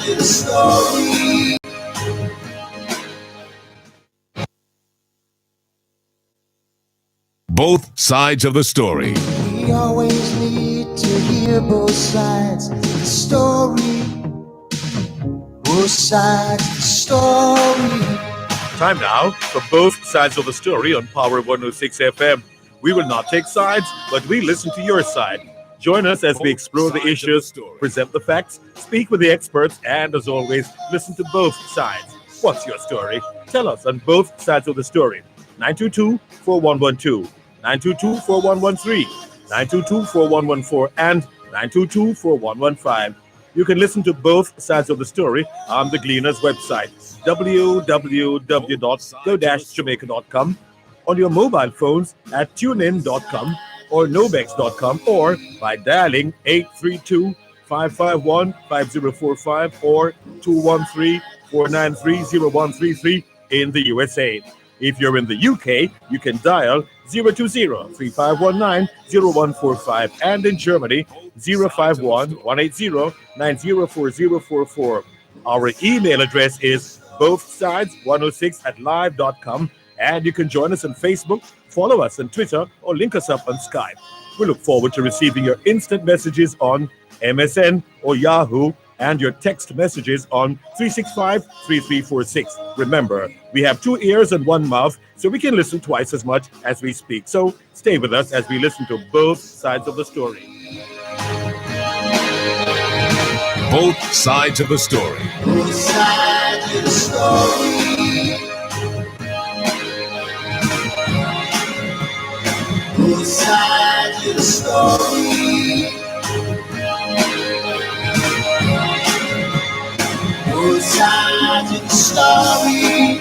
Story. Both sides of the story. We always need to hear both sides of the story. Both sides of the story. Time now for both sides of the story on Power 106 FM. We will not take sides, but we listen to your side. Join us as we explore the issues, present the facts, speak with the experts, and as always, listen to both sides. What's your story? Tell us on both sides of the story. 922-4112, 922-4113, 922-4114, and 922-4115. You can listen to both sides of the story on the Gleaner's website, www.go-jamaica.com, on your mobile phones at tunein.com or nobex.com, or by dialing 832-551-5045 or 213-493-0133 in the USA. If you're in the UK, you can dial 020-3519-0145, and in Germany, 051-180-904044. Our email address is bothsides106@live.com, and you can join us on Facebook, follow us on Twitter, or link us up on Skype. We look forward to receiving your instant messages on MSN or Yahoo, and your text messages on 365-3346. Remember, we have 2 ears and 1 mouth, so we can listen twice as much as we speak. So stay with us as we listen to both sides of the story. Both sides of the story. Both sides of the story. Both sides of the story. Both sides of the story.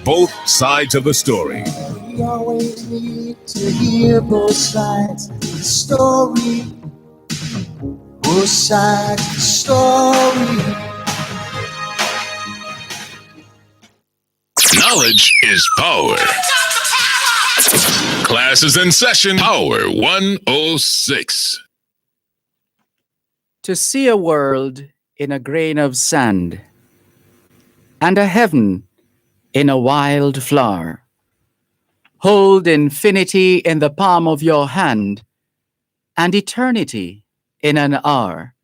Both sides of the story. We always need to hear both sides of the story. Both sides of the story. Knowledge is power. Class is in session. Power 106. To see a world in a grain of sand, and a heaven in a wild flower. Hold infinity in the palm of your hand, and eternity in an hour.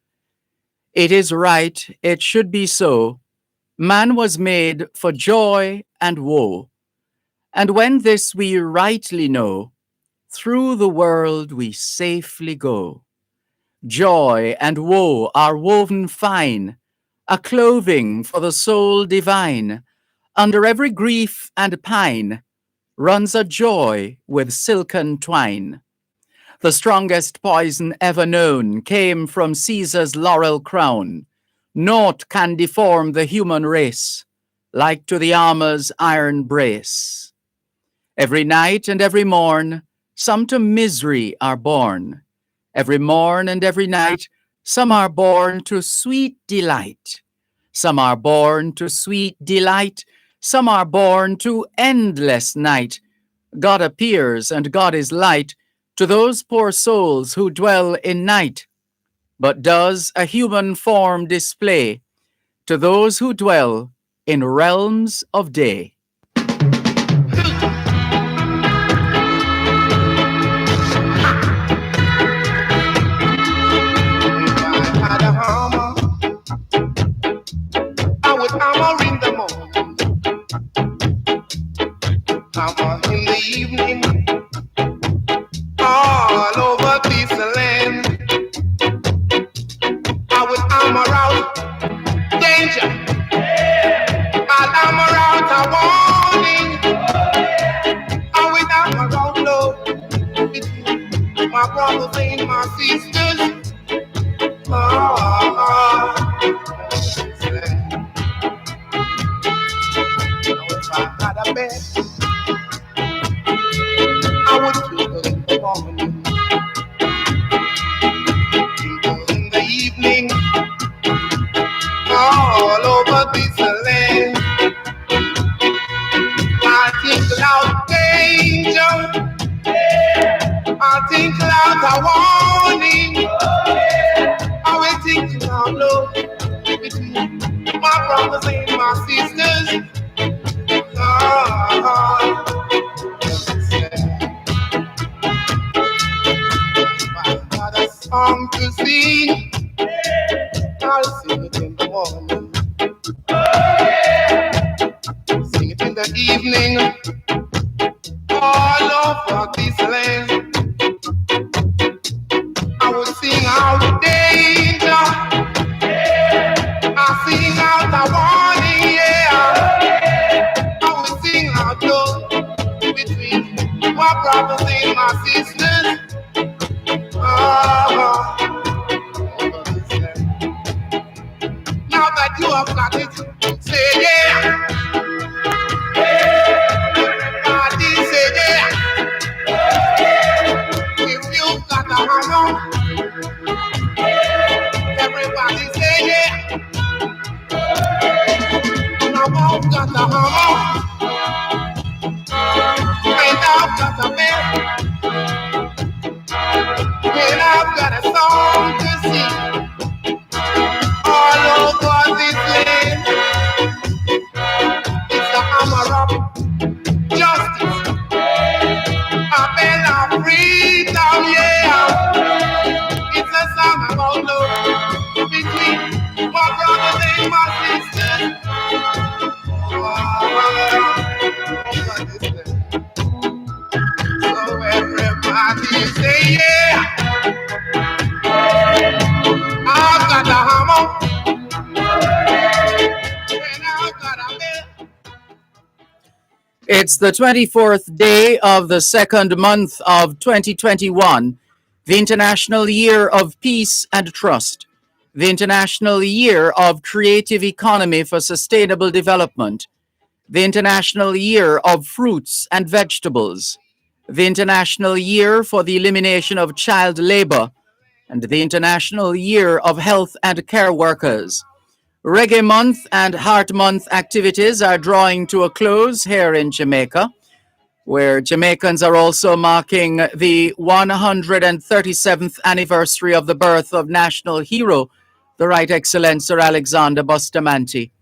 It is right, it should be so. Man was made for joy and woe. And when this we rightly know, through the world we safely go. Joy and woe are woven fine, a clothing for the soul divine. Under every grief and pine runs a joy with silken twine. The strongest poison ever known came from Caesar's laurel crown. Naught can deform the human race, like to the armor's iron brace. Every night and every morn, some to misery are born. Every morn and every night, some are born to sweet delight. Some are born to sweet delight. Some are born to endless night. God appears and God is light to those poor souls who dwell in night, but does a human form display to those who dwell in realms of day. Hammer in the evening, all over this land. I would hammer out danger. I'll hammer out a warning. I would hammer out love between my brothers and my sisters. If I had a bed, I would keep in the morning, in the evening, all over this land. I think loud danger. think loud a warning. I will think loud low between my brothers and my sisters. If I got a song to sing, I'll sing it in the morning, sing it in the evening, all over this land. I will sing out danger, I sing out a warning, yeah. I will sing out love between my brothers and my sisters. Now that you have got it, say yeah. Everybody say yeah. If you've got a hammer, everybody say yeah. Now I've got a hammer, and I've got a bell, and I've got a song to sing. All over this land, it's the hammer of justice, a bell of freedom, yeah. It's a song about love between my brothers and my sisters. So everybody say yeah. I've got a hammer, and I've got a bell. It's the 24th day of the second month of 2021, the International Year of Peace and Trust, the International Year of Creative Economy for Sustainable Development, the International Year of Fruits and Vegetables, the International Year for the Elimination of Child Labor, and the International Year of Health and Care Workers. Reggae Month and Heart Month activities are drawing to a close here in Jamaica, where Jamaicans are also marking the 137th anniversary of the birth of national hero, the Right Excellent Sir Alexander Bustamante.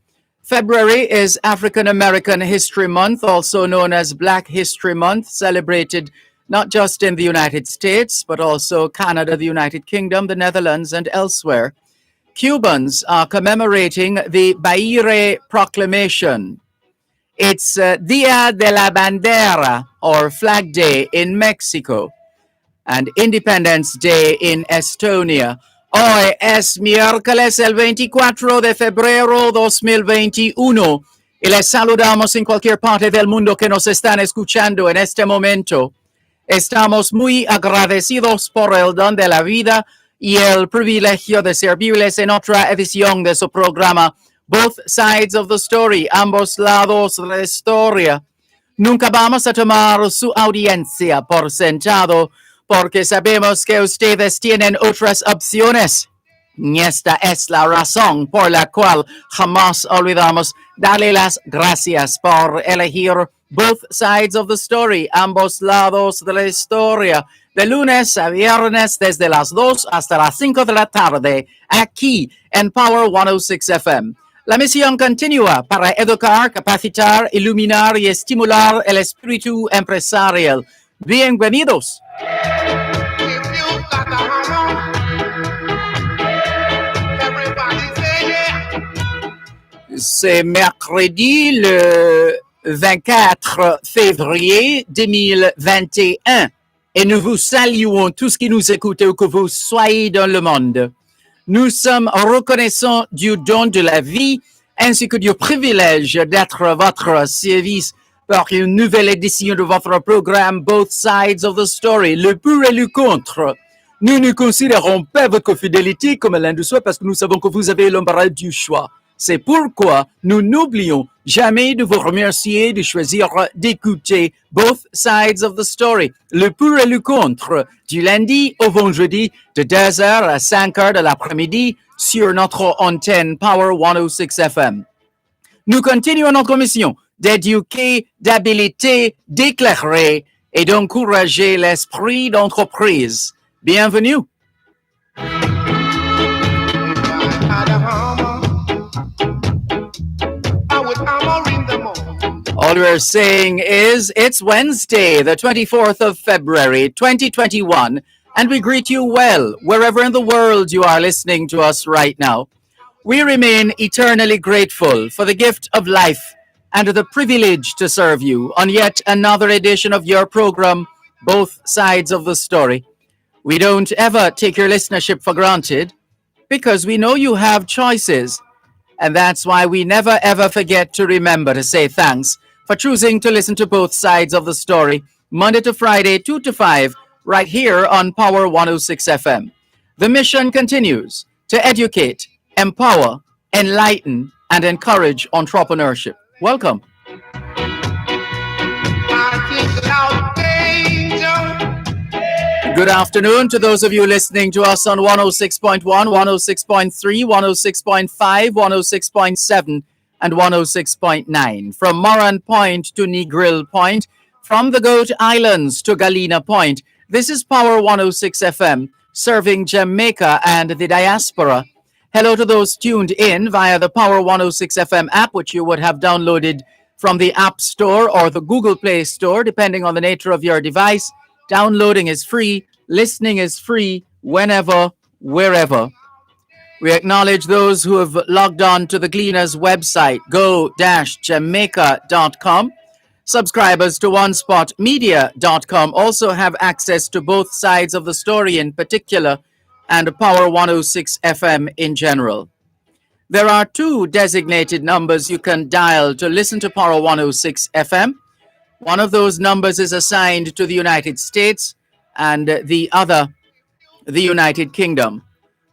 February is African American History Month, also known as Black History Month, celebrated not just in the United States, but also Canada, the United Kingdom, the Netherlands, and elsewhere. Cubans are commemorating the Baire Proclamation. It's Dia de la Bandera, or Flag Day, in Mexico, and Independence Day in Estonia. Hoy es miércoles el 24 de febrero 2021 y les saludamos en cualquier parte del mundo que nos están escuchando en este momento. Estamos muy agradecidos por el don de la vida y el privilegio de servirles en otra edición de su programa Both Sides of the Story, ambos lados de la historia. Nunca vamos a tomar su audiencia por sentado porque sabemos que ustedes tienen otras opciones. Y esta es la razón por la cual jamás olvidamos darle las gracias por elegir Both Sides of the Story, ambos lados de la historia, de lunes a viernes desde las 2 hasta las 5 de la tarde, aquí en Power 106 FM. La misión continúa para educar, capacitar, iluminar y estimular el espíritu empresarial. Bienvenidos. If you got a hammer, everybody say yeah. C'est mercredi le 24 février 2021 et nous vous saluons tous qui nous écoutez où que vous soyez dans le monde. Nous sommes reconnaissants du don de la vie ainsi que du privilège d'être à votre service pour une nouvelle édition de votre programme Both Sides of the Story, le pour et le contre. Nous ne considérons pas votre fidélité comme l'un de soi parce que nous savons que vous avez l'embarras du choix. C'est pourquoi nous n'oublions jamais de vous remercier de choisir d'écouter Both Sides of the Story, le pour et le contre, du lundi au vendredi de 2h à 5h de l'après-midi sur notre antenne Power 106 FM. Nous continuons notre mission d'éduquer, d'habiliter, d'éclairer et d'encourager l'esprit d'entreprise. Bienvenue. I had a hammer. I would hammer in the morning. All we're saying is it's Wednesday, the 24th of February, 2021, and we greet you well wherever in the world you are listening to us right now. We remain eternally grateful for the gift of life and the privilege to serve you on yet another edition of your program, Both Sides of the Story. We don't ever take your listenership for granted because we know you have choices. And that's why we never ever forget to remember to say thanks for choosing to listen to Both Sides of the Story, Monday to Friday, 2 to 5, right here on Power 106 FM. The mission continues to educate, empower, enlighten, and encourage entrepreneurship. Welcome. I think loud danger. Good afternoon to those of you listening to us on 106.1, 106.3, 106.5, 106.7, and 106.9. From Moran Point to Negril Point, from the Goat Islands to Galena Point, this is Power 106 FM, serving Jamaica and the diaspora. Hello to those tuned in via the Power 106 FM app, which you would have downloaded from the App Store or the Google Play Store, depending on the nature of your device. Downloading is free, listening is free, whenever, wherever. We acknowledge those who have logged on to the Gleaners website, go-jamaica.com. Subscribers to onespotmedia.com also have access to both sides of the story in particular and Power 106 FM in general. There are two designated numbers you can dial to listen to Power 106 FM. One of those numbers is assigned to the United States and the other, the United Kingdom.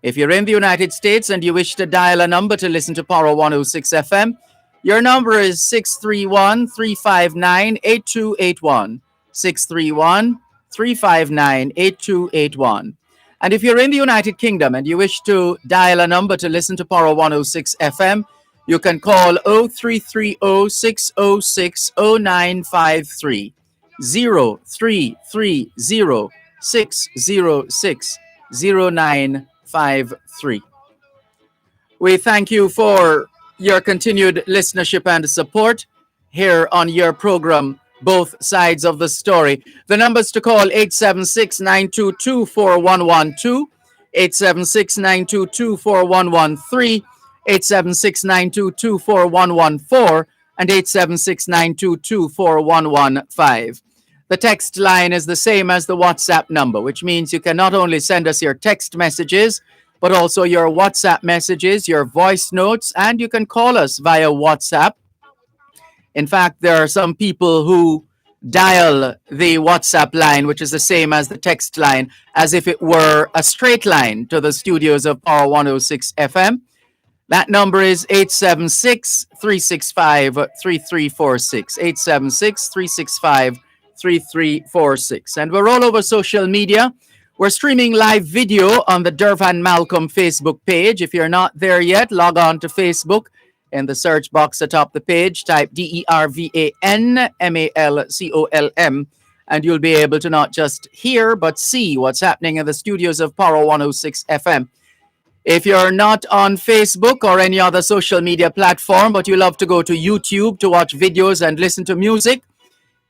If you're in the United States and you wish to dial a number to listen to Power 106 FM, your number is 631-359-8281. 631-359-8281. And if you're in the United Kingdom and you wish to dial a number to listen to Power 106 FM, you can call 0330-606-0953, 0330-606-0953. We thank you for your continued listenership and support here on your program, Both Sides of the Story. The numbers to call 876-922-4112, 876-922-4113, 876-922-4114, and 876-922-4115. The text line is the same as the WhatsApp number, which means you can not only send us your text messages, but also your WhatsApp messages, your voice notes, and you can call us via WhatsApp. In fact, there are some people who dial the WhatsApp line, which is the same as the text line, as if it were a straight line to the studios of Power 106 FM. That number is 876-365-3346, 876-365-3346. And we're all over social media. We're streaming live video on the Dervan Malcolm Facebook page. If you're not there yet, log on to Facebook. In the search box atop the page, type Dervan Malcolm, and you'll be able to not just hear, but see what's happening in the studios of Power 106 FM. If you're not on Facebook or any other social media platform, but you love to go to YouTube to watch videos and listen to music,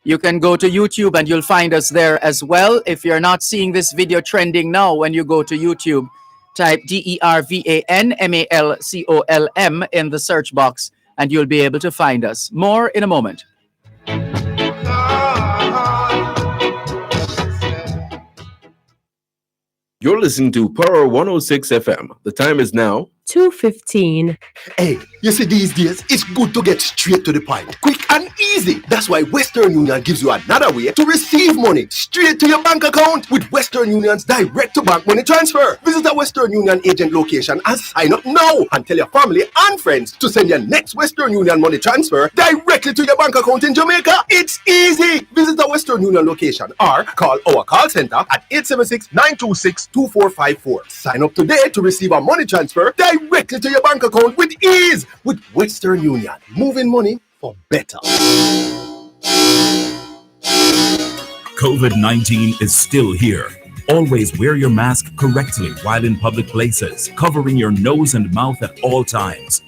you can go to YouTube and you'll find us there as well. If you're not seeing this video trending now, when you go to YouTube, type Dervan Malcolm in the search box and you'll be able to find us. More in a moment. You're listening to Power 106 FM. The time is now 2:15. Hey, you see these days, it's good to get straight to the point. Quick and easy. That's why Western Union gives you another way to receive money straight to your bank account with Western Union's direct-to-bank money transfer. Visit a Western Union agent location and sign up now and tell your family and friends to send your next Western Union money transfer directly to your bank account in Jamaica. It's easy. Visit a Western Union location or call our call center at 876-926-2454. Sign up today to receive a money transfer directly to your bank account with ease with Western Union. Moving money for better. COVID-19 is still here. Always wear your mask correctly while in public places, covering your nose and mouth at all times.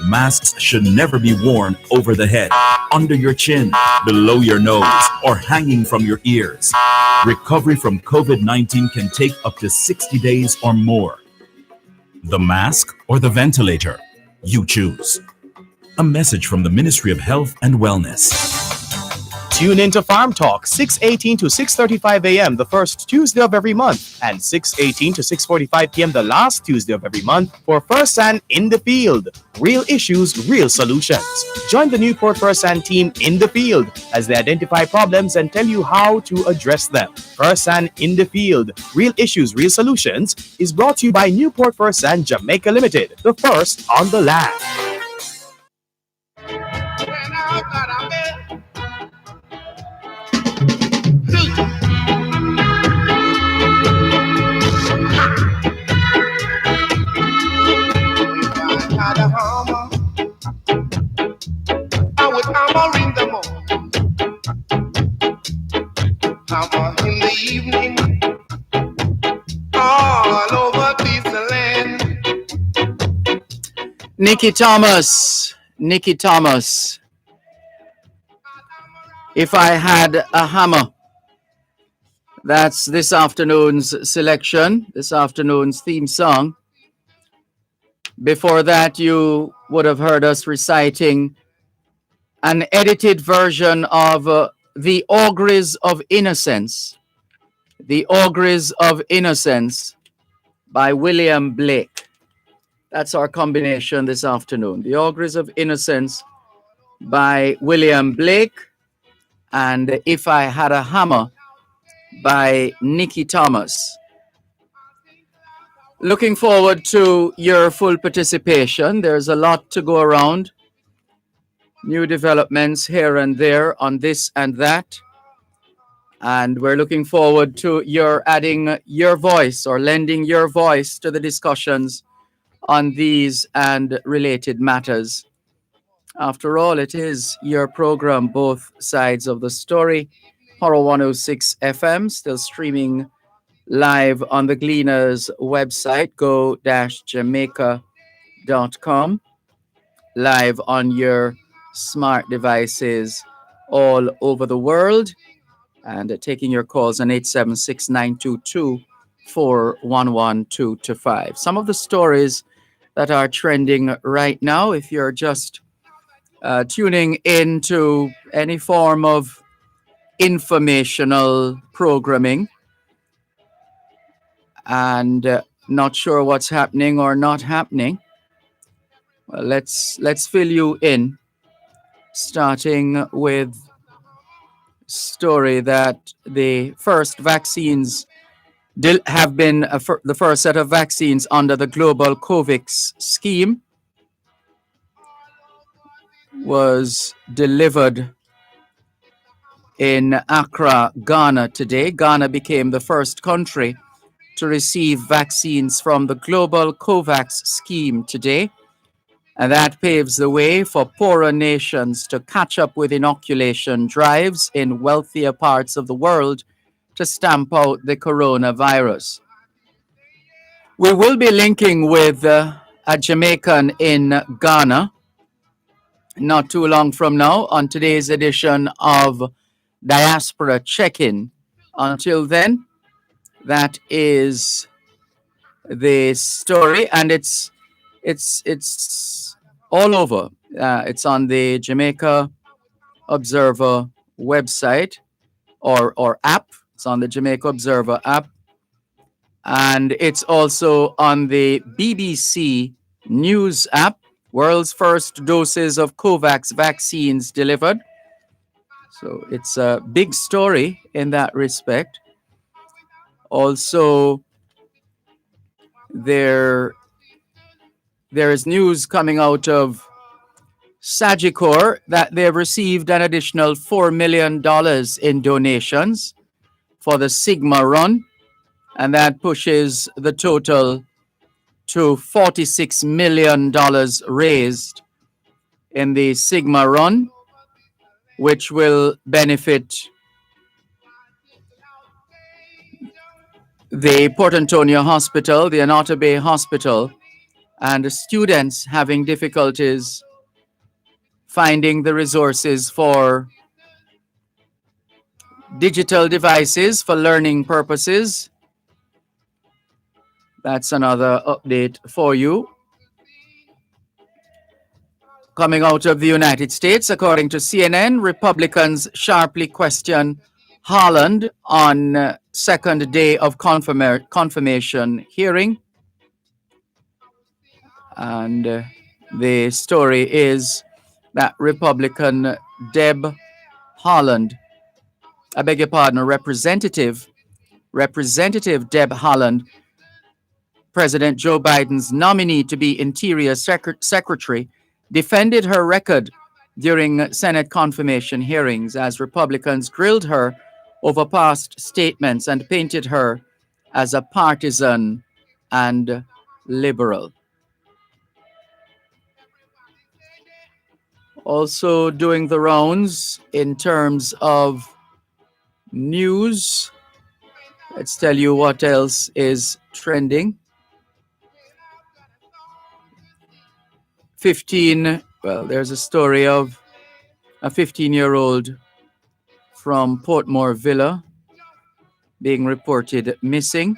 Masks should never be worn over the head, under your chin, below your nose, or hanging from your ears. Recovery from COVID-19 can take up to 60 days or more. The mask or the ventilator? You choose. A message from the Ministry of Health and Wellness. Tune into Farm Talk, 6:18 to 6:35 a.m. the first Tuesday of every month, and 6:18 to 6:45 p.m. the last Tuesday of every month for First Hand in the Field. Real issues, real solutions. Join the Newport First Hand team in the field as they identify problems and tell you how to address them. First Hand in the Field, Real Issues, Real Solutions is brought to you by Newport First Hand Jamaica Limited, the first on the land. Had a hammer, I would hammer in the morning, hammer in the evening, all over this land. Nikki Thomas. If I Had a Hammer. That's this afternoon's selection, this afternoon's theme song. Before that, you would have heard us reciting an edited version of The Auguries of Innocence. The Auguries of Innocence by William Blake. That's our combination this afternoon. The Auguries of Innocence by William Blake and If I Had a Hammer by Nikki Thomas. Looking forward to your full participation. There's a lot to go around. New developments here and there on this and that. And we're looking forward to your adding your voice or lending your voice to the discussions on these and related matters. After all, it is your program, Both Sides of the Story. Horror 106 FM, still streaming live on the Gleaners website, go-jamaica.com, live on your smart devices all over the world, and taking your calls on 876-922-411225. Some of the stories that are trending right now, if you're just tuning into any form of informational programming, and not sure what's happening or not happening, well, let's fill you in, starting with story that the first vaccines have been the first set of vaccines under the global COVAX scheme was delivered in Accra, Ghana today. Ghana became the first country to receive vaccines from the global COVAX scheme today. And that paves the way for poorer nations to catch up with inoculation drives in wealthier parts of the world to stamp out the coronavirus. We will be linking with a Jamaican in Ghana not too long from now on today's edition of Diaspora Check-In. Until then, that is the story, and it's all over. It's on the Jamaica Observer website or app. It's on the Jamaica Observer app, and it's also on the BBC News app. World's first doses of COVAX vaccines delivered. So it's a big story in that respect. Also, there is news coming out of Sagicor that they've received an additional $4 million in donations for the Sigma Run, and that pushes the total to $46 million raised in the Sigma Run, which will benefit the Port Antonio Hospital, the Anota Bay Hospital, and students having difficulties finding the resources for digital devices for learning purposes. That's another update for you. Coming out of the United States, according to CNN, Republicans sharply question Haaland on second day of confirmation hearing. And the story is that Republican Deb Haaland, I beg your pardon, Representative Deb Haaland, President Joe Biden's nominee to be Interior Secretary, defended her record during Senate confirmation hearings as Republicans grilled her over past statements and painted her as a partisan and liberal. Also doing the rounds in terms of news, let's tell you what else is trending. 15, well, there's a story of a 15-year-old from Portmore Villa being reported missing.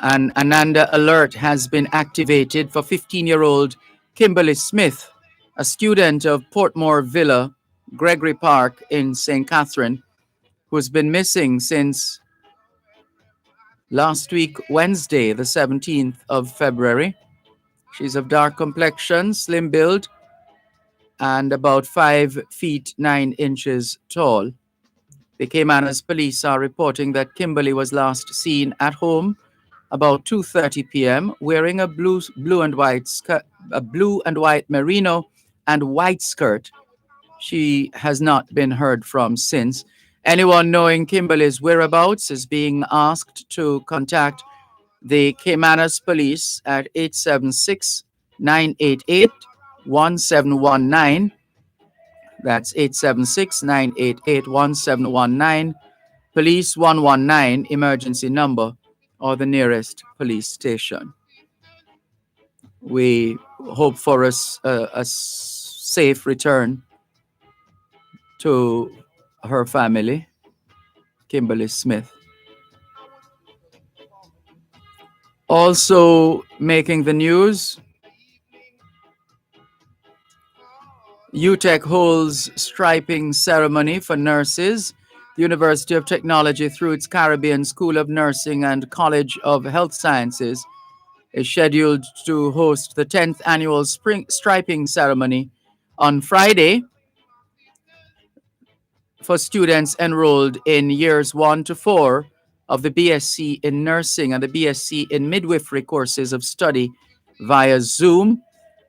An Ananda alert has been activated for 15-year-old Kimberly Smith, a student of Portmore Villa, Gregory Park in St. Catherine, who's been missing since last week, Wednesday, the 17th of February. She's of dark complexion, slim build, and about 5 feet 9 inches tall. The Caymanas police are reporting that Kimberly was last seen at home about 2:30 p.m. wearing a blue and white merino and white skirt. She has not been heard from since. Anyone knowing Kimberly's whereabouts is being asked to contact the Caymanas police at 876-988-1719. That's 876-988-1719. Police 119 emergency number or the nearest police station. We hope for a safe return to her family, Kimberly Smith. Also making the news, UTEC holds striping ceremony for nurses. The University of Technology, through its Caribbean School of Nursing and College of Health Sciences, is scheduled to host the 10th annual spring striping ceremony on Friday for students enrolled in years 1 to 4 of the BSc in Nursing and the BSc in Midwifery courses of study via Zoom.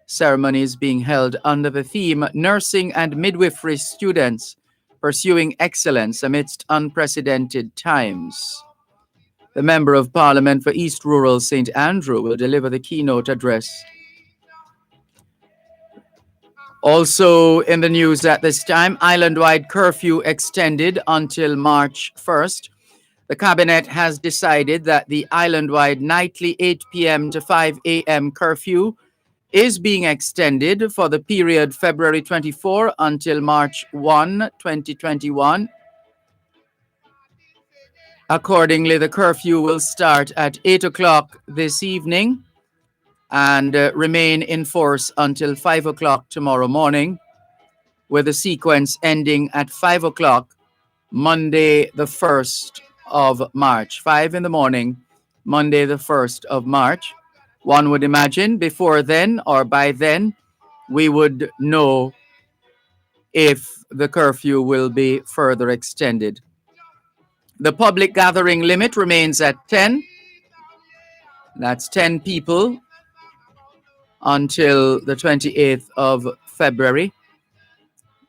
Ceremony is being held under the theme Nursing and Midwifery Students Pursuing Excellence Amidst Unprecedented Times. The Member of Parliament for East Rural St. Andrew will deliver the keynote address. Also in the news at this time, island-wide curfew extended until March 1st. The Cabinet has decided that the island-wide nightly 8 p.m. to 5 a.m. curfew is being extended for the period February 24 until March 1, 2021. Accordingly, the curfew will start at 8 o'clock this evening and remain in force until 5 o'clock tomorrow morning, with the sequence ending at 5 o'clock Monday the 1st of March. 5 in the morning, Monday the 1st of March. One would imagine before then or by then, we would know if the curfew will be further extended. The public gathering limit remains at 10. That's 10 people until the 28th of February,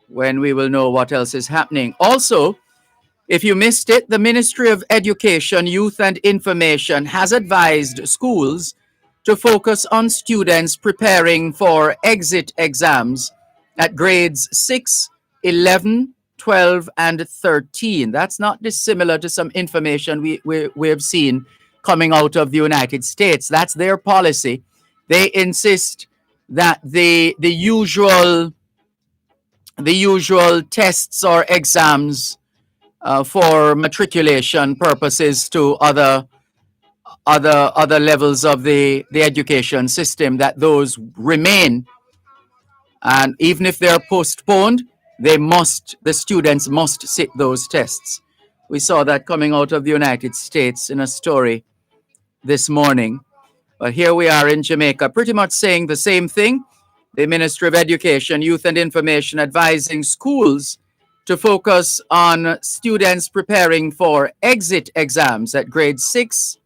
when we will know what else is happening. Also, if you missed it, the Ministry of Education, Youth and Information has advised schools to focus on students preparing for exit exams at grades 6, 11, 12, and 13. That's not dissimilar to some information we have seen coming out of the United States. That's their policy. They insist that the usual tests or exams for matriculation purposes to other levels of the education system, that those remain, and even if they're postponed, the students must sit those tests. We saw that coming out of the United States in a story this morning. But here we are in Jamaica, pretty much saying the same thing. The Ministry of Education, Youth and Information advising schools to focus on students preparing for exit exams at grades 6,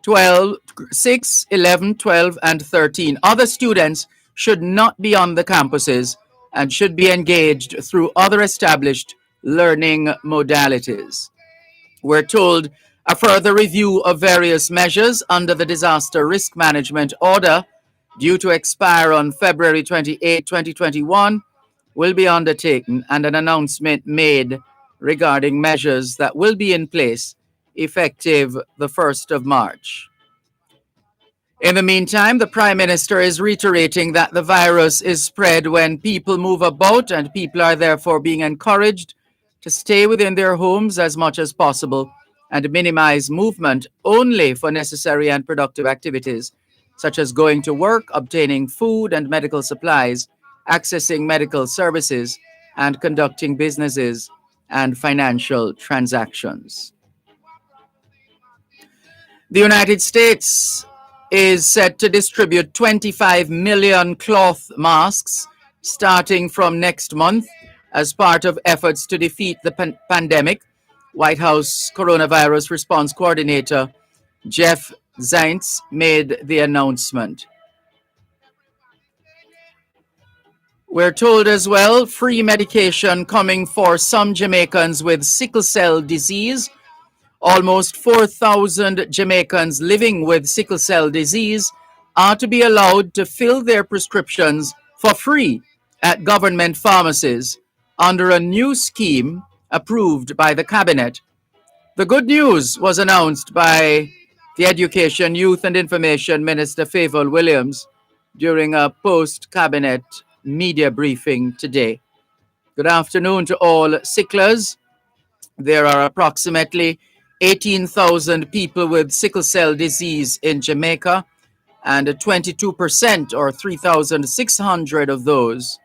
11, 12, and 13. Other students should not be on the campuses and should be engaged through other established learning modalities. We're told a further review of various measures under the Disaster Risk Management Order, due to expire on February 28, 2021, will be undertaken, and an announcement made regarding measures that will be in place effective the 1st of March. In the meantime, the Prime Minister is reiterating that the virus is spread when people move about, and people are therefore being encouraged to stay within their homes as much as possible and minimize movement only for necessary and productive activities, such as going to work, obtaining food and medical supplies, accessing medical services, and conducting businesses and financial transactions. The United States is set to distribute 25 million cloth masks starting from next month as part of efforts to defeat the pandemic. White House Coronavirus Response Coordinator Jeff Zients made the announcement. We're told as well, free medication coming for some Jamaicans with sickle cell disease. Almost 4,000 Jamaicans living with sickle cell disease are to be allowed to fill their prescriptions for free at government pharmacies under a new scheme approved by the Cabinet. The good news was announced by the Education, Youth and Information Minister Favour Williams during a post-Cabinet media briefing today. Good afternoon to all sicklers. There are approximately 18,000 people with sickle cell disease in Jamaica, and 22% or 3,600 of those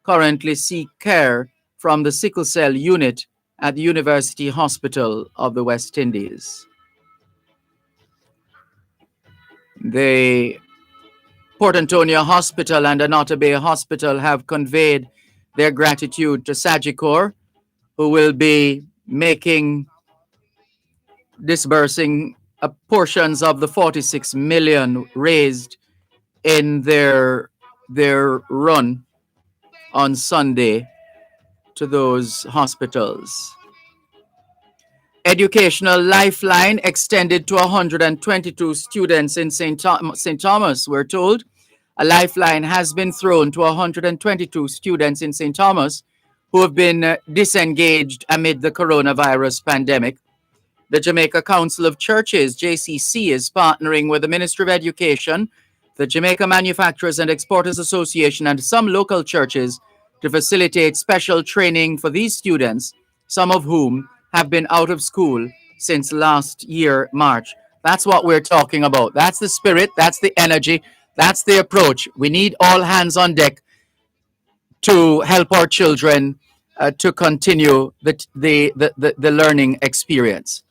currently seek care from the sickle cell unit at the University Hospital of the West Indies. The Port Antonio Hospital and Anota Bay Hospital have conveyed their gratitude to Sagicor, who will be disbursing portions of the 46 million raised in their run on Sunday to those hospitals. Educational lifeline extended to 122 students in St. Thomas, we're told. A lifeline has been thrown to 122 students in St. Thomas who have been disengaged amid the coronavirus pandemic. The Jamaica Council of Churches, JCC, is partnering with the Ministry of Education, the Jamaica Manufacturers and Exporters Association, and some local churches to facilitate special training for these students, some of whom have been out of school since last year, March. That's what we're talking about. That's the spirit, that's the energy, that's the approach. We need all hands on deck to help our children to continue the learning experience.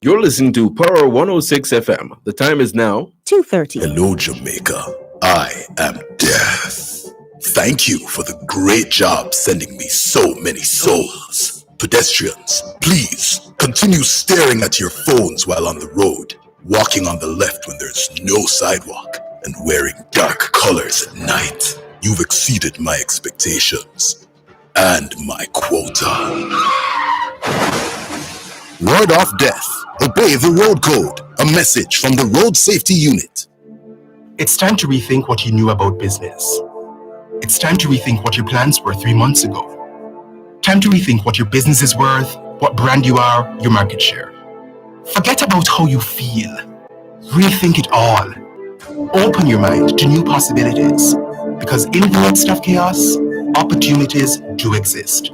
You're listening to Power 106 FM. The time is now 2:30. Hello, Jamaica. I am Death. Thank you for the great job sending me so many souls. Pedestrians, please continue staring at your phones while on the road, walking on the left when there's no sidewalk, and wearing dark colors at night. You've exceeded my expectations and my quota. Ward off death. Obey the road code. A message from the Road Safety Unit. It's time to rethink what you knew about business. It's time to rethink what your plans were 3 months ago. Time to rethink what your business is worth, what brand you are, your market share. Forget about how you feel. Rethink it all. Open your mind to new possibilities. Because in the midst of chaos, opportunities do exist.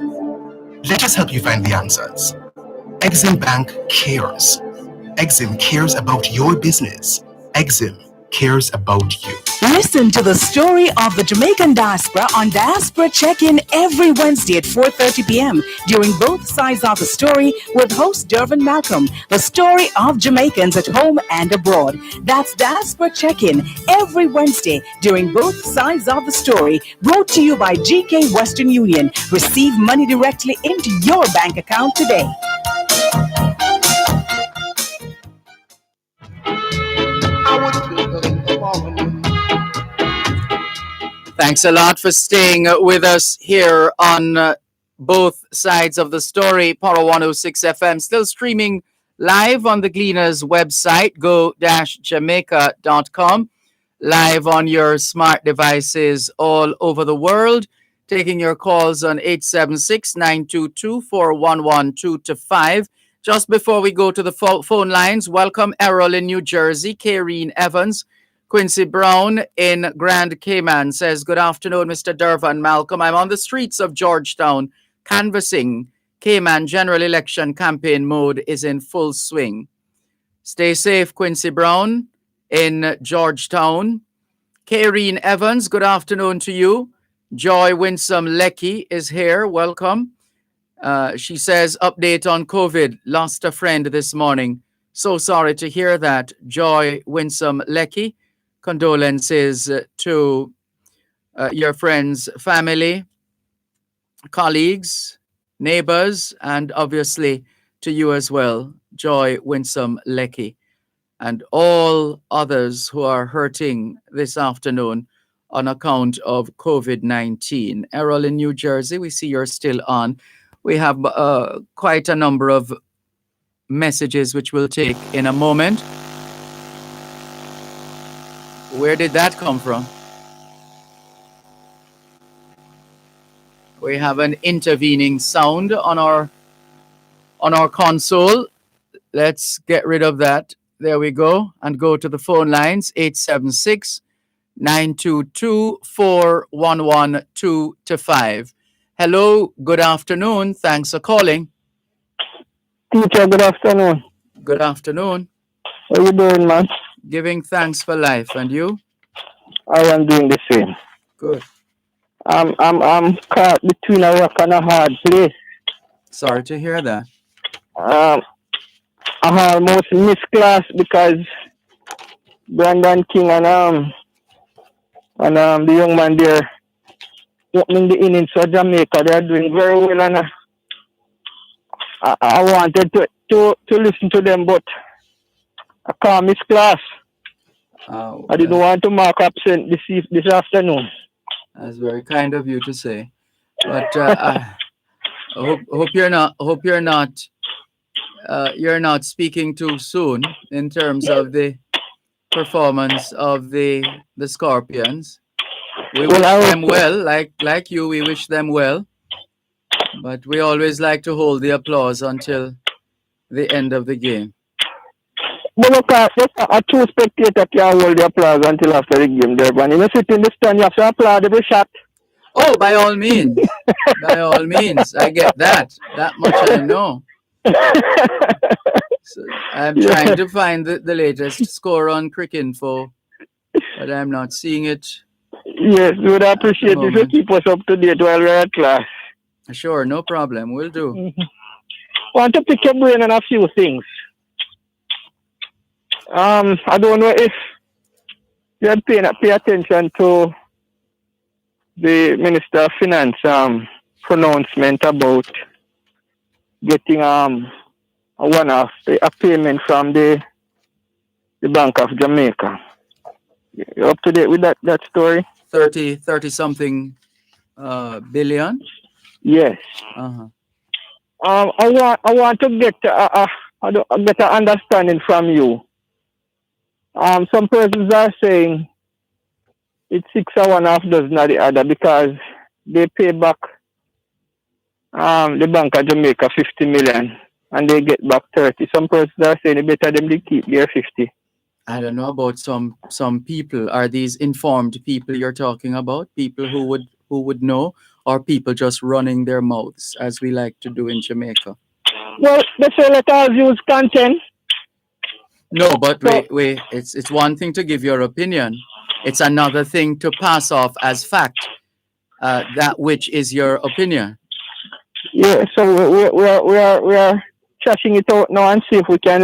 Let us help you find the answers. Exim Bank cares. Exim cares about your business. Exim cares about you. Listen to the story of the Jamaican diaspora on Diaspora Check-In every Wednesday at 4:30 p.m. during both sides of the story with host Dervan Malcolm, the story of Jamaicans at home and abroad. That's Diaspora Check-In every Wednesday during both sides of the story, brought to you by GK Western Union. Receive money directly into your bank account today. Thanks a lot for staying with us here on both sides of the story. Power 106 FM, still streaming live on the Gleaners website, go-jamaica.com. Live on your smart devices all over the world. Taking your calls on 876-922-4112-5. Just before we go to the phone lines, welcome Errol in New Jersey, Kareen Evans. Quincy Brown in Grand Cayman says, good afternoon, Mr. Dervan Malcolm. I'm on the streets of Georgetown canvassing. Cayman general election campaign mode is in full swing. Stay safe, Quincy Brown in Georgetown. Kareen Evans, good afternoon to you. Joy Winsome Lecky is here. Welcome. She says, update on COVID. Lost a friend this morning. So sorry to hear that. Joy Winsome Lecky. Condolences to your friends, family, colleagues, neighbors, and obviously to you as well, Joy Winsome Lecky, and all others who are hurting this afternoon on account of COVID-19. Errol in New Jersey, we see you're still on. We have quite a number of messages which we'll take in a moment. Where did that come from? We have an intervening sound on our console. Let's get rid of that. There we go. And go to the phone lines, 876-922-4112-5. Hello, good afternoon. Thanks for calling. Teacher, good afternoon. Good afternoon. How you doing, man? Giving thanks for life. And you? I am doing the same. Good. I'm caught between a rock and a hard place. Sorry to hear that. I almost missed class because Brandon King and the young man there opening the innings for Jamaica. They are doing very well, and I wanted to listen to them, but I can't miss class. I didn't want to mark absent this afternoon. That's very kind of you to say, but I hope you're not speaking too soon in terms of the performance of the Scorpions. We wish them well, like you. We wish them well, but we always like to hold the applause until the end of the game. But look, a true spectator can hold the applause until after the game, Dervan. You know, sit in the stand, you have to applaud every shot. Oh, by all means. By all means. I get that. That much I know. So I'm trying to find the latest score on Cricinfo, but I'm not seeing it. Yes, we would appreciate if you keep us up to date while we're at class. Sure, no problem. We'll do. I want to pick your brain on a few things. I don't know if you had pay attention to the Minister of Finance pronouncement about getting a payment from the Bank of Jamaica. You up to date with that story? 30 something billion? Yes. Uh-huh. I want to get an understanding from you. Some persons are saying it's 6 or 1/2 dozen of the other because they pay back the Bank of Jamaica 50 million and they get back 30. Some persons are saying it better them they keep their 50. I don't know about some people. Are these informed people you're talking about? People who would know, or people just running their mouths, as we like to do in Jamaica? Well, they say let us use content. No, but wait. It's one thing to give your opinion. It's another thing to pass off as fact that which is your opinion. Yeah, so we are trashing it out now and see if we can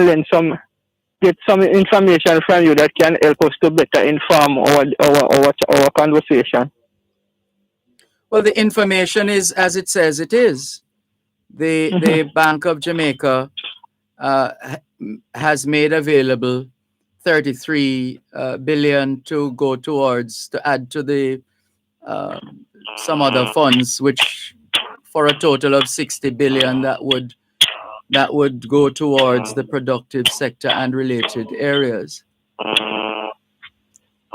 get some information from you that can help us to better inform our conversation. Well, the information is as it says it is. The Bank of Jamaica has made available 33 billion to go towards to add to the some other funds, which for a total of 60 billion that would go towards the productive sector and related areas.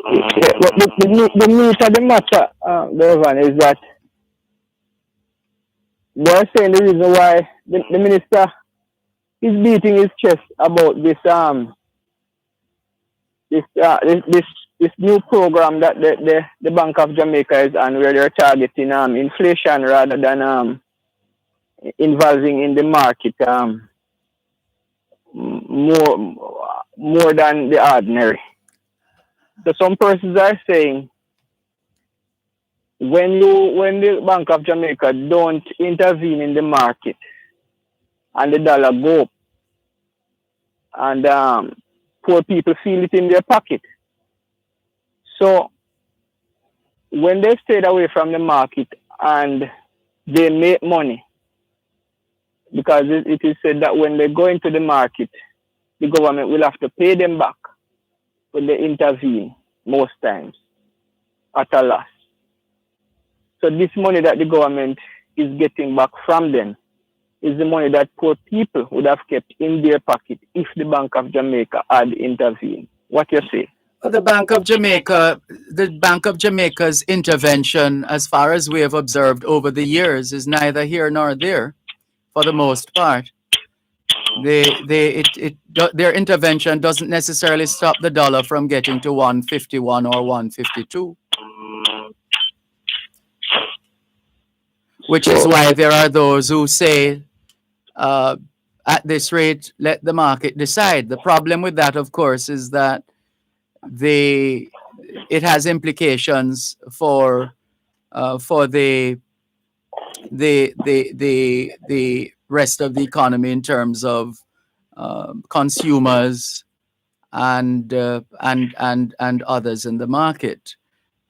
Yeah, but the meat of the matter, Dervan, is that they're saying the reason why the minister is beating his chest about this new program that the Bank of Jamaica is on, where they're targeting inflation rather than involving in the market more than the ordinary. So some persons are saying when the Bank of Jamaica don't intervene in the market and the dollar go up and poor people feel it in their pocket. So when they stayed away from the market and they make money, because it is said that when they go into the market, the government will have to pay them back when they intervene most times at a loss. So this money that the government is getting back from them is the money that poor people would have kept in their pocket if the Bank of Jamaica had intervened. What you say? The Bank of Jamaica's intervention, as far as we have observed over the years, is neither here nor there, for the most part. Their intervention doesn't necessarily stop the dollar from getting to 151 or 152. Which is why there are those who say, at this rate, let the market decide. The problem with that, of course, is that it has implications for the rest of the economy in terms of consumers and others in the market.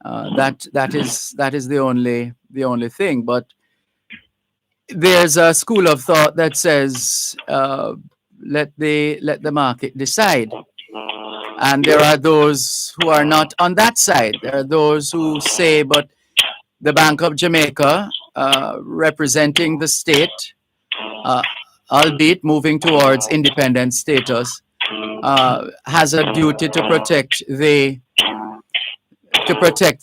That is the only thing. But there's a school of thought that says let the market decide. And there are those who are not on that side. There are those who say, but the Bank of Jamaica, representing the state, albeit moving towards independent status, has a duty to protect the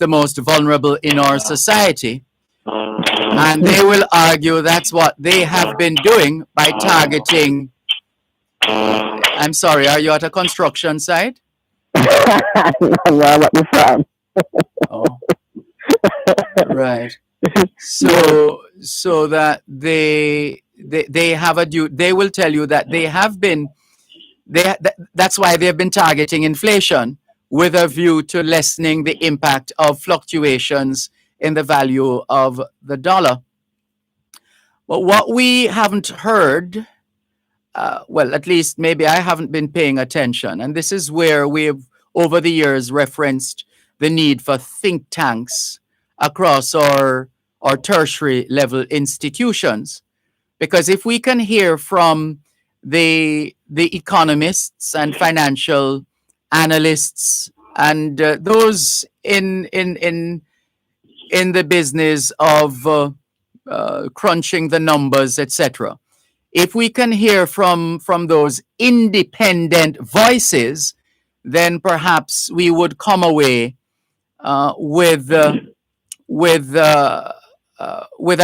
most vulnerable in our society. And they will argue that's what they have been doing by targeting. I'm sorry, are you at a construction site? No, I'm at the farm. Oh. Right. So that they have a duty. They will tell you that they have been. That's why they've been targeting inflation with a view to lessening the impact of fluctuations in the value of the dollar. But what we haven't heard, well, at least maybe I haven't been paying attention, and this is where we've over the years referenced the need for think tanks across our tertiary level institutions. Because if we can hear from the economists and financial analysts and those in the business of crunching the numbers, etc., if we can hear from those independent voices, then perhaps we would come away with a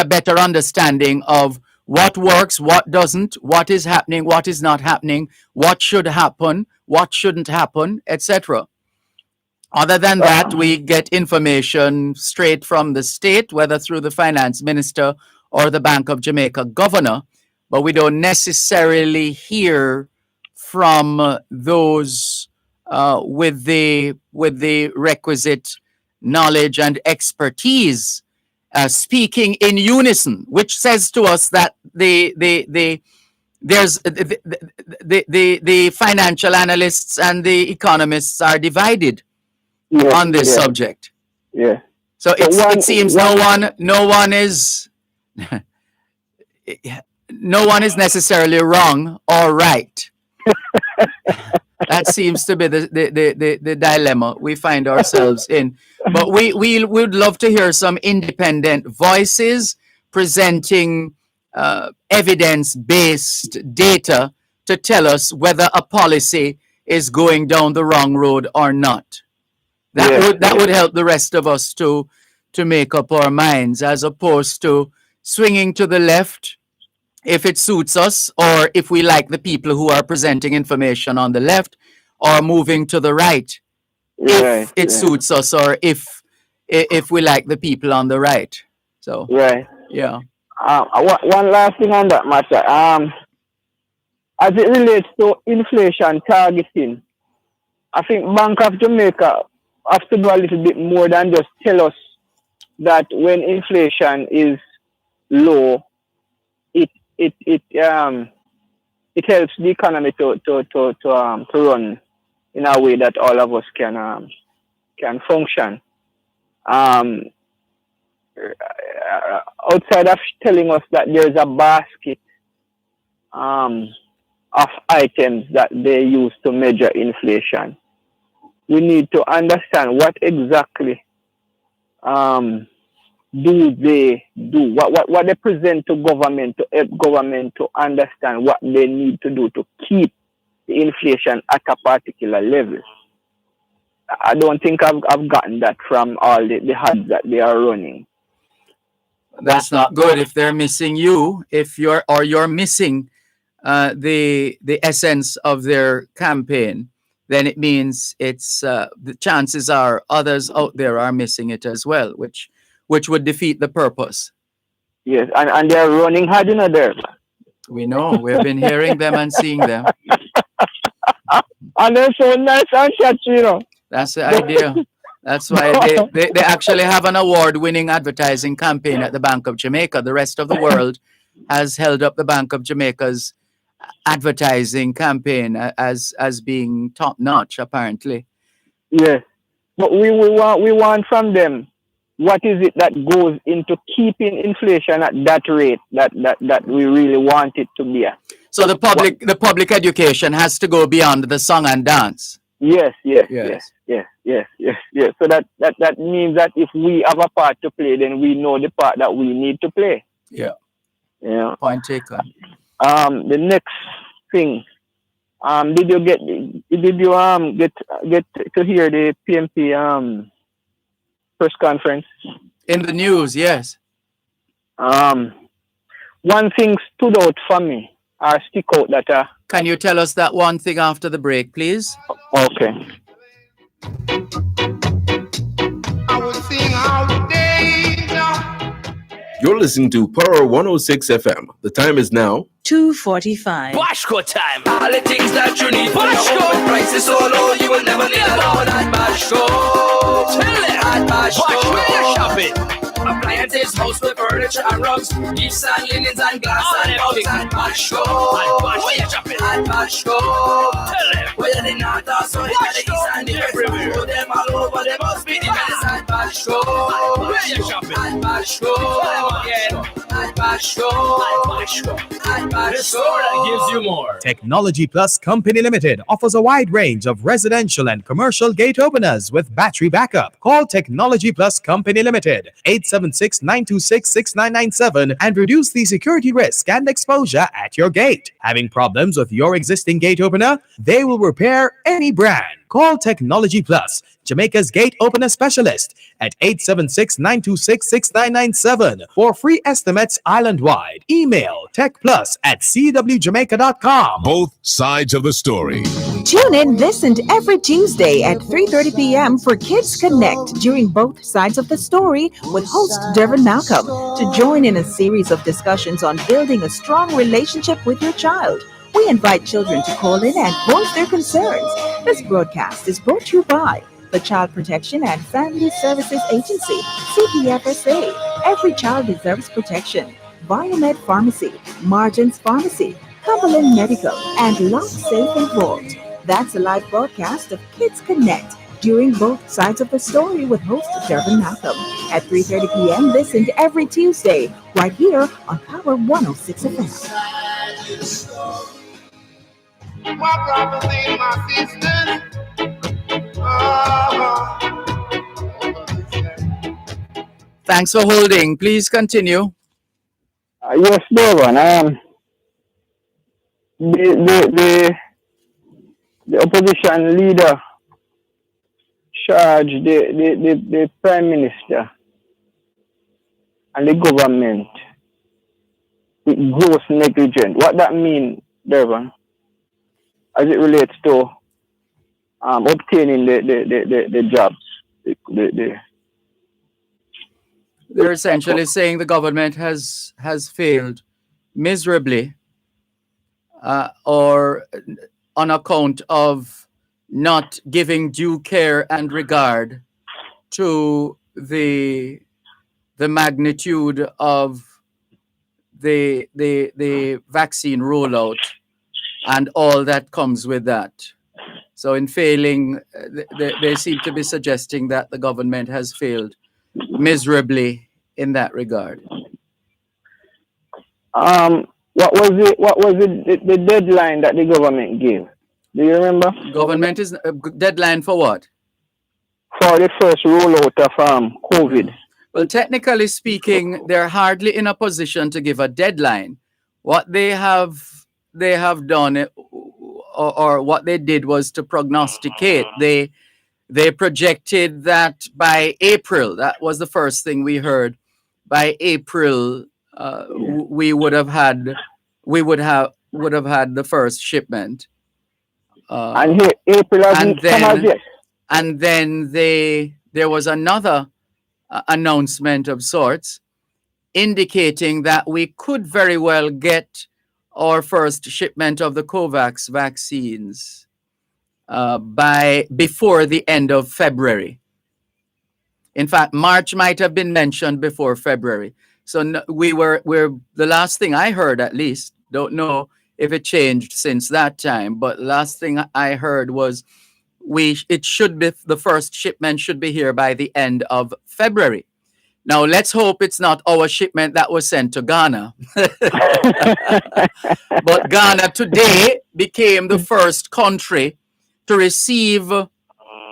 better understanding of what works, what doesn't, what is happening, what is not happening, what should happen, what shouldn't happen, etc. Other than that, we get information straight from the state, whether through the finance minister or the Bank of Jamaica governor, but we don't necessarily hear from those with the requisite knowledge and expertise speaking in unison, which says to us that the financial analysts and the economists are divided on this subject. Yeah. So it seems no one is no one is necessarily wrong or right. That seems to be the dilemma we find ourselves in. But we would love to hear some independent voices presenting evidence-based data to tell us whether a policy is going down the wrong road or not. That would help the rest of us to make up our minds, as opposed to swinging to the left if it suits us, or if we like the people who are presenting information on the left, or moving to the right if it suits us, or if we like the people on the right. So yeah. One last thing on that matter. As it relates to inflation targeting, I think Bank of Jamaica have to do a little bit more than just tell us that when inflation is low, it helps the economy to run in a way that all of us can function. Outside of telling us that there's a basket of items that they use to measure inflation, we need to understand what exactly do they do, what they present to government to help government to understand what they need to do to keep the inflation at a particular level. I don't think I've gotten that from all the ads that they are running. That's not good if they're missing you, if you're missing the essence of their campaign. Then it means it's the chances are others out there are missing it as well, which would defeat the purpose. Yes, and they're running hard, there. We know. We've been hearing them and seeing them. And they're so nice and catchy, That's the idea. That's why they actually have an award-winning advertising campaign at the Bank of Jamaica. The rest of the world has held up the Bank of Jamaica's advertising campaign as being top-notch, apparently. Yes, but we want from them, what is it that goes into keeping inflation at that rate that we really want it to be at? So the public education has to go beyond the song and dance. Yes. So that means that if we have a part to play, then we know the part that we need to play. Yeah. Yeah. Point taken. The next thing, did you get to hear the PMP press conference? In the news, yes. One thing stood out for me, or stick out that. Can you tell us that one thing after the break, please? Okay. I was seeing how the days You're listening to Power 106 FM. The time is now 2:45. Bashco time. All the things that you need. Bashco. When prices so low, you will never need a loan at Bashco. Tell it at Bashco. Where you shopping? Appliances, houseware, furniture, and rugs, gifts and linens and glass and mugs at Bashco. Where you shopping? At Bashco. Tell them. Whether they not or so, they got the east and the west. Put them all over, they must be the best at Bashco. Where you shopping? At Bashco. Again. At Bashco. At Bashco. At Bashco. The store that gives you more. Technology Plus Company Limited offers a wide range of residential and commercial gate openers with battery backup. Call Technology Plus Company Limited 876-926-6997 and reduce the security risk and exposure at your gate. Having problems with your existing gate opener? They will repair any brand. Call Technology Plus, Jamaica's gate opener specialist, at 876-926-6997 for free estimates island-wide. Email techplus@cwjamaica.com. Both sides of the story. Tune in this and every Tuesday at 3:30 p.m. for Kids Connect during Both Sides of the Story with host Dervan Malcolm to join in a series of discussions on building a strong relationship with your child. We invite children to call in and voice their concerns. This broadcast is brought to you by the Child Protection and Family Services Agency, CPFSA. Every child deserves protection. Biomed Pharmacy, Margins Pharmacy, Cumberland Medical, and Lock Safe and Vault. That's a live broadcast of Kids Connect during Both Sides of the Story with host Dervan Malcolm at 3:30 p.m. this and every Tuesday right here on Power 106 FM. My brothers and my sisters. Thanks for holding. Please continue. Yes, Dervan. The opposition leader charged the Prime Minister and the government with gross negligence. What that means, Dervan, as it relates to obtaining the jobs. They're essentially saying the government has failed miserably, or on account of not giving due care and regard to the magnitude of the vaccine rollout and all that comes with that. So in failing, they seem to be suggesting that the government has failed miserably in that regard. What was the deadline that the government gave? Do you remember? Government is deadline for what? For the first rollout of COVID. Well, technically speaking, they're hardly in a position to give a deadline. What they have done, or what they did, was to prognosticate. They projected that by April, that was the first thing we heard. By April, we would have had the first shipment. And here, April hasn't come out yet. And then there was another announcement of sorts, indicating that we could very well get our first shipment of the COVAX vaccines before the end of February. In fact, March might have been mentioned before February. So we're the last thing I heard, at least, don't know if it changed since that time, but last thing I heard was it should be, the first shipment should be here by the end of February. Now, let's hope it's not our shipment that was sent to Ghana. But Ghana today became the first country to receive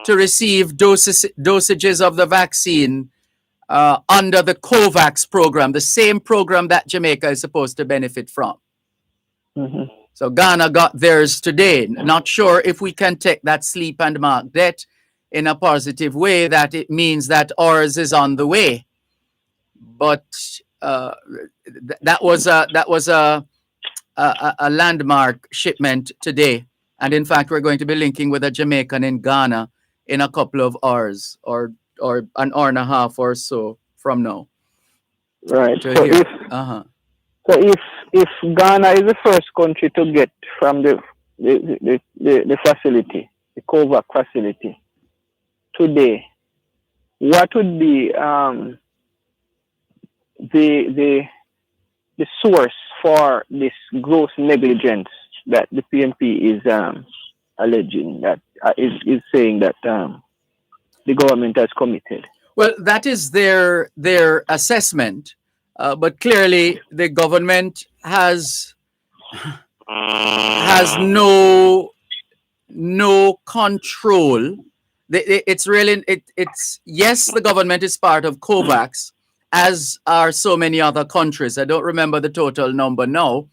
dosages of the vaccine under the COVAX program, the same program that Jamaica is supposed to benefit from. Mm-hmm. So Ghana got theirs today. Not sure if we can take that sleep and mark that in a positive way, that it means that ours is on the way. But that was a landmark shipment today. And in fact, we're going to be linking with a Jamaican in Ghana in a couple of hours, or an hour and a half or so from now. Right. So if Ghana is the first country to get from the facility, the COVAX facility, today, what would be the source for this gross negligence that the PNP is alleging, that is saying that the government has committed? Well, that is their assessment, but clearly the government has no control. It's yes, the government is part of COVAX, as are so many other countries. I don't remember the total number now,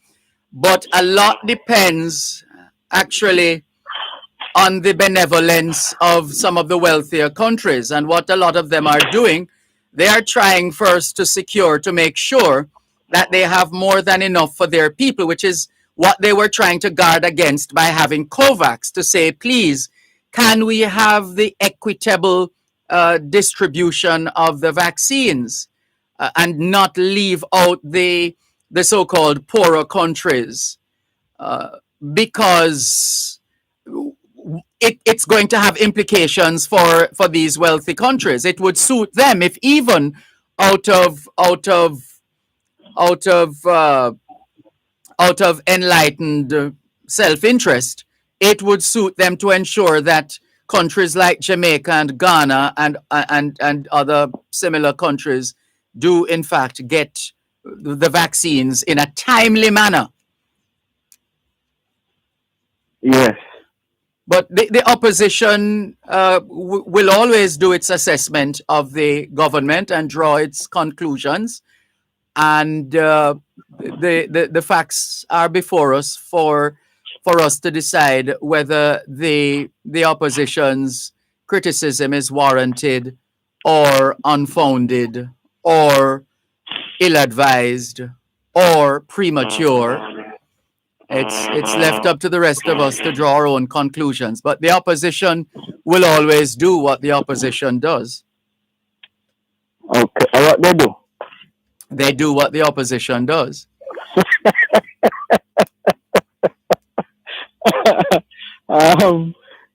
but a lot depends actually on the benevolence of some of the wealthier countries. And what a lot of them are doing, they are trying first to make sure that they have more than enough for their people, which is what they were trying to guard against by having COVAX, to say, please, can we have the equitable distribution of the vaccines and not leave out the so-called poorer countries, because it's going to have implications for these wealthy countries. It would suit them if even out of enlightened self-interest, it would suit them to ensure that countries like Jamaica and Ghana and other similar countries do in fact get the vaccines in a timely manner. Yes. But the opposition will always do its assessment of the government and draw its conclusions. And the facts are before us for us to decide whether the opposition's criticism is warranted or unfounded or ill-advised or premature. It's left up to the rest of us to draw our own conclusions. But the opposition will always do what the opposition does. Okay, what they do? They do what the opposition does.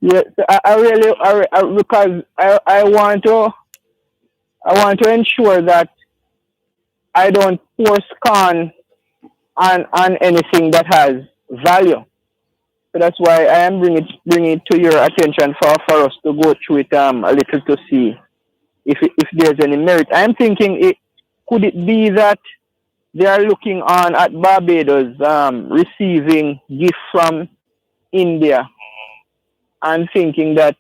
Yeah, I really, because I want to ensure that I don't pour scorn on anything that has value. So that's why I am bringing it to your attention for us to go through it a little to see if there's any merit. I'm thinking, could it be that they are looking on at Barbados receiving gifts from India and thinking that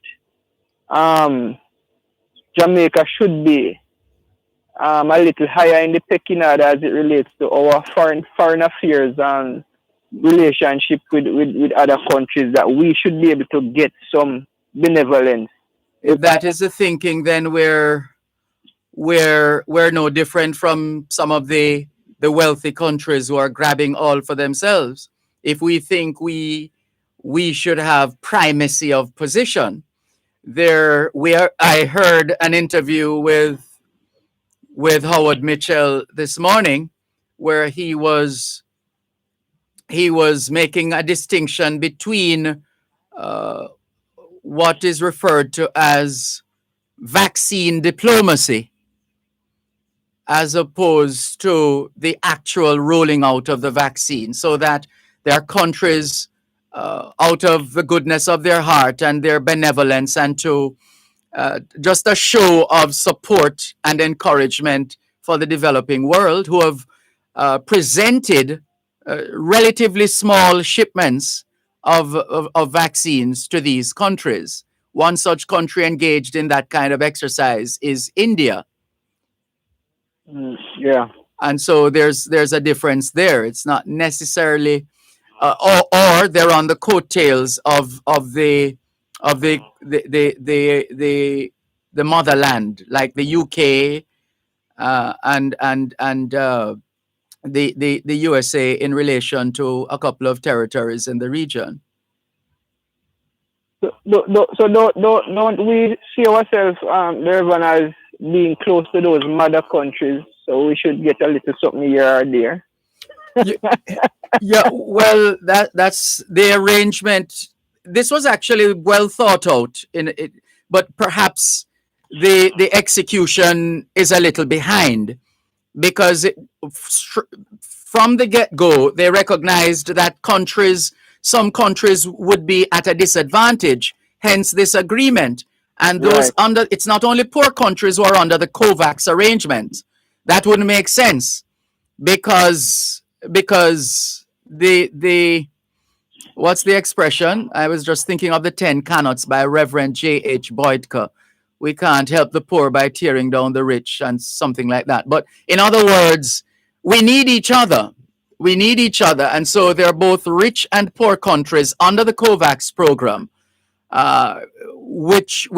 Jamaica should be a little higher in the pecking order as it relates to our foreign affairs and relationship with other countries, that we should be able to get some benevolence. If that is the thinking, then we're no different from some of the wealthy countries who are grabbing all for themselves. If we think we should have primacy of position, I heard an interview with Howard Mitchell this morning, where he was making a distinction between what is referred to as vaccine diplomacy as opposed to the actual rolling out of the vaccine, so that there are countries out of the goodness of their heart and their benevolence and to just a show of support and encouragement for the developing world, who have presented relatively small shipments of vaccines to these countries. One such country engaged in that kind of exercise is India. Yeah. And so there's a difference there. It's not necessarily, or they're on the coattails of the motherland, like the UK and the USA in relation to a couple of territories in the region. So don't we see ourselves, Dervan, as being close to those mother countries? So we should get a little something here or there. Yeah, well, that's the arrangement. This was actually well thought out but perhaps the execution is a little behind, because from the get-go they recognized that some countries would be at a disadvantage, hence this agreement. And those it's not only poor countries who are under the COVAX arrangement. That wouldn't make sense, because the what's the expression? I was just thinking of the 10 Cannots by Reverend J.H. Boydka. We can't help the poor by tearing down the rich, and something like that. But in other words, we need each other. We need each other. And so they're both rich and poor countries under the COVAX program. which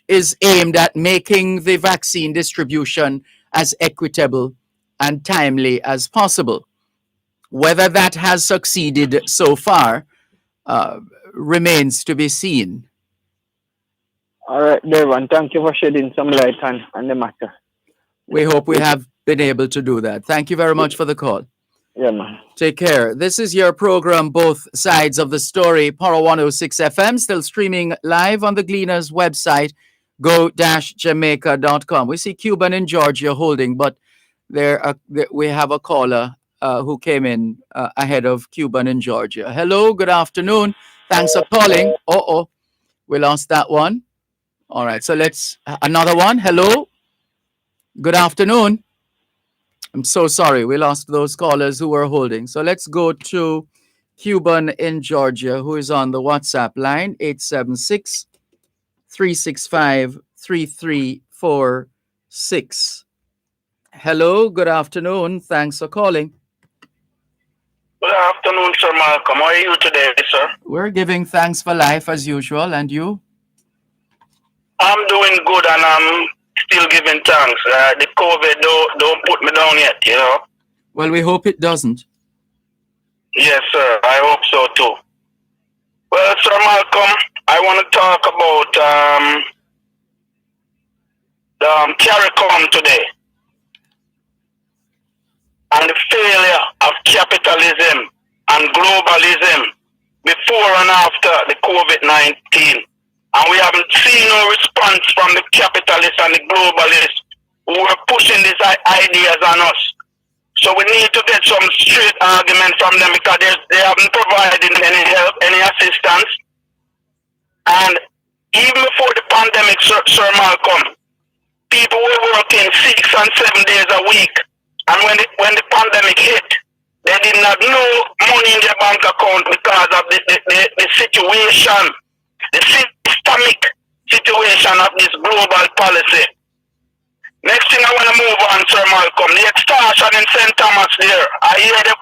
is aimed at making the vaccine distribution as equitable and timely as possible. Whether that has succeeded so far remains to be seen. All right, Dervan, thank you for shedding some light on the matter. We hope we have been able to do that. Thank you very much for the call. Yeah, man. Take care. This is your program, Both Sides of the Story, Power 106 FM, still streaming live on the Gleaners website, go-jamaica.com. We see Cuban in Georgia holding, but we have a caller who came in ahead of Cuban in Georgia. Hello, good afternoon. Thanks for calling. We lost that one. All right, so let's another one. Hello, good afternoon. I'm so sorry, we lost those callers who were holding. So let's go to Cuban in Georgia, who is on the WhatsApp line, 876-365-3346. Hello, good afternoon. Thanks for calling. Good afternoon, Sir Malcolm. How are you today, sir? We're giving thanks for life as usual, and you? I'm doing good, and I'm still giving thanks. The COVID don't put me down yet, you know. Well, we hope it doesn't. Yes, sir. I hope so too. Well, Sir Malcolm, I want to talk about the CARICOM today and the failure of capitalism and globalism before and after the COVID-19. And we haven't seen no response from the capitalists and the globalists who are pushing these ideas on us. So we need to get some straight argument from them because they haven't provided any help, any assistance. And even before the pandemic, Sir Malcolm, people were working 6 and 7 days a week. And when the pandemic hit, they did not know money in their bank account because of the situation, the systemic situation of this global policy. Next thing I want to move on, Sir Malcolm, the extortion in St. Thomas there. I hear the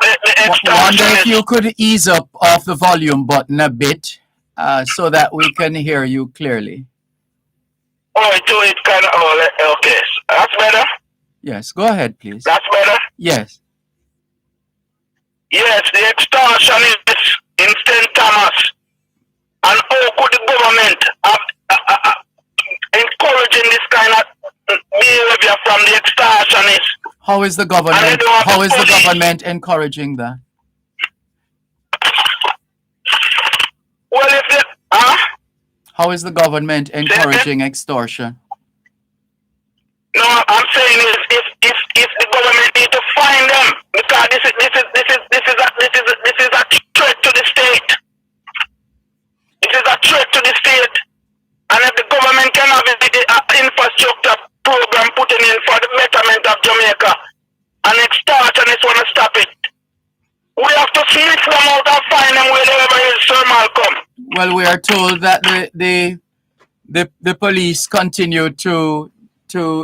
extortion. Wonder if you could ease up off the volume button a bit so that we can hear you clearly. Oh, it kind of, okay. That's better? Yes, go ahead, please. That's better? Yes. Yes, the extortion is in St. Thomas. And how could the government encouraging this kind of behavior from the extortionists? How is the government encouraging that? Well, if they, how is the government encouraging extortion? No, I'm saying if the government need to find them because this is a threat to the state. It is a threat to the state. And if the government can have the infrastructure program put in for the betterment of Jamaica and extortionists want to stop it, we have to sniff them out and find them wherever is, Sir Malcolm. Well, we are told that the police continue to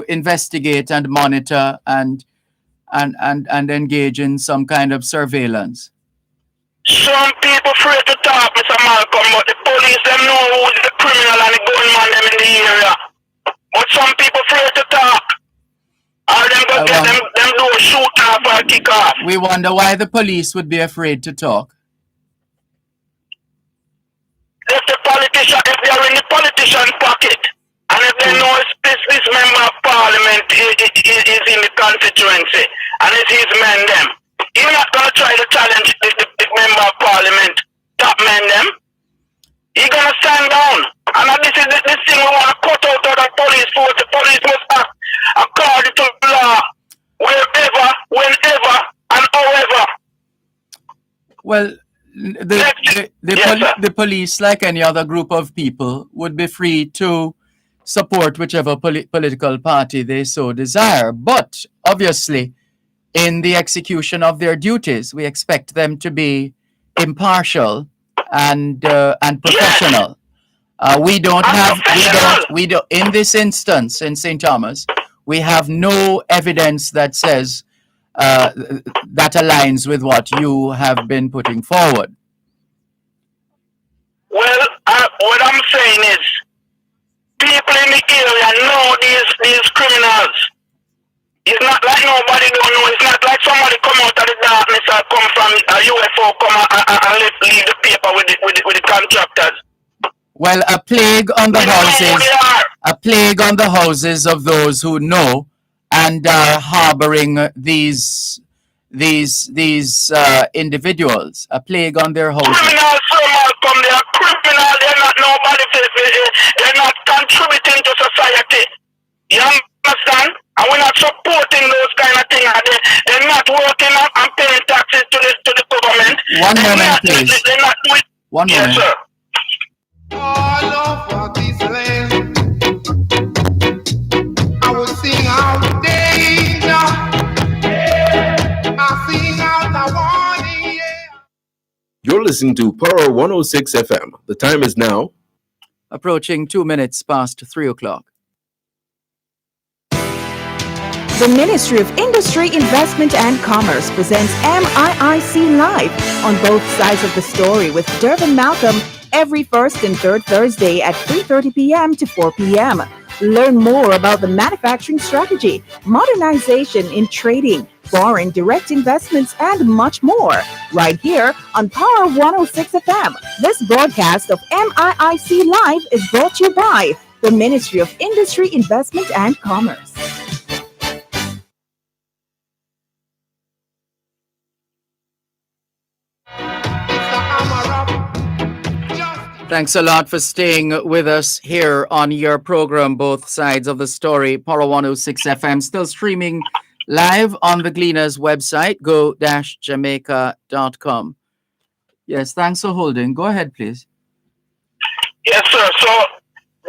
investigate and monitor and engage in some kind of surveillance. Some people afraid to talk, Mr. Malcolm, but the police them know who's the criminal and the gunman them in the area. But some people afraid to talk. Or them go get them do a shoot off or kick off. We wonder why the police would be afraid to talk. If the politician, if they are in the politician pocket, and if they know this member of parliament is in the constituency, and it's his men them, he's not going to try to challenge the member of parliament, top men them. He's going to stand down. And this is this thing we want to cut out of the police force. The police must act according to law, wherever, whenever, and however. Well, the police, like any other group of people, would be free to support whichever political party they so desire. But obviously, in the execution of their duties, we expect them to be impartial and professional. We don't in this instance in St. Thomas, we have no evidence that says that aligns with what you have been putting forward. Well, What I'm saying is, people in the area know these criminals. It's not like nobody don't know. It's not like somebody come out of the darkness or come from a UFO come and leave the paper with the contractors. Well, a plague on the houses of those who know and are harboring these individuals. A plague on their houses. Criminals, so Malcolm, they are criminals. They're not nobody. They're not contributing to society. You understand? And we're not supporting those kind of things. They're not working and paying taxes to the government. One moment, please. They're not doing. One yes, moment. sir. All over this land, I will sing out danger. I sing out a warning. You're listening to Power 106 FM. The time is now approaching 2 minutes past 3 o'clock. The Ministry of Industry, Investment and Commerce presents MIIC Live on both sides of the story with Dervan Malcolm every first and third Thursday at 3:30 p.m. to 4 p.m. Learn more about the manufacturing strategy, modernization in trading, foreign direct investments, and much more right here on Power 106 FM. This broadcast of MIIC Live is brought to you by the Ministry of Industry, Investment and Commerce. Thanks a lot for staying with us here on your program, Both Sides of the Story, Power 106 FM, still streaming live on the Gleaners website, go-jamaica.com. Yes, thanks for holding. Go ahead, please. Yes, sir. So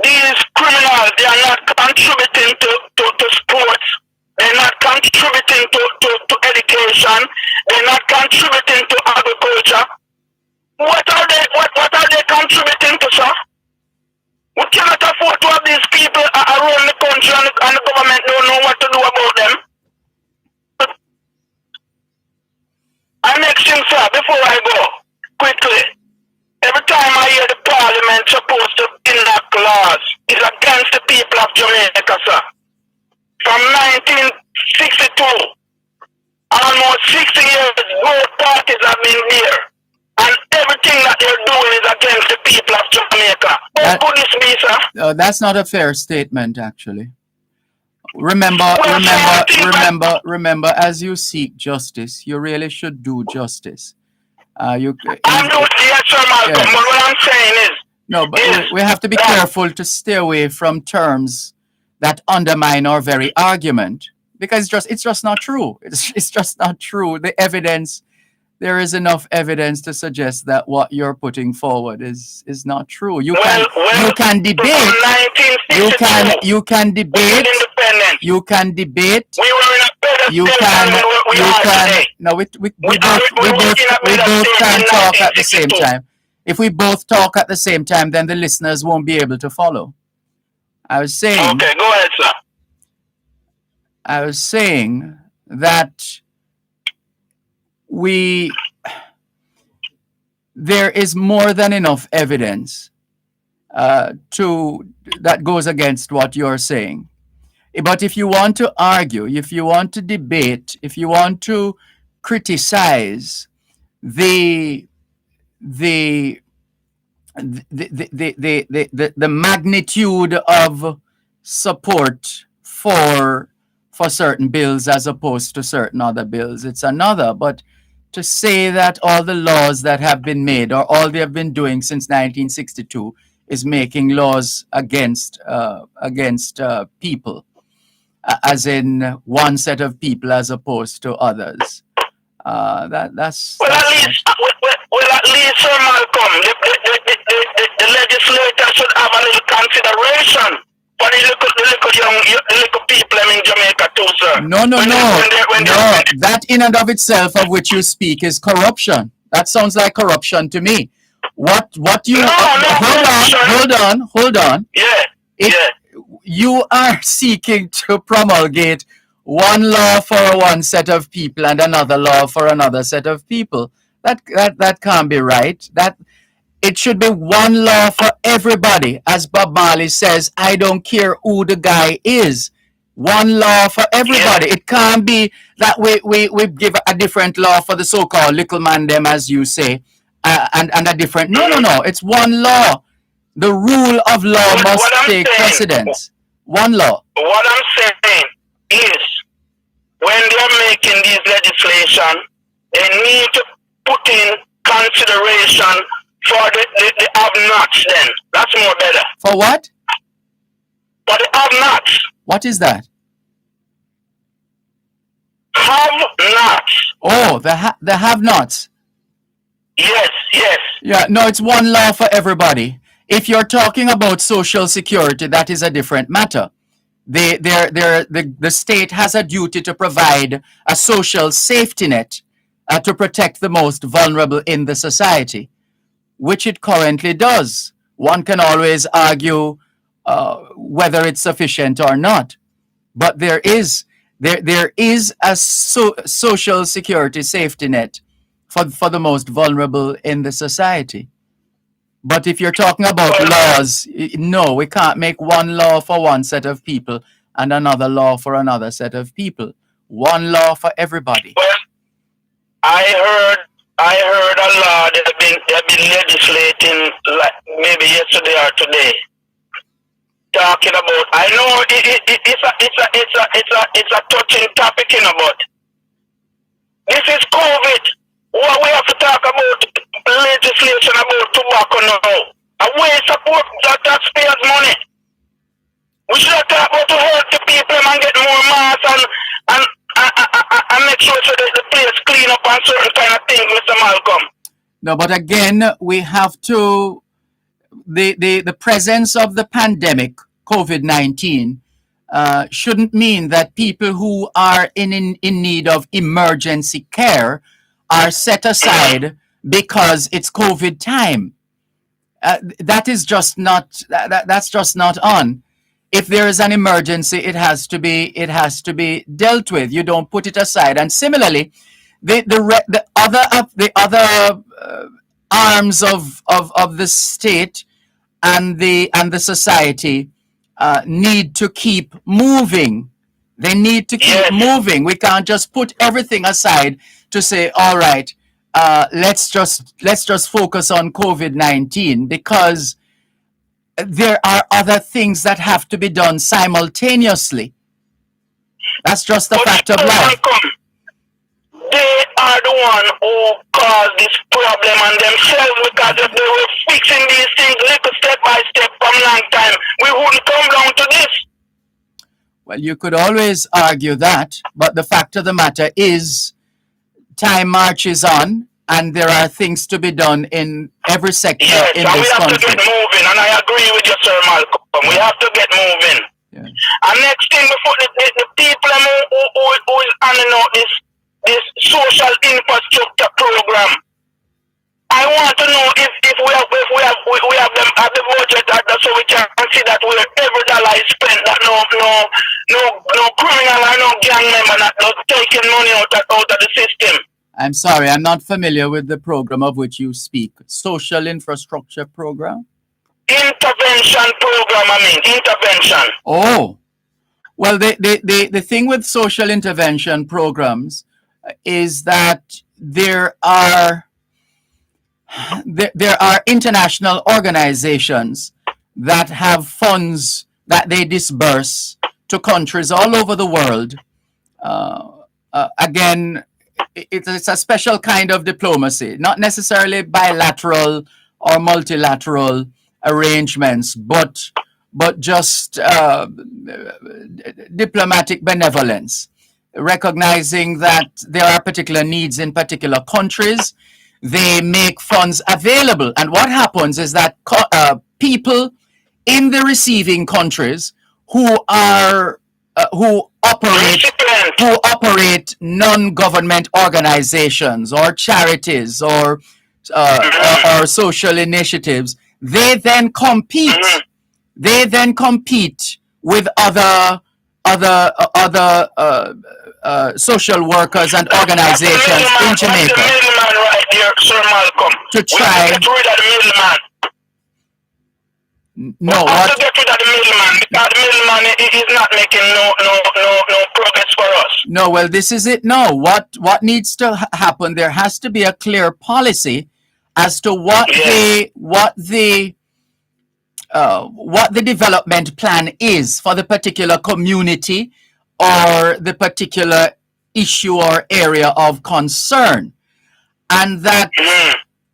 these criminals, they are not contributing to sports. They're not contributing to education. They're not contributing to agriculture. What are they contributing to, sir? We cannot afford to have these people around the country and the government don't know what to do about them. And next thing, sir, before I go, quickly, every time I hear the parliament supposed to enact laws, it's against the people of Jamaica, sir. From 1962, almost 60 years, both parties have been here. And everything that they're doing is against the people of Jamaica. What could this be, sir? That's not a fair statement, actually. Remember, as you seek justice, you really should do justice. I'm doing yes, sir, Malcolm. Yes. But what I'm saying is... No, but we have to be careful to stay away from terms that undermine our very argument. Because it's just not true. It's just not true. The evidence... There is enough evidence to suggest that what you're putting forward is not true. You can debate. You can debate. You can debate. You can. No, we both can talk at the same time. If we both talk at the same time, then the listeners won't be able to follow. I was saying. Okay, go ahead, sir. I was saying that. There is more than enough evidence that goes against what you're saying. But if you want to argue, if you want to debate, if you want to criticize the magnitude of support for certain bills as opposed to certain other bills, it's another. But to say that all the laws that have been made or all they have been doing since 1962 is making laws against people, as in one set of people as opposed to others, that's well, at least, Sir Malcolm, the legislator should have a little consideration for the little people in Jamaica too, sir. No. That in and of itself, of which you speak, is corruption. That sounds like corruption to me. What you hold on. You are seeking to promulgate one law for one set of people and another law for another set of people. That can't be right. That It should be one law for everybody. As Bob Marley says, I don't care who the guy is. One law for everybody. It can't be that we give a different law for the so-called little man them, as you say, and a different. No. It's one law. The rule of law must take precedence. One law. What I'm saying is, when they're making these legislation, they need to put in consideration for the have-nots then. That's more better. For what? For the have-nots. What is that? Have-nots. Oh, the have-nots. Yes. Yeah, no, it's one law for everybody. If you're talking about social security, that is a different matter. The state has a duty to provide a social safety net to protect the most vulnerable in the society, which it currently does. One can always argue whether it's sufficient or not, but there is a social security safety net for the most vulnerable in the society. But if you're talking about laws, no, we can't make one law for one set of people and another law for another set of people. One law for everybody. Well, I heard a law that they've been legislating like maybe yesterday or today, talking about. I know it's a touching topic, but this is COVID. What we have to talk about legislation about tobacco now. A waste of taxpayers' money. We should talk about to help the people and get more masks and make sure so that the place clean up and certain kind of things, Mr. Malcolm. No, but again, we have to the presence of the pandemic, COVID-19, shouldn't mean that people who are in need of emergency care are set aside because it's COVID time. That is just not. That's just not on. If there is an emergency, it has to be dealt with. You don't put it aside. And similarly, the other arms of the state and the society need to keep moving. They need to keep moving. We can't just put everything aside to say, all right, let's just focus on COVID-19, because there are other things that have to be done simultaneously. That's just the fact of life. They are the one who caused this problem and themselves, because if they were fixing these things little step by step from long time, we wouldn't come down to this. Well, you could always argue that, but the fact of the matter is time marches on, and there are things to be done in every sector in this country. We have to get moving, and I agree with you, Sir Malcolm. We have to get moving. Yeah. And next thing, before the people who is handing out this social infrastructure program, I want to know if we have them at the budget so we can see that every dollar is spent, that no criminal or no gang member not taking money out of the system. I'm sorry, I'm not familiar with the program of which you speak. Social infrastructure program? Intervention program, intervention. Oh, well, the thing with social intervention programs is that there are international organizations that have funds that they disperse to countries all over the world. Again, it's a special kind of diplomacy, not necessarily bilateral or multilateral arrangements, but just diplomatic benevolence, recognizing that there are particular needs in particular countries. They make funds available, and what happens is that people in the receiving countries who operate non-government organizations or charities or social initiatives, they then compete. They then compete with other social workers and organizations in Jamaica. That's the middleman right there. here, Sir Malcolm. To We have to get rid of the middleman. No, we have to get rid of the middleman because the middleman is not making no progress for us. No, well, this is it. No, what needs to happen? There has to be a clear policy as to what the development plan is for the particular community or the particular issue or area of concern, and that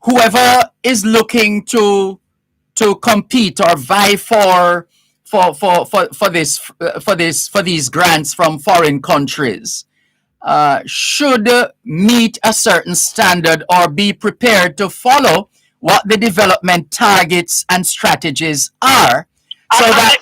whoever is looking to compete or vie for these grants from foreign countries should meet a certain standard or be prepared to follow what the development targets and strategies are, so that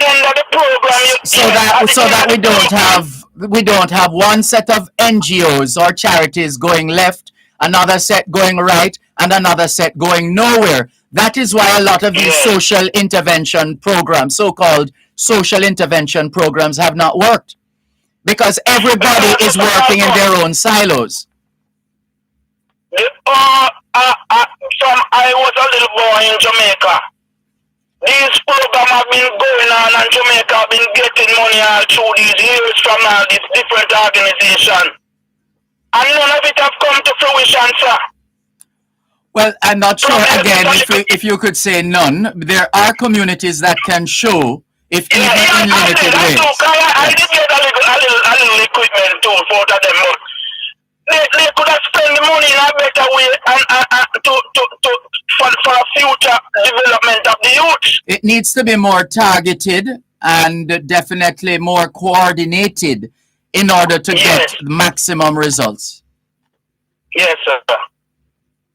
we don't have one set of NGOs or charities going left, another set going right, and another set going nowhere. That is why a lot of these social intervention programs, so-called social intervention programs, have not worked, because everybody is working in their own silos. I was a little boy in Jamaica. These programs have been going on, and Jamaica have been getting money all through these years from all these different organizations. And none of it have come to fruition, sir. Well, I'm not sure, again, if you could say none. There are communities that can show, if even in limited ways. I did get a little equipment too for them. They could have spent the money in a better way and for a future development of the youth. It needs to be more targeted and definitely more coordinated in order to get maximum results. Yes, sir.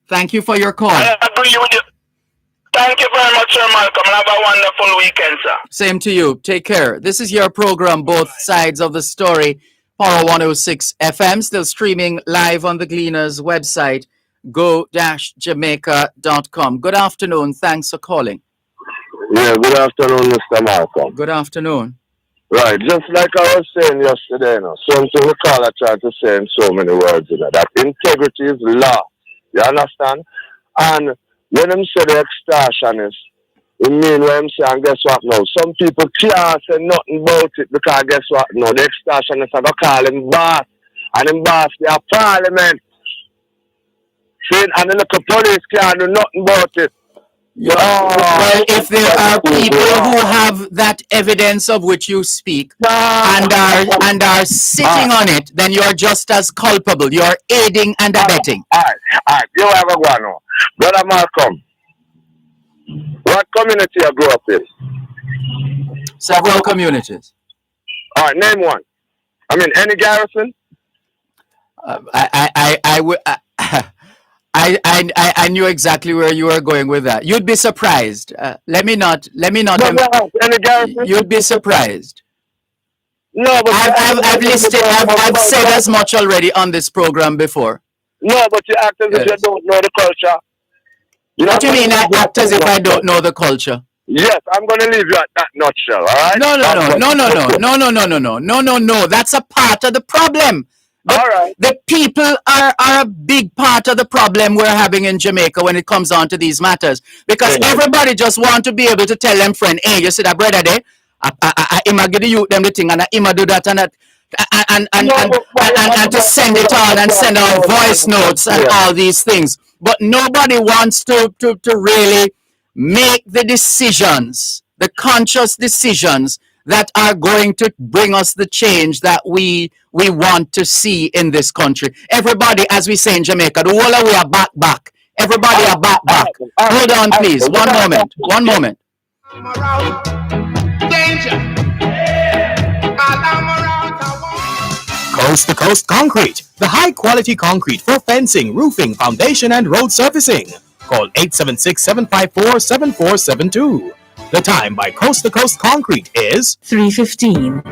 Thank you for your call. I agree with you. Thank you very much, Sir Malcolm, and have a wonderful weekend, sir. Same to you. Take care. This is your program, Both Sides of the Story, Power 106 FM, still streaming live on the Gleaners website, go-jamaica.com. Good afternoon. Thanks for calling. Yeah, good afternoon, Mr. Malcolm. Good afternoon. Right, just like I was saying yesterday, something we call I tried to say in so many words, that integrity is law. You understand? And when them say the extortionist, it mean what I'm saying, guess what now? Some people can't say nothing about it because guess what now? The extortionists are going to call him boss. And him boss, they are parliament. See, and the local police can't do nothing about it. Well, if there are people who have that evidence of which you speak and are sitting on it, then you're just as culpable. You're aiding and abetting. All right. You have a one now. Brother Malcolm, what community you grew up in? Several communities. All right, name one. I mean, any garrison? I knew exactly where you were going with that. You'd be surprised. Let me not. Any garrison? You'd be surprised. No, but I've listed. I've said as much already on this program before. No, but you act as if you don't know the culture. What do you mean? I act as if I don't know the culture? Yes, I'm going to leave you at that nutshell. All right? No. That's a part of the problem. All right. The people are a big part of the problem we're having in Jamaica when it comes on to these matters. Because everybody just want to be able to tell them friend, hey, you see that brother there? I give the youth them the thing and I do that and that. And to send it on and send out voice notes and all these things. But nobody wants to really make the decisions, the conscious decisions that are going to bring us the change that we want to see in this country. Everybody, as we say in Jamaica, the whole of we are back. Everybody are back. Hold on, please. One moment. Coast to Coast Concrete, the high quality concrete for fencing, roofing, foundation, and road surfacing. Call 876-754-7472. The time by Coast to Coast Concrete is 3:15.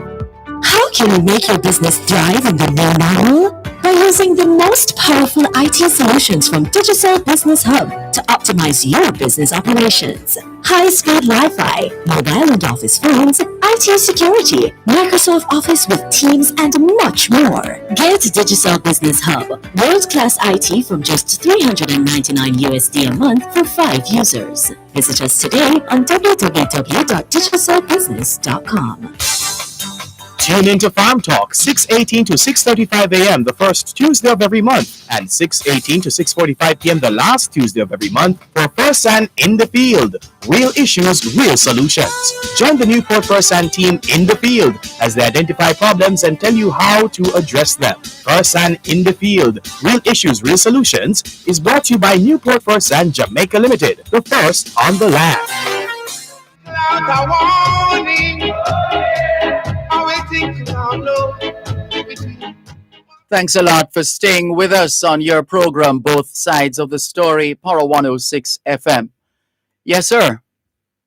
How can you make your business thrive in the new normal? By using the most powerful IT solutions from Digital Business Hub to optimize your business operations. High-speed Wi-Fi, mobile and office phones, IT security, Microsoft Office with Teams, and much more. Get Digicel Business Hub, world-class IT from just $399 USD a month for 5 users. Visit us today on www.digicelbusiness.com. Tune into Farm Talk 6:18 to 6:35 a.m. the first Tuesday of every month and 6:18 to 6:45 p.m. the last Tuesday of every month for First Hand in the Field. Real issues, real solutions. Join the Newport First Hand team in the field as they identify problems and tell you how to address them. First Hand in the Field. Real issues, real solutions is brought to you by Newport First Hand Jamaica Limited, the first on the land. Thanks a lot for staying with us on your program, Both Sides of the Story, Power 106 FM. Yes, sir.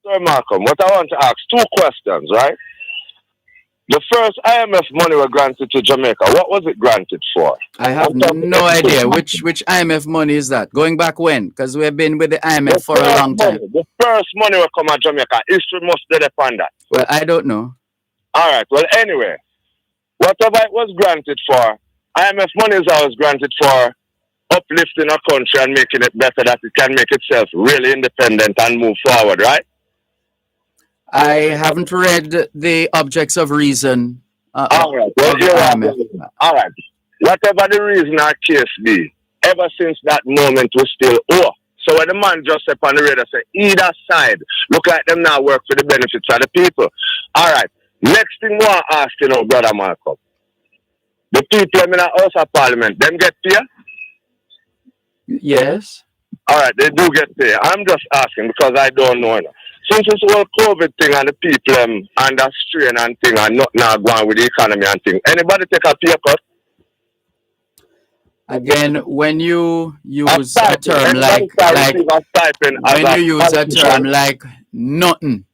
Sir Malcolm, what I want to ask, 2 questions, right? The first IMF money was granted to Jamaica. What was it granted for? I have no idea. Which IMF money is that? Going back when? Because we've been with the IMF for a long time. The first money will come at Jamaica. History must depend that. Well, I don't know. All right. Well, anyway, whatever it was granted for, IMF money is always granted for uplifting a country and making it better, that it can make itself really independent and move forward, right? I haven't read the objects of reason. All right. Well, all right. Whatever the reason or case be, ever since that moment we still owe. So when the man just up on the radar say, either side, look like them now work for the benefits of the people. All right. Next thing we want to ask, Brother Malcolm. The people in the House of Parliament, them get paid? Yes. All right, they do get paid. I'm just asking because I don't know. Since this whole COVID thing and the people under strain and thing and not now going with the economy and thing, anybody take a pay cut? Again, when you use a term like nothing,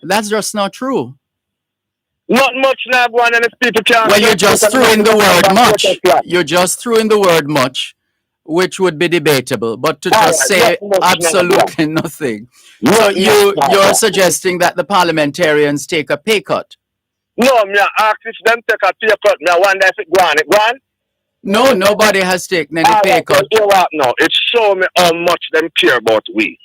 that's just not true. Not much now going and if people can't. Well, you just threw in the word much. You just threw in the word much, which would be debatable. But to just say absolutely nothing. So you're suggesting that the parliamentarians take a pay cut? No, me ask if them take a pay cut. Me wonder if it go on. It go on? No, nobody has taken any pay cut. No, it show me how much them care about we.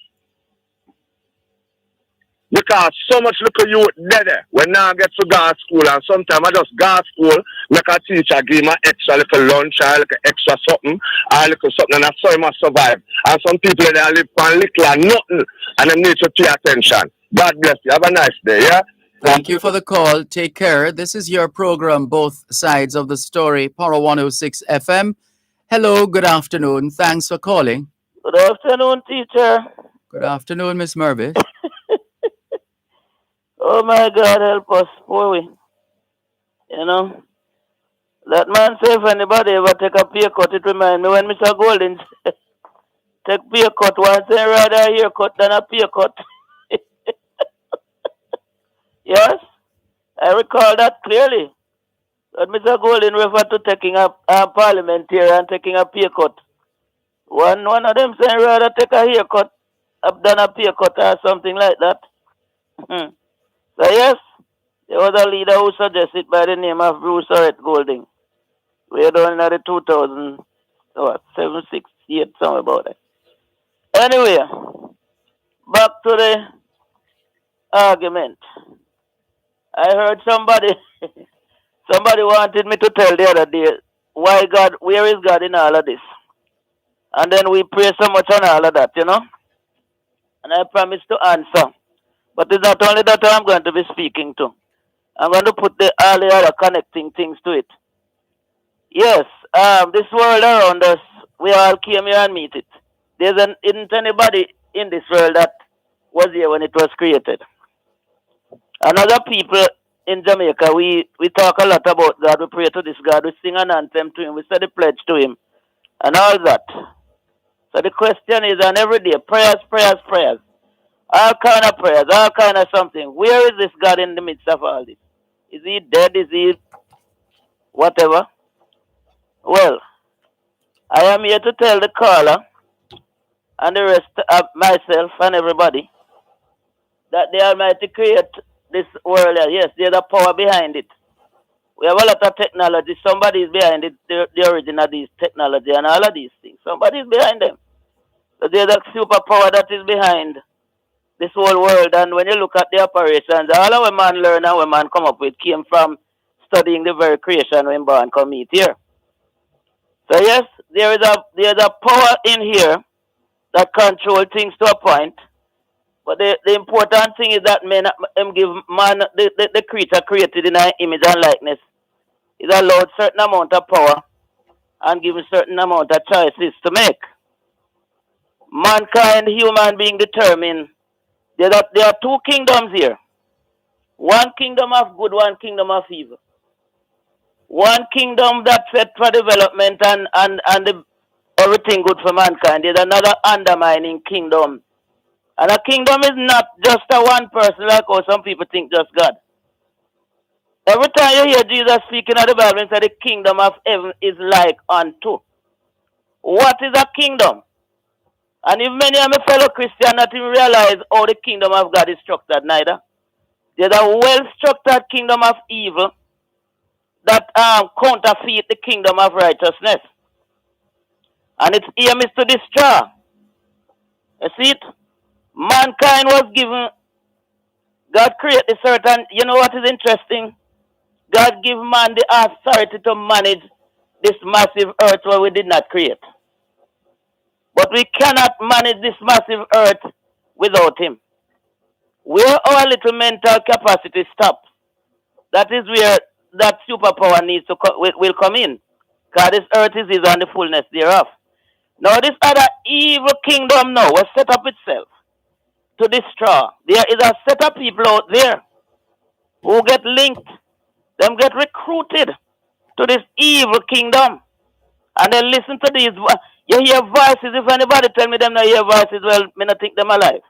Because so much little youth there when now I get to go to school and sometimes I just go to school, make a teacher give me extra little lunch or little extra something or little something and I saw him survive. And some people there live for little and nothing and they need to pay attention. God bless you. Have a nice day, yeah? Thank you for the call. Take care. This is your program, Both Sides of the Story, Power 106 FM. Hello, good afternoon. Thanks for calling. Good afternoon, teacher. Good afternoon, Miss Mervis. Oh my God, help us, poor we. You know, that man say if anybody ever take a pay cut, it remind me when Mr. Golden take pay cut once, say rather a haircut than a pay cut. Yes, I recall that clearly. That Mr. Golden referred to taking a parliamentarian and taking a pay cut. One of them saying rather take a haircut than a pay cut or something like that. So yes, there was a leader who suggested by the name of Bruce Orett Golding. We are doing the 2007, 6, 8, something about that. Anyway, back to the argument. I heard somebody wanted me to tell the other day why God, where is God in all of this? And then we pray so much on all of that, you know? And I promised to answer. But it's not only that I'm going to be speaking to. I'm going to put all the other connecting things to it. Yes, this world around us, we all came here and meet it. Isn't anybody in this world that was here when it was created. And other people in Jamaica, we talk a lot about God. We pray to this God. We sing an anthem to him. We say the pledge to him. And all that. So the question is, and every day, prayers. All kind of prayers, all kind of something. Where is this God in the midst of all this? Is he dead? Is he whatever? Well, I am here to tell the caller and the rest of myself and everybody that the Almighty this world. Yes, there's a power behind it. We have a lot of technology. Somebody is behind it, the origin of these technology and all of these things. Somebody is behind them. So there's a superpower that is behind this whole world. And when you look at the operations, all our man learn and what man come up with came from studying the very creation when born come meet here. So yes, there's a power in here that control things to a point. But the important thing is that man give man the creature created in our image and likeness is allowed certain amount of power and given certain amount of choices to make. Mankind, human being determined. There are two kingdoms here. One kingdom of good, one kingdom of evil. One kingdom that's set for development and everything good for mankind. There's another undermining kingdom. And a kingdom is not just a one person like how some people think just God. Every time you hear Jesus speaking of the Bible, he said the kingdom of heaven is like unto. What is a kingdom? And if many of my fellow Christians not even realize how the kingdom of God is structured neither. There's a well-structured kingdom of evil that counterfeit the kingdom of righteousness. And its aim is to destroy. You see it? Mankind was given, God created certain, you know what is interesting? God gave man the authority to manage this massive earth where we did not create. But we cannot manage this massive earth without him. Where our little mental capacity stops, that is where that superpower needs to will come in. Because this earth is his and the fullness thereof. Now this other evil kingdom now was set up itself to destroy. There is a set of people out there who get linked, them get recruited to this evil kingdom. And they listen to these. You hear voices. If anybody tell me them not hear voices, well, me not think them alive.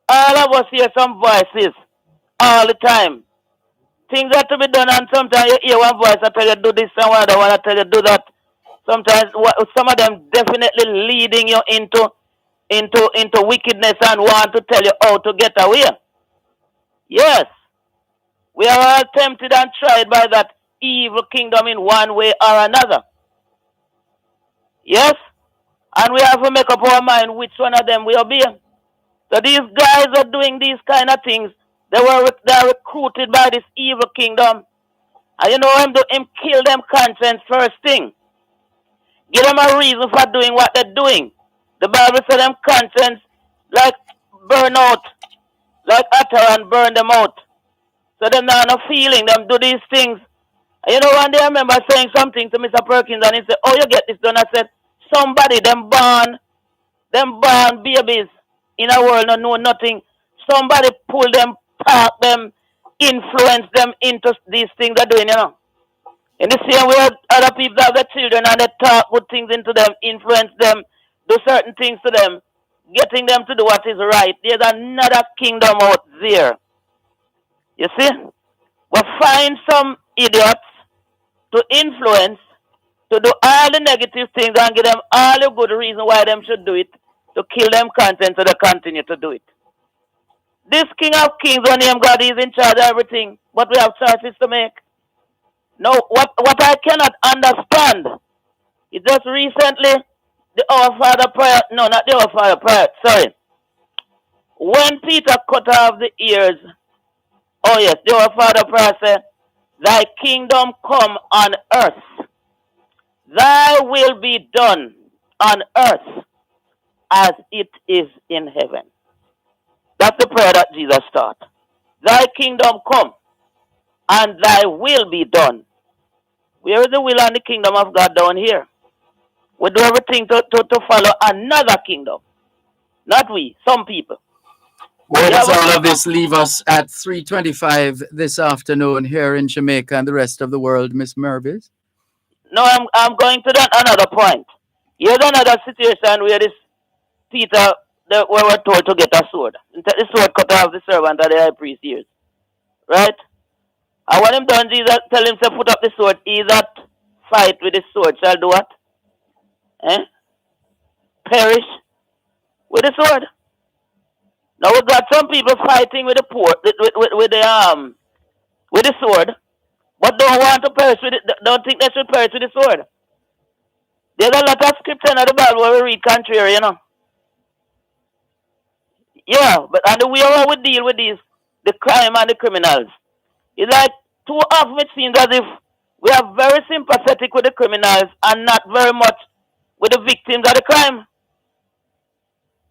All of us hear some voices all the time. Things have to be done, and sometimes you hear one voice that tell you do this and one other one that tell you do that. Sometimes some of them definitely leading you into wickedness and want to tell you how to get away. Yes. We are all tempted and tried by that evil kingdom in one way or another. Yes? And we have to make up our mind which one of them we obey. So these guys are doing these kind of things. They are recruited by this evil kingdom. And you know him kill them conscience first thing. Give them a reason for doing what they're doing. The Bible said them conscience like burn out, like utter and burn them out. So them not no feeling, them do these things. And you know one day I remember saying something to Mr. Perkins and he said, oh, you get this done? I said, somebody, them born babies in a world not know nothing. Somebody pull them, park them, influence them into these things they're doing, you know. In the same way other people have their children and they talk good things into them, influence them, do certain things to them, getting them to do what is right. There's another kingdom out there. You see? We find some idiots to influence, to do all the negative things and give them all the good reason why them should do it, to kill them content so they continue to do it. This King of Kings, when name God is in charge of everything, but we have choices to make. No, what I cannot understand is just recently the Our Father prayer, no, not the Our Father prayer, sorry. When Peter cut off the ears, oh yes, the Our Father prayer said, thy kingdom come on earth. Thy will be done on earth as it is in heaven. That's the prayer that Jesus taught. Thy kingdom come and thy will be done. Where is the will and the kingdom of God down here? We do everything to follow another kingdom. Not we, some people. Where does all of this leave us at 3:25 this afternoon here in Jamaica and the rest of the world, Miss Mervis? No, I'm going to that another point. Here's another situation where this Peter, where we're told to get a sword. The sword cut off the servant of the high priest ears. Right? And when him done, Jesus tell him to put up the sword. He that fight with the sword shall do what? Perish with the sword. Now we got some people fighting with the with the sword, but don't want to perish with it. Don't think they should perish with the sword. There's a lot of scripture in the Bible where we read contrary, Yeah, but and the way how we deal with these, the crime and the criminals, it's like too often it seems as if we are very sympathetic with the criminals and not very much with the victims of the crime.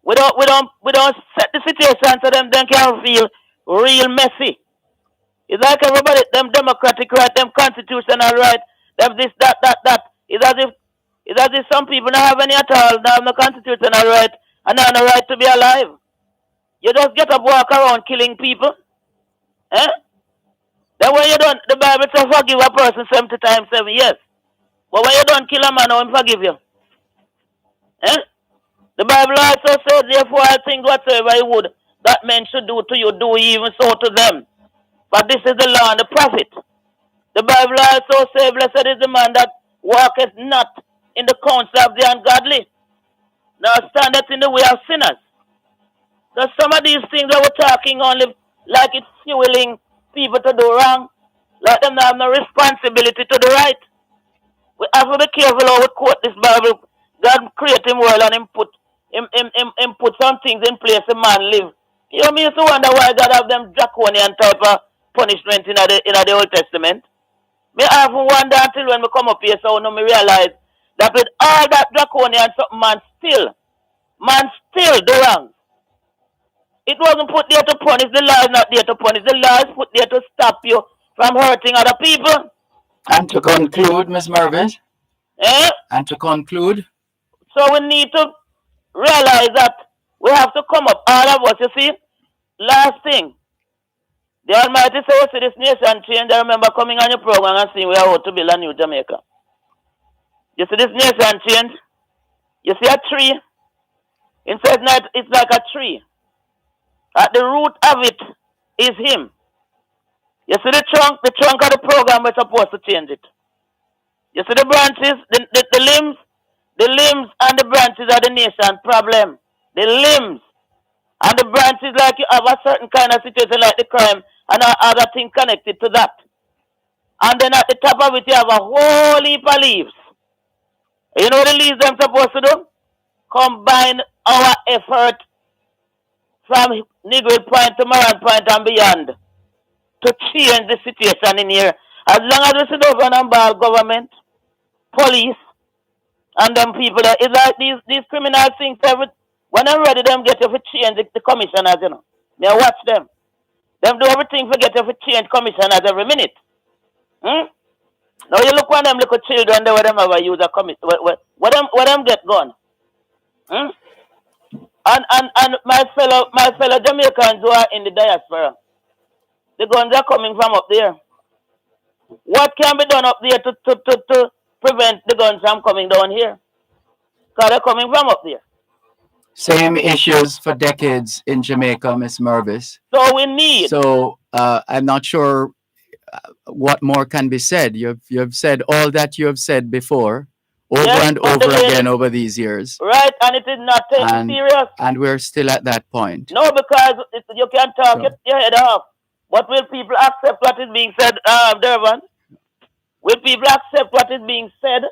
We don't set the situation so them can feel real messy. It's like everybody, them democratic right, them constitutional right, them this, that. It's as if some people don't have any at all, they have no constitutional right, and they have no right to be alive. You just get up, walk around killing people. Eh? Then when you don't, the Bible says forgive a person 70 times 7, yes. But when you don't kill a man, I won't forgive you. Eh? The Bible also says, therefore, I think whatsoever you would, that men should do to you, do even so to them. But this is the law and the prophet. The Bible also says, blessed is the man that walketh not in the counsel of the ungodly, nor standeth in the way of sinners. So some of these things that we're talking only like it's fueling people to do wrong, like them not have no responsibility to do right. We have to be careful how we quote this Bible. God created him world and him put some things in place a man live. You know, me used to wonder why God have them draconian type of punishment in the Old Testament. Me often wonder until when we come up here, so now me realize that with all that draconian something, man still do wrong. It wasn't put there to punish. The law is not there to punish. The law is put there to stop you from hurting other people. And to conclude, Ms. Mervis? Eh? And to conclude? So we need to realize that we have to come up, all of us, you see. Last thing, the Almighty says, see this nation change. I remember coming on your program and seeing we are out to build a new Jamaica. You see this nation change? You see a tree? Inside it's like a tree. At the root of it is him. You see the trunk of the program we're supposed to change it. You see the branches, the limbs and the branches are the nation problem. The limbs and the branches, like you have a certain kind of situation like the crime and other things connected to that. And then at the top of it you have a whole heap of leaves. You know what the leaves them supposed to do? Combine our effort from Negro Point to Moran Point and beyond to change the situation in here. As long as we sit over and ball government, police, and them people that is like these criminal things when I'm ready them get you to change the commissioners, you know. May I watch them. Them do everything for get you to change commissioners every minute. Now you look when them little children there where them ever use a where them get gone. And my fellow Jamaicans who are in the diaspora, the guns are coming from up there. What can be done up there to prevent the guns from coming down here? Because they're coming from up there. Same issues for decades in Jamaica, Miss Mervis. So we need. So I'm not sure what more can be said. You've said all that you have said before, over and over again over these years. Right, and it is not taken serious. And we're still at that point. No, because you can talk your head off. But will people accept what is being said, Dervan? Will people accept what is being said?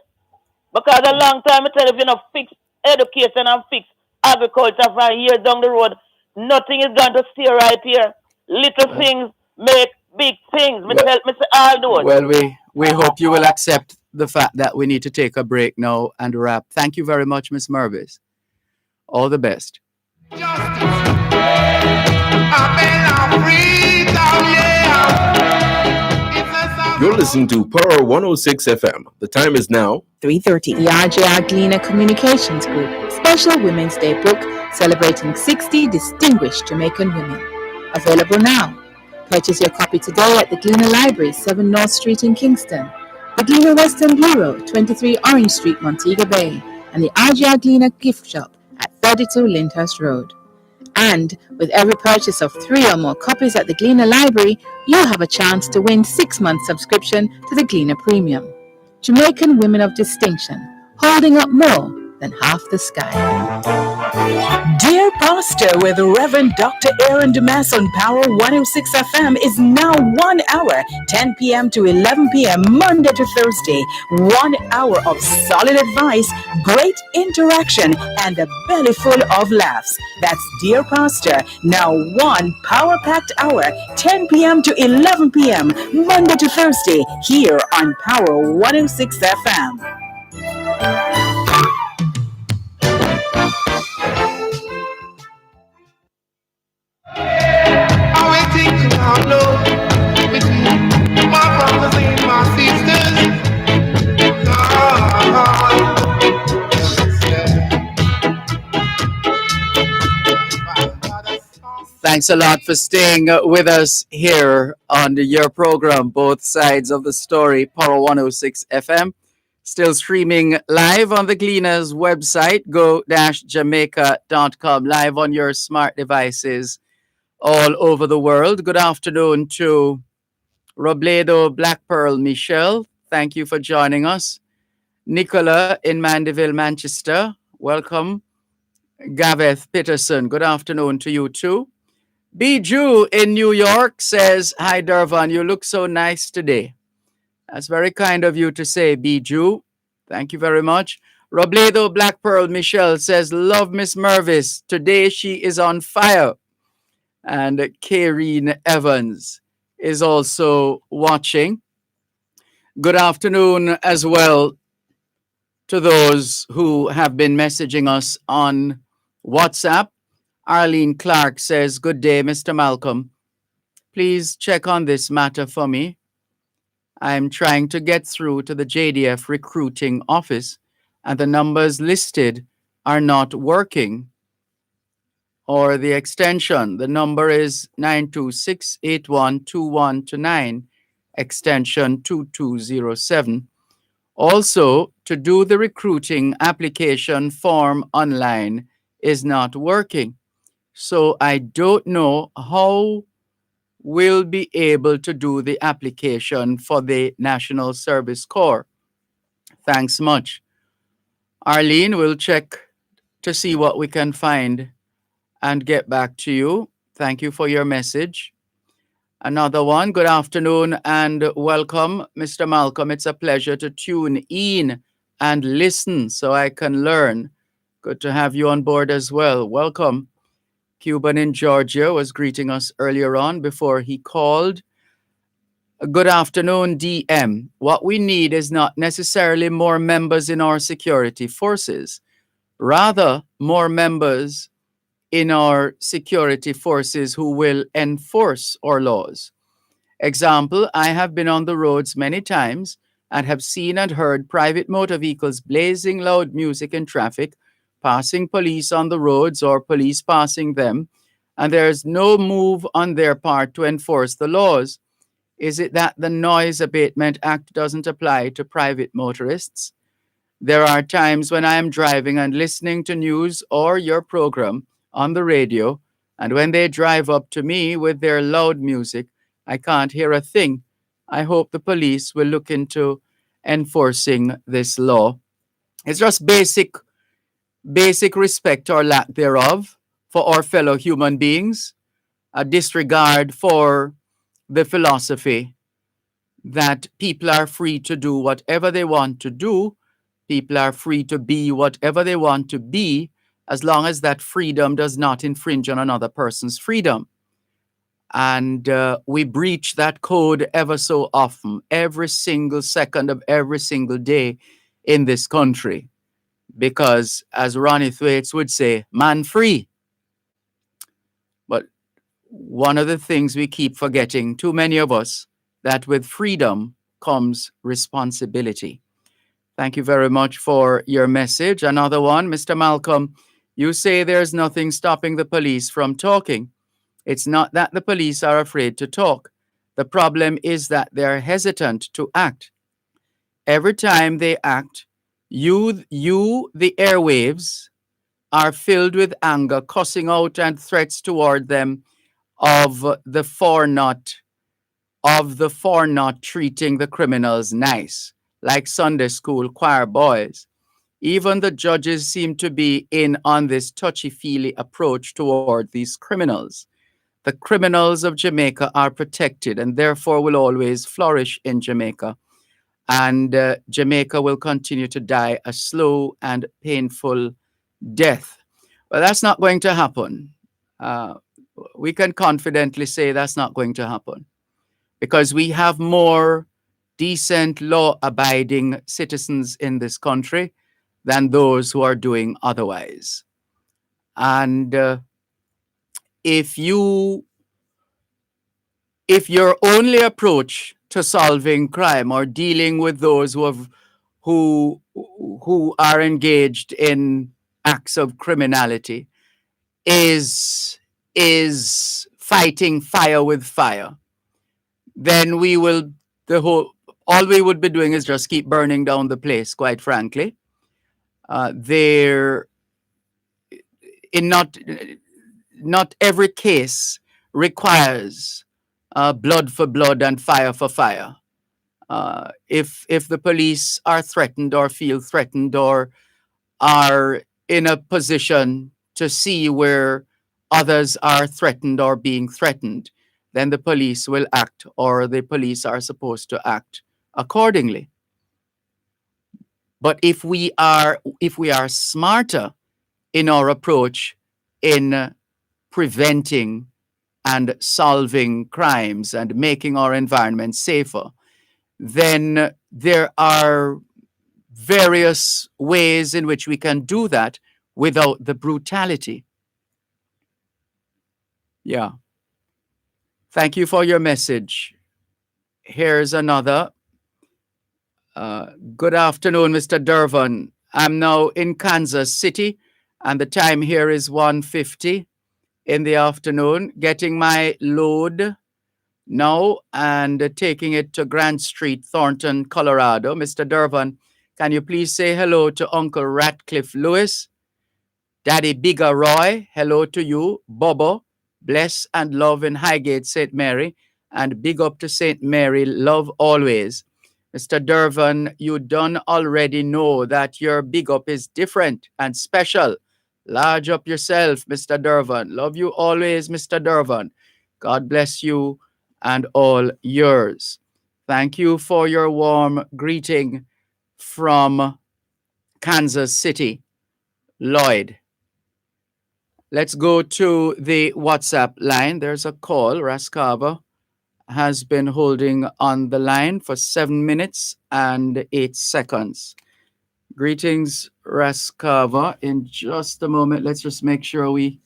Because a long time I tell you, if you don't fix education and fix agriculture for years down the road, nothing is going to stay right here. Little things make big things. Well, we hope you will accept the fact that we need to take a break now and wrap. Thank you very much, Miss Mervis. All the best. You're listening to Power 106 FM. The time is now 3:30. The RJR Gleaner Communications Group Special Women's Day book celebrating 60 distinguished Jamaican women. Available now. Purchase your copy today at the Gleaner Library, 7 North Street in Kingston, the Gleaner Western Bureau, 23 Orange Street, Montego Bay, and the RJR Gleaner Gift Shop at 32 Lyndhurst Road. And with every purchase of 3 or more copies at the Gleaner Library, you'll have a chance to win 6-month subscription to the Gleaner Premium. Jamaican women of distinction, holding up more than half the sky. Dear Pastor with Reverend Dr. Aaron Damas on Power 106 FM is now 1 hour, 10 p.m. to 11 p.m. Monday to Thursday. 1 hour of solid advice, great interaction, and a belly full of laughs. That's Dear Pastor, now one power-packed hour, 10 p.m. to 11 p.m. Monday to Thursday, here on Power 106 FM. My brothers and my sisters. Thanks a lot for staying with us here on your program, Both Sides of the Story, Power 106 FM. Still streaming live on the Gleaners website, go-jamaica.com, live on your smart devices all over the world. Good afternoon to Robledo Black Pearl Michelle. Thank you for joining us. Nicola in Mandeville, Manchester. Welcome. Gaveth Peterson. Good afternoon to you too. Bijou in New York says, "Hi, Dervan. You look so nice today." That's very kind of you to say, Bijou. Thank you very much. Robledo Black Pearl Michelle says, "Love Miss Mervis. Today she is on fire." And Kareen Evans is also watching. Good afternoon as well to those who have been messaging us on WhatsApp. Arlene Clark says, "Good day, Mr. Malcolm. Please check on this matter for me. I'm trying to get through to the JDF recruiting office and the numbers listed are not working, or the extension. The number is 926812129, extension 2207. Also, to do the recruiting application form online is not working. So I don't know how we'll be able to do the application for the National Service Corps. Thanks much." Arlene will check to see what we can find and get back to you. Thank you for your message. Another one, "Good afternoon and welcome, Mr. Malcolm. It's a pleasure to tune in and listen so I can learn. Good to have you on board as well. Welcome." Cuban in Georgia was greeting us earlier on before he called. "Good afternoon, DM. What we need is not necessarily more members in our security forces, rather more members in our security forces who will enforce our laws. Example, I have been on the roads many times and have seen and heard private motor vehicles blazing loud music in traffic, passing police on the roads or police passing them, and there's no move on their part to enforce the laws. Is it that the Noise Abatement Act doesn't apply to private motorists? There are times when I am driving and listening to news or your program on the radio, and when they drive up to me with their loud music, I can't hear a thing. I hope the police will look into enforcing this law." It's just basic respect or lack thereof for our fellow human beings, a disregard for the philosophy that people are free to do whatever they want to do. People are free to be whatever they want to be, as long as that freedom does not infringe on another person's freedom. And we breach that code ever so often, every single second of every single day in this country. Because, as Ronnie Thwaites would say, man free. But one of the things we keep forgetting, too many of us, that with freedom comes responsibility. Thank you very much for your message. Another one, "Mr. Malcolm, you say there's nothing stopping the police from talking. It's not that the police are afraid to talk. The problem is that they're hesitant to act. Every time they act, the airwaves, are filled with anger, cussing out and threats toward them of the for not treating the criminals nice, like Sunday school choir boys. Even the judges seem to be in on this touchy-feely approach toward these criminals. The criminals of Jamaica are protected and therefore will always flourish in Jamaica. And Jamaica will continue to die a slow and painful death. Well, that's not going to happen. We can confidently say that's not going to happen because we have more decent, law-abiding citizens in this country than those who are doing otherwise. And if your only approach to solving crime or dealing with those who are engaged in acts of criminality is fighting fire with fire, then all we would be doing is just keep burning down the place, quite frankly. There in not every case requires blood for blood and fire for fire. If the police are threatened or feel threatened or are in a position to see where others are threatened or being threatened, then the police will act, or the police are supposed to act accordingly. But if we are smarter in our approach in preventing and solving crimes and making our environment safer, then there are various ways in which we can do that without the brutality. Yeah. Thank you for your message. Here's another. Good afternoon, Mr. Dervan. I'm now in Kansas City, and the time here is 1:50 in the afternoon, getting my load now and taking it to Grant Street, Thornton, Colorado. Mr. Dervan, can you please say hello to Uncle Ratcliffe Lewis? Daddy Bigger Roy, hello to you. Bobo, bless and love in Highgate, St. Mary, and big up to St. Mary, love always. Mr. Dervan, you done already know that your big up is different and special. Large up yourself, Mr. Dervan. Love you always, Mr. Dervan. God bless you and all yours. Thank you for your warm greeting from Kansas City, Lloyd. Let's go to the WhatsApp line. There's a call. Rascava has been holding on the line for 7 minutes and 8 seconds. Greetings, Rascava. In just a moment, let's just make sure we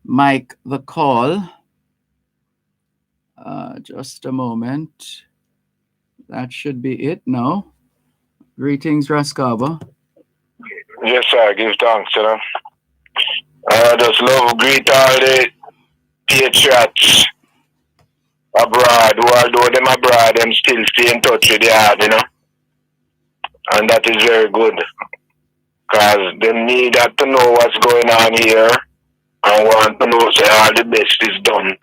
mic the call. Just a moment. That should be it now. Greetings, Rascava. Yes, sir. Give thanks, you know. Just love, greet all the patriots abroad, who although them abroad, them still stay in touch with the heart, you know. And that is very good. Because they need to know what's going on here and want to know say all the best is done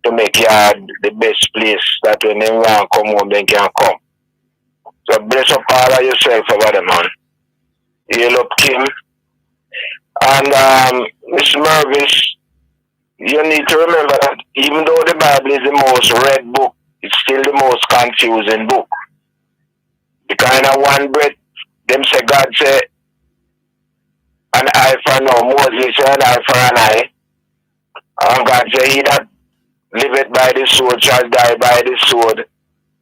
to make yard the best place that when they want to come home, they can come. So bless up all of yourself over there, man. Hail up Kim. And Miss Mervis, you need to remember that even though the Bible is the most read book, it's still the most confusing book. The kind of one breath, them say God say, an eye for no, Moses say an eye for an eye. And God say, he that liveth by the sword shall die by the sword.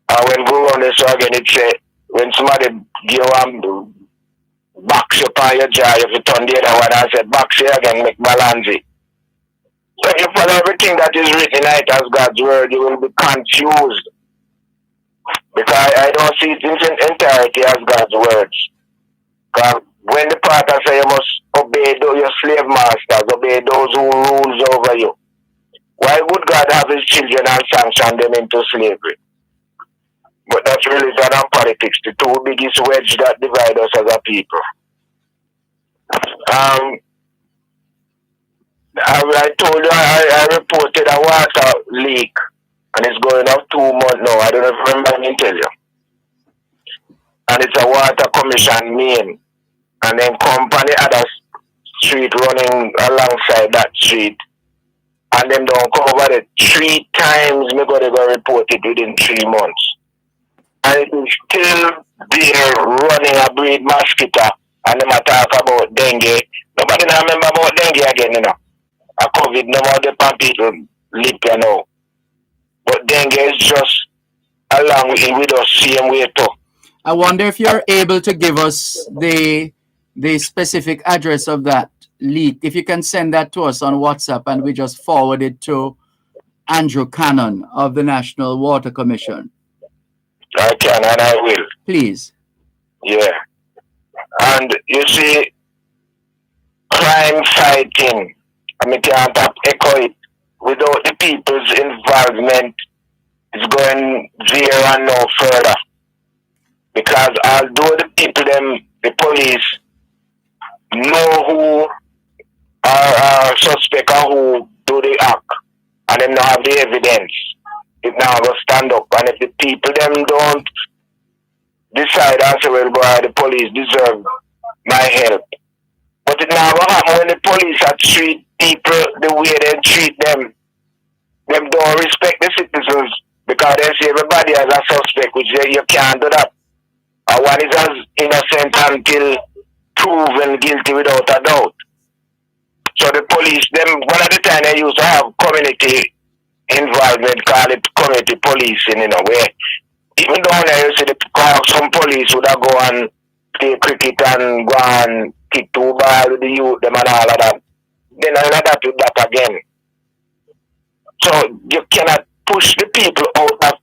And when go on this again, it say, when somebody give one box upon your jaw, if you turn the other one and say, box here again, make balance it. So if you follow everything that is written in it as God's word, you will be confused. Because I don't see it in its entirety as God's words. Because when the part I say you must obey your slave masters, obey those who rules over you, why would God have his children and sanction them into slavery? But that's religion and politics, the two biggest wedge that divide us as a people. I told you I reported a water leak, and it's going up 2 months now. I don't know if you remember me tell you. And it's a water commission main. and then come on the other street running alongside that street, and them don't come over it 3 times, me go report it within 3 months. And it is still there running a breed mosquito, and them a talk about dengue. Nobody now remember about dengue again, you know. A COVID, no more the people lip, you know. But dengue is just along with us, same way too. I wonder if you're able to give us the specific address of that leak. If you can send that to us on WhatsApp and we just forward it to Andrew Cannon of the National Water Commission. I can and I will. Please. Yeah. And you see, crime fighting, I mean, can't echo it. Without the people's involvement, it's going there and no further. Because although the people, the police, know who are suspect or who do the act, and them not have the evidence, it now go stand up. And if the people don't decide and say, well, boy, the police deserve my help. But it now go happen when the police are treat people the way they treat them. Them don't respect the citizens because they see everybody as a suspect, which you can't do that. One is as innocent until proven guilty without a doubt. So the police, one of the time they used to have community involvement, call it community policing in a way. Even though you see some police would have go and play cricket and go and kick 2 balls with the youth, them and all of that. Then another do that again. So you cannot push the people out of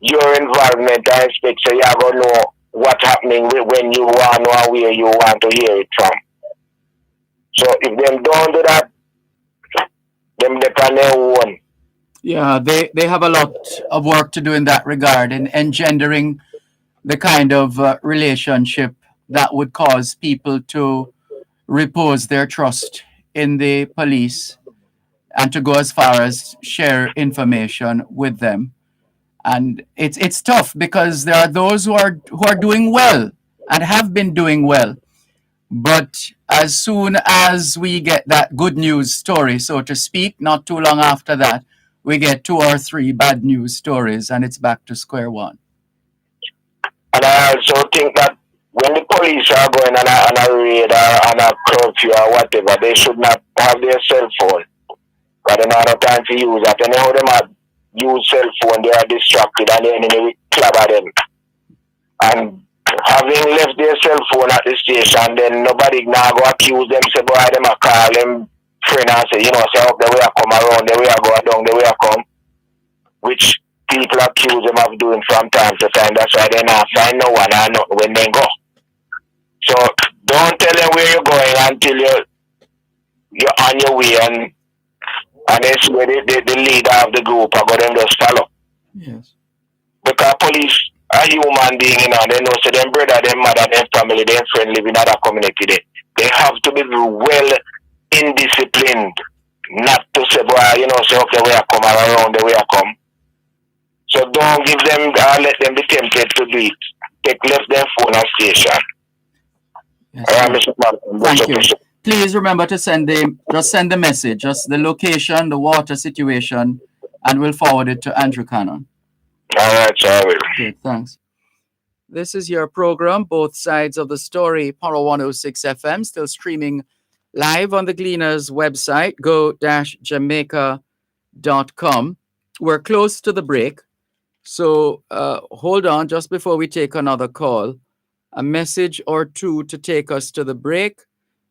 your environment and expect so you're going to know what's happening when you want to know where you want to hear it from. So if them don't do that, them they can their own. Yeah, they have a lot of work to do in that regard in engendering the kind of relationship that would cause people to repose their trust in the police and to go as far as share information with them. And it's tough because there are those who are doing well and have been doing well. But as soon as we get that good news story, so to speak, not too long after that, we get 2 or 3 bad news stories and it's back to square one. And I also think that when the police are going on a raid or on a curfew or whatever, they should not have their cell phone. Because they don't have time to use that. And how them have use cell phone, they are distracted and the enemy will clobber them. And having left their cell phone at the station, then nobody now go accuse them, say, boy, them a call them friend and say, say, up the way I come around, the way I go down, the way I come. Which people accuse them of doing from time to time. That's why they not find no one or nothing when they go. So don't tell them where you're going until you're on your way and it's where the leader of the group are going to just follow. Yes. Because police are human beings, they know so them brother, them mother, them family, them friend live in other community. They have to be well indisciplined, not to say, boy, say, okay, where I come around the way I come. So don't give them, let them be tempted to do it. Take left them phone and station. Yes, thank you. Please remember to send the message, just the location, the water situation, and we'll forward it to Andrew Cannon. All right, so I will. Okay, thanks. This is your program, Both Sides of the Story, Power 106 FM, still streaming live on the Gleaners website, go-jamaica.com. We're close to the break, so hold on just before we take another call. A message or two to take us to the break.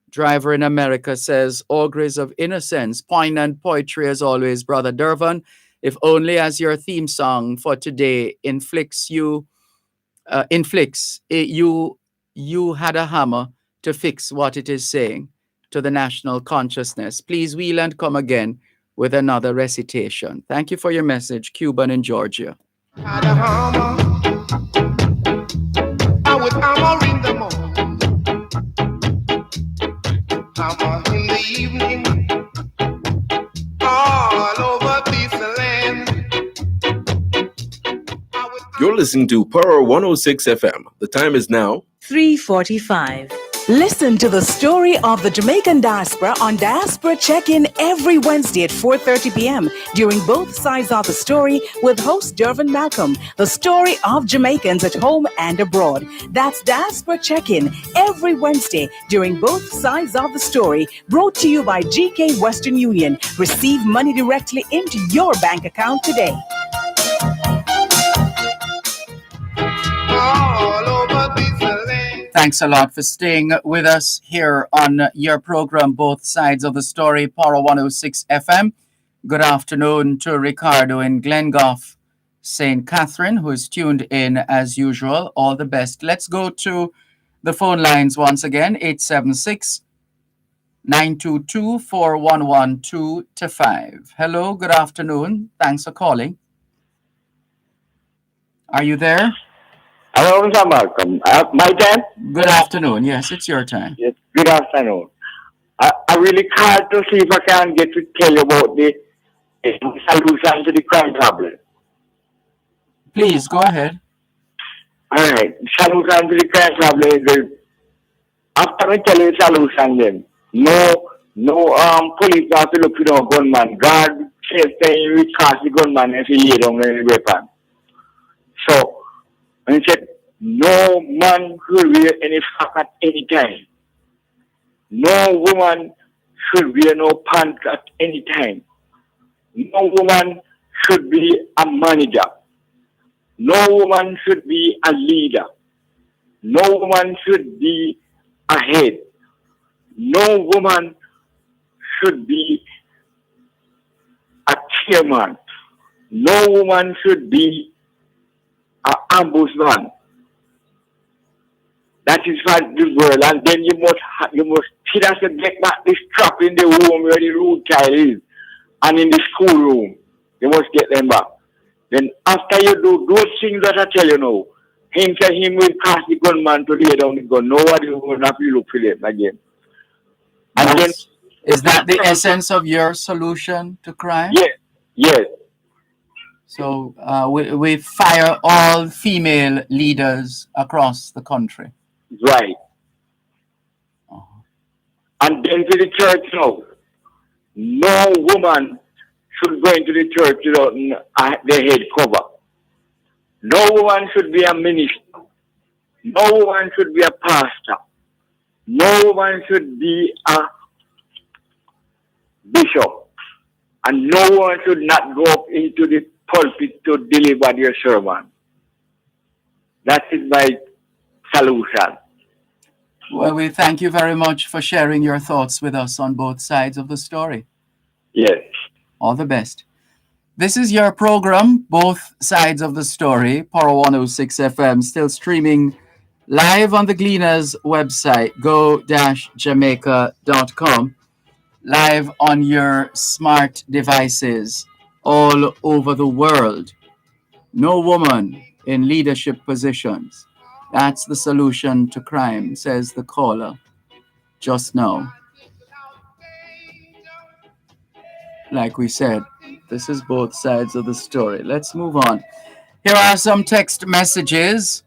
Driver in America says, auguries of innocence, poignant poetry as always, Brother Dervan. If only as your theme song for today you had a hammer to fix what it is saying to the national consciousness. Please wheel and come again with another recitation. Thank you for your message, Cuban in Georgia. Had a hammer, I would hammer in the morning, hammer in the evening, all over this land. You're listening to Power 106 FM. The time is now 3:45. Listen to the story of the Jamaican diaspora on Diaspora Check-In every Wednesday at 4:30 p.m. during both sides of the story with host Dervan Malcolm, the story of Jamaicans at home and abroad. That's Diaspora Check-In every Wednesday during both sides of the story, brought to you by GK Western Union. Receive money directly into your bank account today. Thanks a lot for staying with us here on your program, Both Sides of the Story, Power 106 FM. Good afternoon to Ricardo in Glengoff, St. Catherine, who is tuned in as usual. All the best. Let's go to the phone lines once again, 876-922-4112-5. Hello, good afternoon. Thanks for calling. Are you there? Hello, Mr. Malcolm. My turn? Good afternoon. Yes, it's your time. Yes, good afternoon. I really called to see if I can get to tell you about the solution to the crime problem. Please, go ahead. All right. Solution to the crime problem is that after I tell you the solution then, no police have to look for no gunman. God says that you will catch the gunman if he lay down any weapon. So, and he said, no man should wear any frock at any time. No woman should wear no pants at any time. No woman should be a manager. No woman should be a leader. No woman should be a head. No woman should be a chairman. No woman should be an ombudsman. That is for the world, and then you must get back the strap in the room where the root child is, and in the schoolroom, you must get them back. Then after you do those things that I tell you now, him will cast the gunman to lay down the gun. Nobody will have to look for them again. And then, is that the essence of your solution to crime? Yes. So we fire all female leaders across the country. Right. And then to the church now. No woman should go into the church without their head cover. No woman should be a minister. No woman should be a pastor. No woman should be a bishop. And no one should not go up into the pulpit to deliver their sermon. That is my solution. Well, we thank you very much for sharing your thoughts with us on both sides of the story. Yes. All the best. This is your program, Both Sides of the Story, Power 106 FM, still streaming live on the Gleaners website, go-jamaica.com, live on your smart devices all over the world. No woman in leadership positions. That's the solution to crime, says the caller just now. Like we said, this is both sides of the story. Let's move on. Here are some text messages.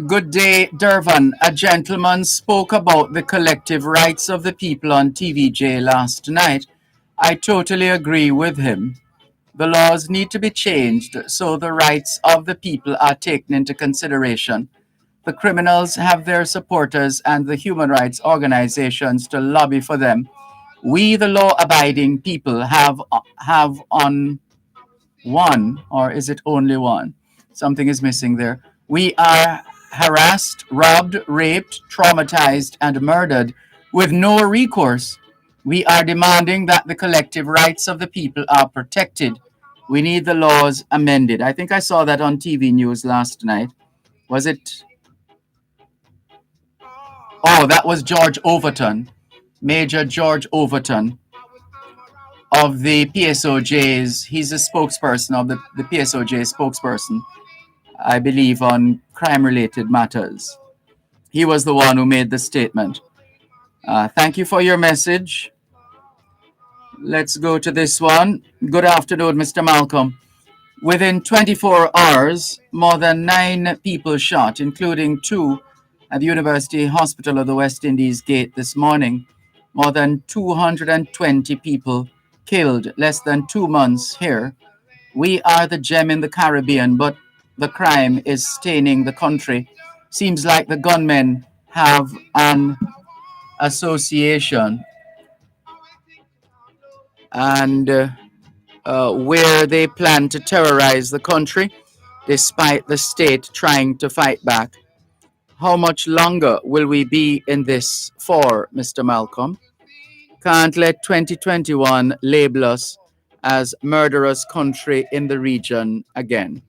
Good day, Dervan. A gentleman spoke about the collective rights of the people on TVJ last night. I totally agree with him. The laws need to be changed so the rights of the people are taken into consideration. The criminals have their supporters and the human rights organizations to lobby for them. We, the law-abiding people, have on one, or is it only one? Something is missing there. We are harassed, robbed, raped, traumatized, and murdered with no recourse. We are demanding that the collective rights of the people are protected. We need the laws amended. I think I saw that on TV news last night. Was it? Oh, that was George Overton, Major George Overton of the PSOJs. He's a spokesperson of the PSOJ spokesperson, I believe, on crime-related matters. He was the one who made the statement. Thank you for your message. Let's go to this one. Good afternoon, Mr. Malcolm. Within 24 hours, more than 9 people shot, including 2 at the University Hospital of the West Indies Gate this morning. More than 220 people killed, less than 2 months here. We are the gem in the Caribbean, but the crime is staining the country. Seems like the gunmen have an association and where they plan to terrorize the country despite the state trying to fight back. How much longer will we be in this for, Mr. Malcolm? Can't let 2021 label us as murderous country in the region again.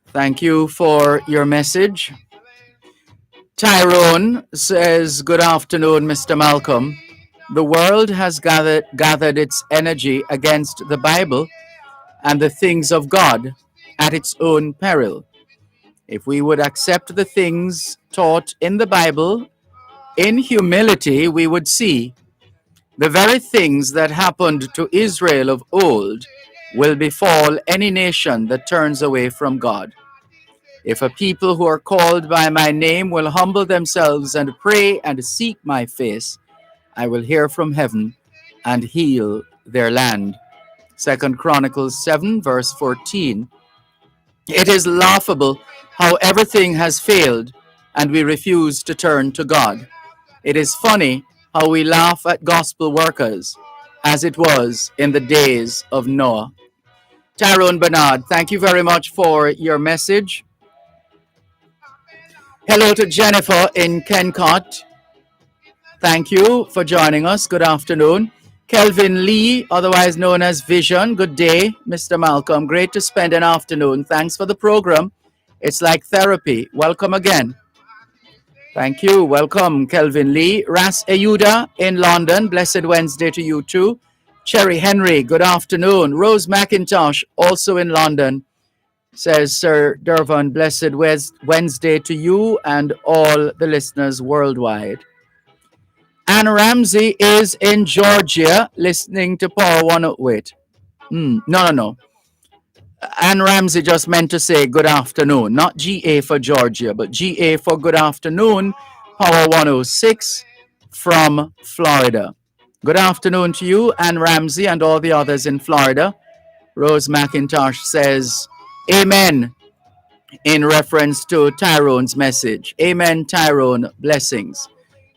Thank you for your message. Tyrone says, good afternoon, Mr. Malcolm. The world has gathered its energy against the Bible and the things of God at its own peril. If we would accept the things taught in the Bible in humility, we would see the very things that happened to Israel of old will befall any nation that turns away from God. If a people who are called by my name will humble themselves and pray and seek my face, I will hear from heaven and heal their land. 2 Chronicles 7 verse 14. It is laughable how everything has failed and we refuse to turn to God. It is funny how we laugh at gospel workers as it was in the days of Noah. Tyrone Bernard, thank you very much for your message. Hello to Jennifer in Kencott. Thank you for joining us. Good afternoon. Kelvin Lee, otherwise known as Vision. Good day, Mr. Malcolm. Great to spend an afternoon. Thanks for the program. It's like therapy. Welcome again. Thank you. Welcome, Kelvin Lee. Ras Ayuda in London. Blessed Wednesday to you too. Cherry Henry, good afternoon. Rose McIntosh, also in London, says Sir Dervan, blessed Wednesday to you and all the listeners worldwide. Anne Ramsey is in Georgia listening to Power 108. No. Anne Ramsey just meant to say good afternoon, not GA for Georgia, but GA for good afternoon, Power 106 from Florida. Good afternoon to you, Anne Ramsey, and all the others in Florida. Rose McIntosh says, Amen, in reference to Tyrone's message. Amen, Tyrone, blessings.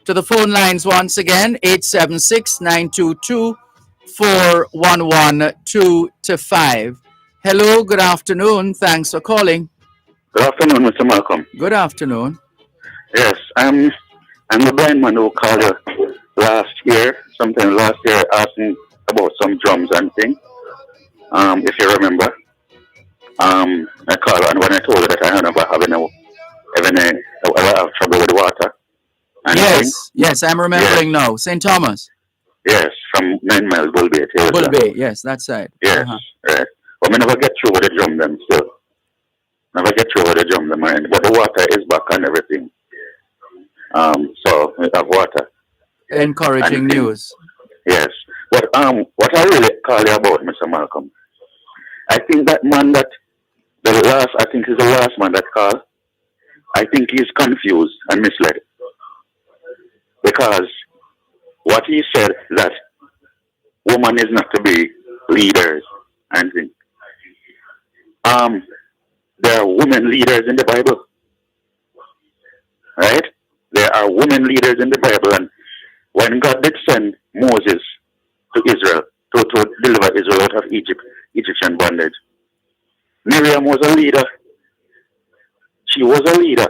To the phone lines once again, 876-922-4112-5. Hello, good afternoon. Thanks for calling. Good afternoon, Mr. Malcolm. Good afternoon. Yes, I'm the blind man who called you sometime last year, asking about some drums and things. If you remember, I called and when I told you that I never have trouble with water. Yes, I'm remembering now. St. Thomas. Yes, from 9 miles, Bull Bay. Bull Bay, yes, that side. Yes, right. But I never get through with the drum them still. Never get through with the drum them, but the water is back and everything. So we have water. Encouraging news. Yes. But what I really call you about, Mr. Malcolm, I think that man that is the last man that called, I think he's confused and misled. Because what he said that woman is not to be leaders and things. There are women leaders in the Bible. Right? There are women leaders in the Bible, and when God did send Moses to Israel to deliver Israel out of Egyptian bondage, Miriam was a leader. She was a leader,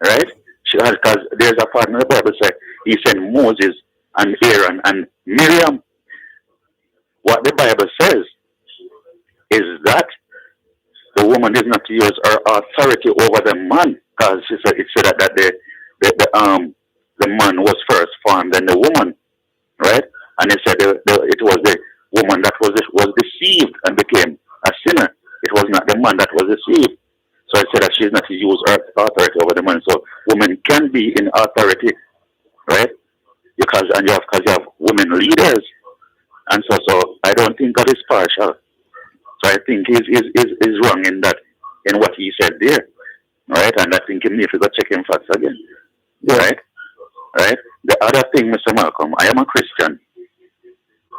right? Because there's a part in the Bible says he sent Moses and Aaron and Miriam. What the Bible says is that the woman is not to use her authority over the man, because it said that the man was first formed than the woman, right? And it said it was the woman that was deceived and became a sinner. It was not the man that was deceived. So it said that she's not to use her authority over the man. So women can be in authority, right? Because you have women leaders, and so I don't think God is partial. So I think he's wrong in what he said there. right? And I think him need to go check him facts again, right? Right? The other thing, Mr. Malcolm, I am a Christian,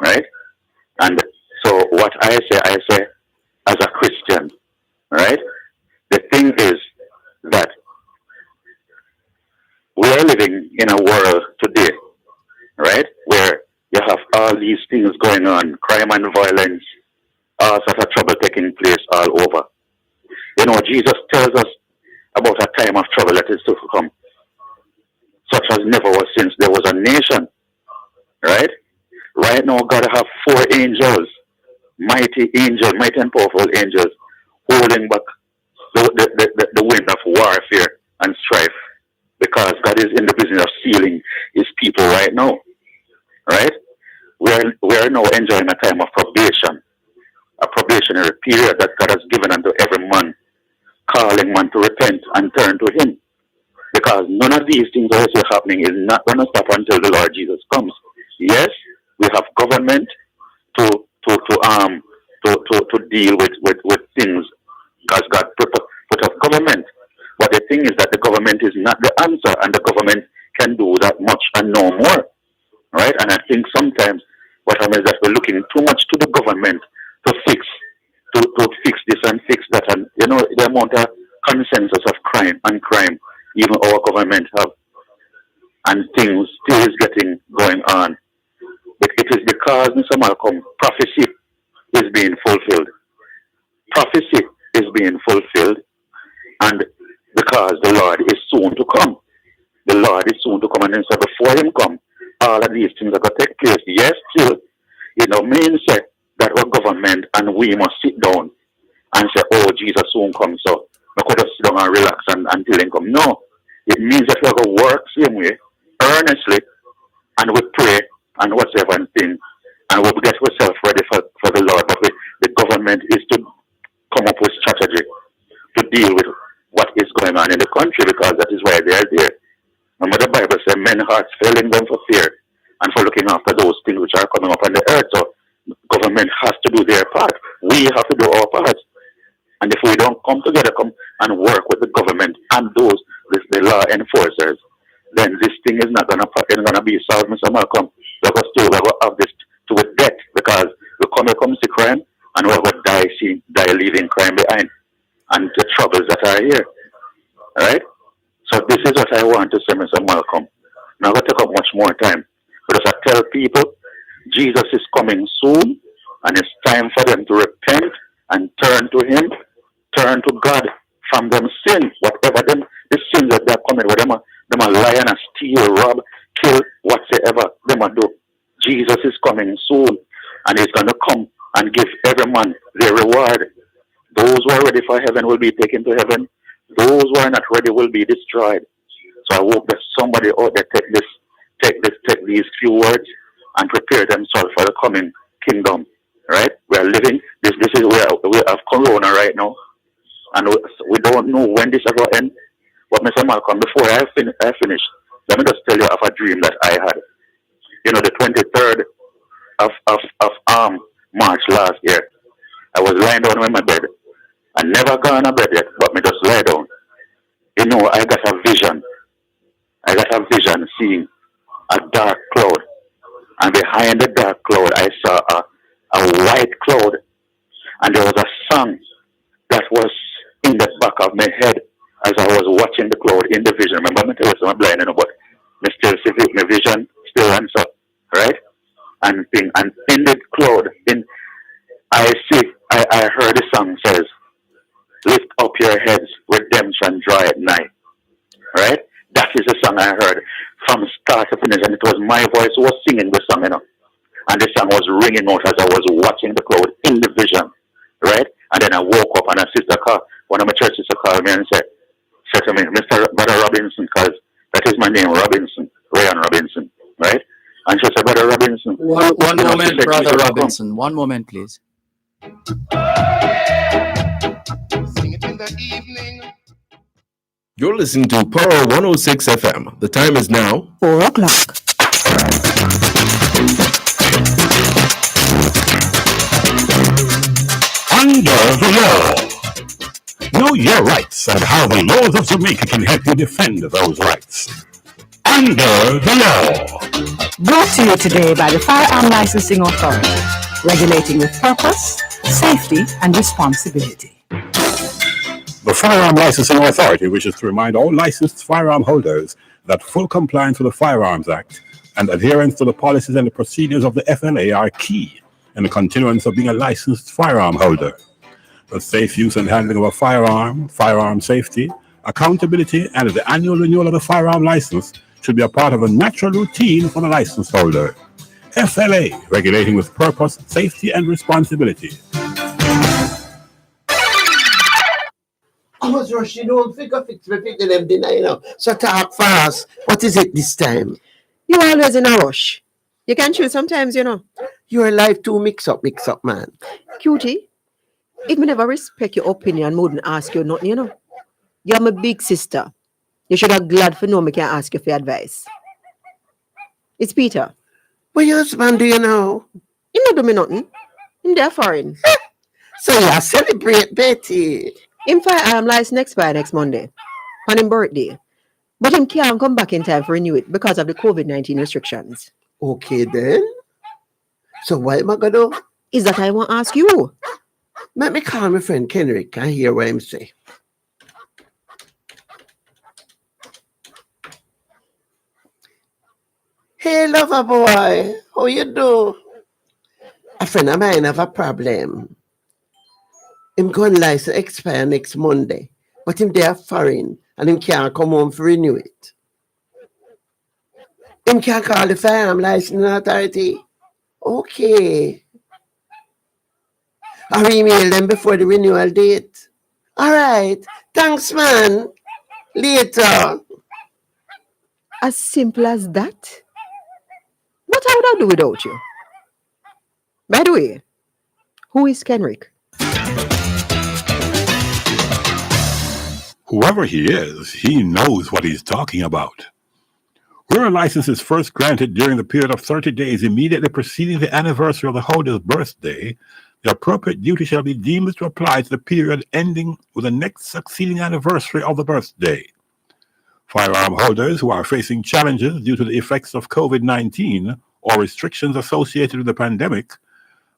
right? And so what I say as a Christian, right? The thing is that we are living in a world today, right, where you have all these things going on, crime and violence, all sorts of trouble taking place all over. You know, Jesus tells us about a time of trouble that is to come, such as never was since there was a nation, right? Right now, God have 4 angels, mighty and powerful angels, holding back the wind of warfare and strife, because God is in the business of sealing his people right now, right? We are now enjoying a time of probation, a probationary period that God has given unto every man, calling man to repent and turn to him. Because none of these things that are happening is not going to stop until the Lord Jesus comes. Yes, we have government to deal with things, because God put up government. But the thing is that the government is not the answer, and the government can do that much and no more, right? And I think sometimes what happens is that we're looking too much to the government to fix this and fix that, and you know the amount of consensus of crime even our government have, and things still is getting going on. But it is because, Mr. Malcolm, prophecy is being fulfilled. Prophecy is being fulfilled, and because the Lord is soon to come. The Lord is soon to come, and then so before him come, all of these things are going to take place. Yes, still, you know, means that our government and we must sit down and say, oh, Jesus soon comes, so we could just sit down and relax until he come. No, it means that we have to work same way, earnestly, and we pray and whatever and thing, and we get ourselves ready for the Lord. But the government is to come up with strategy to deal with what is going on in the country, because that is why they are there. Remember the Bible says, men hearts failing them for fear and for looking after those things which are coming up on the earth. So government has to do their part. We have to do our part. And if we don't come together, come and work with the government and the law enforcers, then this thing is not gonna be solved, Mr. Malcolm. We're going to have this to a death, because we come to crime and we're going to die leaving crime behind, and the troubles that are here. Alright? So this is what I want to say, Mr. Malcolm. Now I'm going to take up much more time. Because I tell people, Jesus is coming soon, and it's time for them to repent and turn to him, turn to God from them sin, whatever the sins that they're coming with, them are lie and steal, rob, kill, whatsoever them are do. Jesus is coming soon, and he's going to come and give every man their reward. Those who are ready for heaven will be taken to heaven. Those who are not ready will be destroyed. So I hope that somebody out there take these few words and prepare themselves for the coming kingdom. Right? We are living. This is where we have Corona right now, and we don't know when this is going to end. But Mr. Malcolm, before I finish, let me just tell you of a dream that I had. You know, the 23rd of March last year, I was lying down on my bed. I never gone to bed yet, but me just lie down. You know, I got a vision. Seeing a dark cloud. And behind the dark cloud, I saw a white cloud. And there was a song that was in the back of my head as I was watching the cloud in the vision. Remember, me tell you I'm blind, but me still see my vision, still answer, right? And in the cloud, I heard the song says, lift up your heads, redemption draweth nigh. Right? That is the song I heard from start to finish, and it was my voice who was singing the song, you know. And the song was ringing out as I was watching the cloud in the vision. Right? And then I woke up, and one of my church sisters called me and said to me, Mr. Brother Robinson, because that is my name, Robinson, Rayan Robinson. Right? And she said, Brother Robinson. One moment, Brother Robinson. One moment, please. You're listening to Power 106 FM. The time is now 4 o'clock. Under the law. Know your rights and how the laws of Jamaica can help you defend those rights. Under the law. Brought to you today by the Firearm Licensing Authority, regulating with purpose, safety, and responsibility. The Firearm Licensing Authority wishes to remind all licensed firearm holders that full compliance with the Firearms Act and adherence to the policies and the procedures of the FLA are key in the continuance of being a licensed firearm holder. The safe use and handling of a firearm safety, accountability, and the annual renewal of the firearm license should be a part of a natural routine for the license holder. FLA, regulating with purpose, safety, and responsibility. I was rushing home, fix them dinner, you know. So talk fast. What is it this time? You're always in a rush. You can choose sometimes, you know. Your life too mix up, man. Cutie, if me never respect your opinion, I wouldn't ask you nothing, you know. You're my big sister. You should have glad for know me can ask you for advice. It's Peter. What your husband do you know? He not do me nothing. Him there foreign. So you celebrate Betty. Him firearm license expire next Monday. On his birthday. But him can't come back in time for renew it because of the COVID-19 restrictions. Okay then. So what am I gonna do? Is that I want to ask you? Let me call my friend Kenrick and hear what him say. Hey, lover boy, how you do? A friend of mine have a problem. Him gun license expire next Monday, but him there foreign and him can't come home for renew it. Him can't call the firearm license authority. Okay. I'll email them before the renewal date. All right. Thanks, man. Later. As simple as that? What I would I do without you? By the way, who is Kenrick? Whoever he is, he knows what he's talking about. Where a license is first granted during the period of 30 days immediately preceding the anniversary of the holder's birthday, the appropriate duty shall be deemed to apply to the period ending with the next succeeding anniversary of the birthday. Firearm holders who are facing challenges due to the effects of COVID-19 or restrictions associated with the pandemic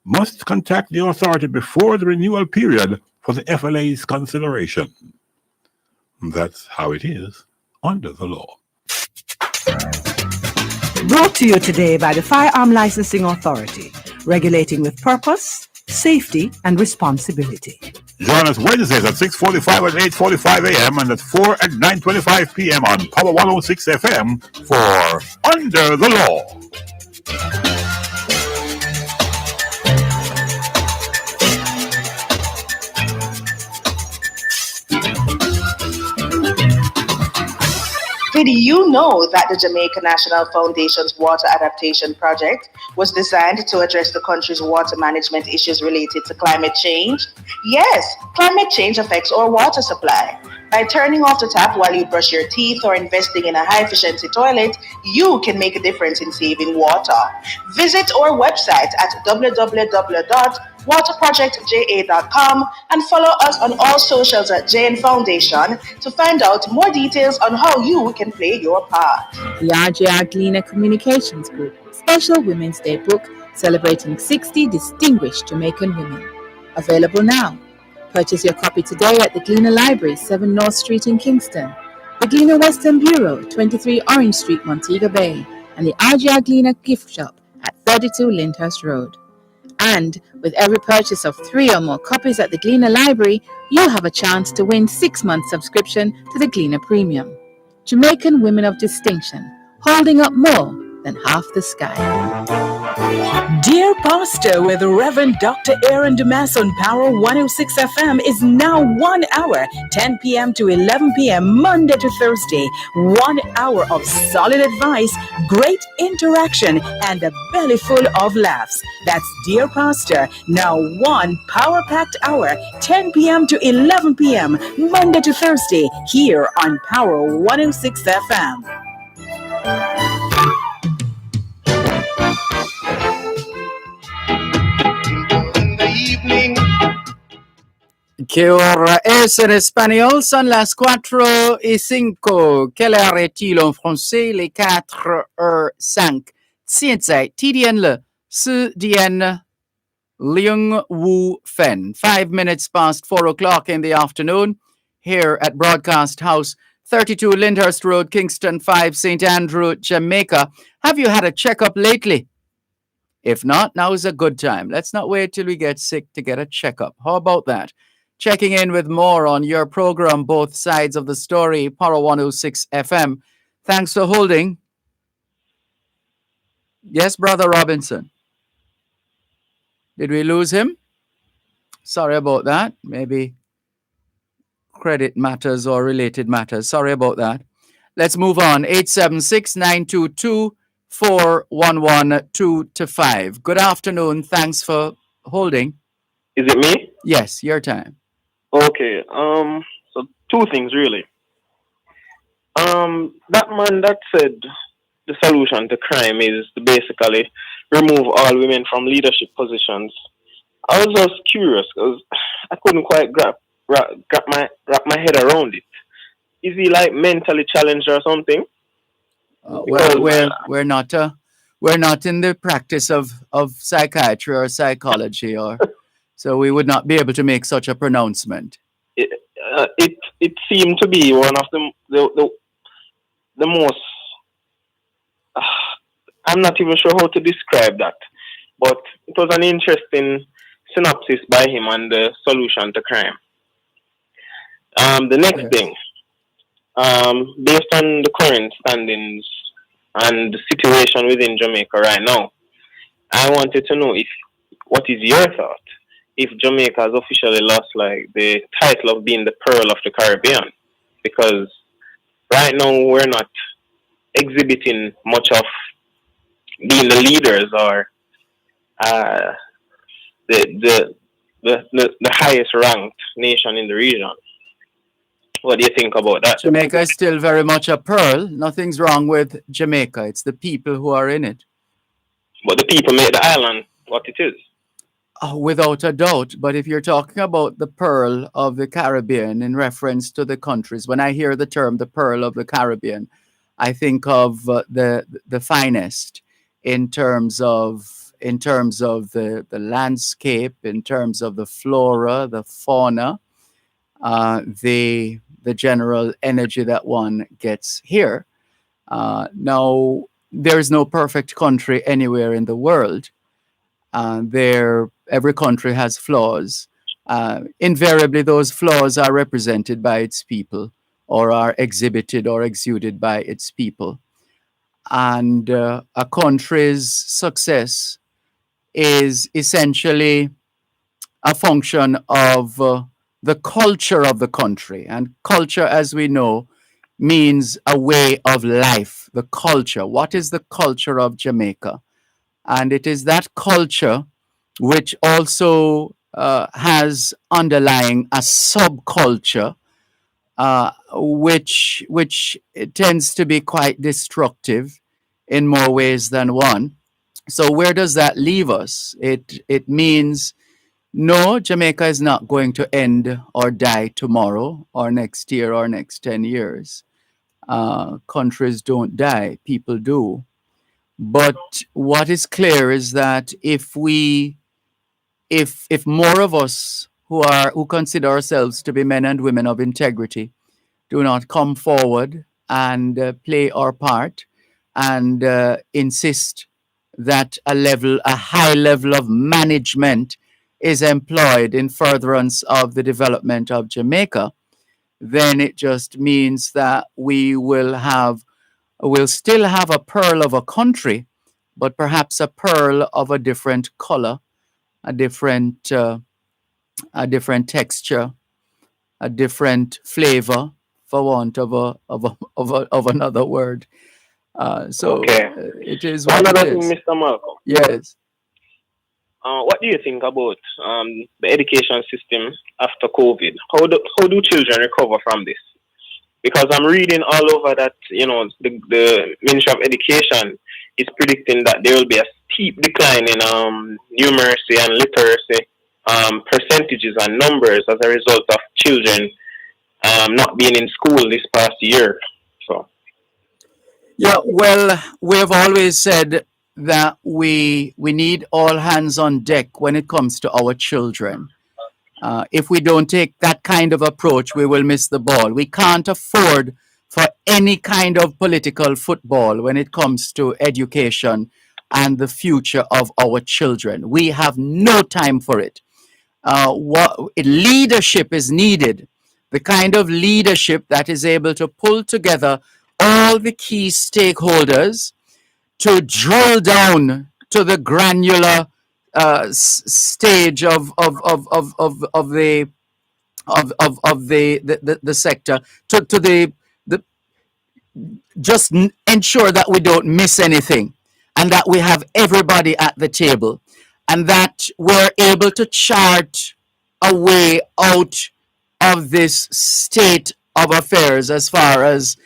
must contact the authority before the renewal period for the FLA's consideration. That's how it is under the law. Brought to you today by the Firearm Licensing Authority, regulating with purpose, safety, and responsibility. Join us Wednesdays at 6:45 and 8:45 a.m. and at 4 and 9:25 p.m. on Power 106 FM for Under the Law. Did you know that the Jamaica National Foundation's Water Adaptation Project was designed to address the country's water management issues related to climate change? Yes, climate change affects our water supply. By turning off the tap while you brush your teeth or investing in a high-efficiency toilet, you can make a difference in saving water. Visit our website at www.waterprojectja.com and follow us on all socials at JN Foundation to find out more details on how you can play your part. The RJR Gleaner Communications Group Special Women's Day book celebrating 60 distinguished Jamaican women. Available now. Purchase your copy today at the Gleaner Library, 7 North Street in Kingston, the Gleaner Western Bureau, 23 Orange Street, Montego Bay, and the RJR Gleaner Gift Shop at 32 Lyndhurst Road. And with every purchase of 3 or more copies at the Gleaner Library, you'll have a chance to win 6-month subscription to the Gleaner Premium. Jamaican women of distinction, holding up more than half the sky. Dear Pastor with Reverend Dr. Aaron Dumas on Power 106 FM is now 1 hour, 10 p.m. to 11 p.m. Monday to Thursday. 1 hour of solid advice, great interaction, and a belly full of laughs. That's Dear Pastor, now 1 power-packed hour, 10 p.m. to 11 p.m. Monday to Thursday, here on Power 106 FM. ¿Qué hora es en español? Son las 4:05. Quelle heure est-il en français? Les 4:05. 现在几点了？4点零五分. 5 minutes past 4 o'clock in the afternoon here at Broadcast House, 32 Lyndhurst Road, Kingston 5, St. Andrew, Jamaica. Have you had a checkup lately? If not, now is a good time. Let's not wait till we get sick to get a checkup. How about that? Checking in with more on your program, Both Sides of the Story, Power 106 FM. Thanks for holding. Yes, Brother Robinson. Did we lose him? Sorry about that. Maybe credit matters or related matters. Sorry about that. Let's move on. 876-922-4112-5. Good afternoon. Thanks for holding. Is it me? Yes, your time. Okay. So two things really. That man that said the solution to crime is to basically remove all women from leadership positions. I was just curious because I couldn't quite wrap my head around it. Is he like mentally challenged or something? Well, we're not in the practice of psychiatry or psychology, or so we would not be able to make such a pronouncement. It seemed to be one of the most. I'm not even sure how to describe that, but it was an interesting synopsis by him on the solution to crime. The next thing, based on the current standings and the situation within Jamaica right now, I wanted to know what is your thought if Jamaica has officially lost like the title of being the Pearl of the Caribbean, because right now we're not exhibiting much of being the leaders or the highest ranked nation in the region. What do you think about that? Jamaica is still very much a pearl. Nothing's wrong with Jamaica. It's the people who are in it. But the people make the island what it is. Without a doubt. But if you're talking about the pearl of the Caribbean in reference to the countries, when I hear the term the pearl of the Caribbean, I think of the finest in terms of the landscape, in terms of the flora, the fauna, the general energy that one gets here. Now, there is no perfect country anywhere in the world. Every country has flaws. Invariably, those flaws are represented by its people, or are exhibited or exuded by its people. And a country's success is essentially a function of the culture of the country. And culture, as we know, means a way of life, the culture. What is the culture of Jamaica? And it is that culture which also has underlying a subculture, which tends to be quite destructive in more ways than one. So where does that leave us? It means, no, Jamaica is not going to end or die tomorrow or next year or next 10 years. Countries don't die, people do. But what is clear is that if more of us who consider ourselves to be men and women of integrity do not come forward and play our part and insist that a high level of management is employed in furtherance of the development of Jamaica, then it just means that we'll still have a pearl of a country, but perhaps a pearl of a different color, a different texture, a different flavor, for want of another word. It is what Another it thing, is. Mr. Malcolm. Yes. What do you think about the education system after COVID? How do children recover from this? Because I'm reading all over that, the Ministry of Education is predicting that there will be a steep decline in numeracy and literacy percentages and numbers as a result of children not being in school this past year. So Yeah, well, we have always said that we need all hands on deck when it comes to our children. If we don't take that kind of approach, we will miss the ball. We can't afford for any kind of political football when it comes to education and the future of our children. We have no time for it. What leadership is needed, the kind of leadership that is able to pull together all the key stakeholders to drill down to the granular stage of the sector to the just ensure that we don't miss anything and that we have everybody at the table and that we're able to chart a way out of this state of affairs as far as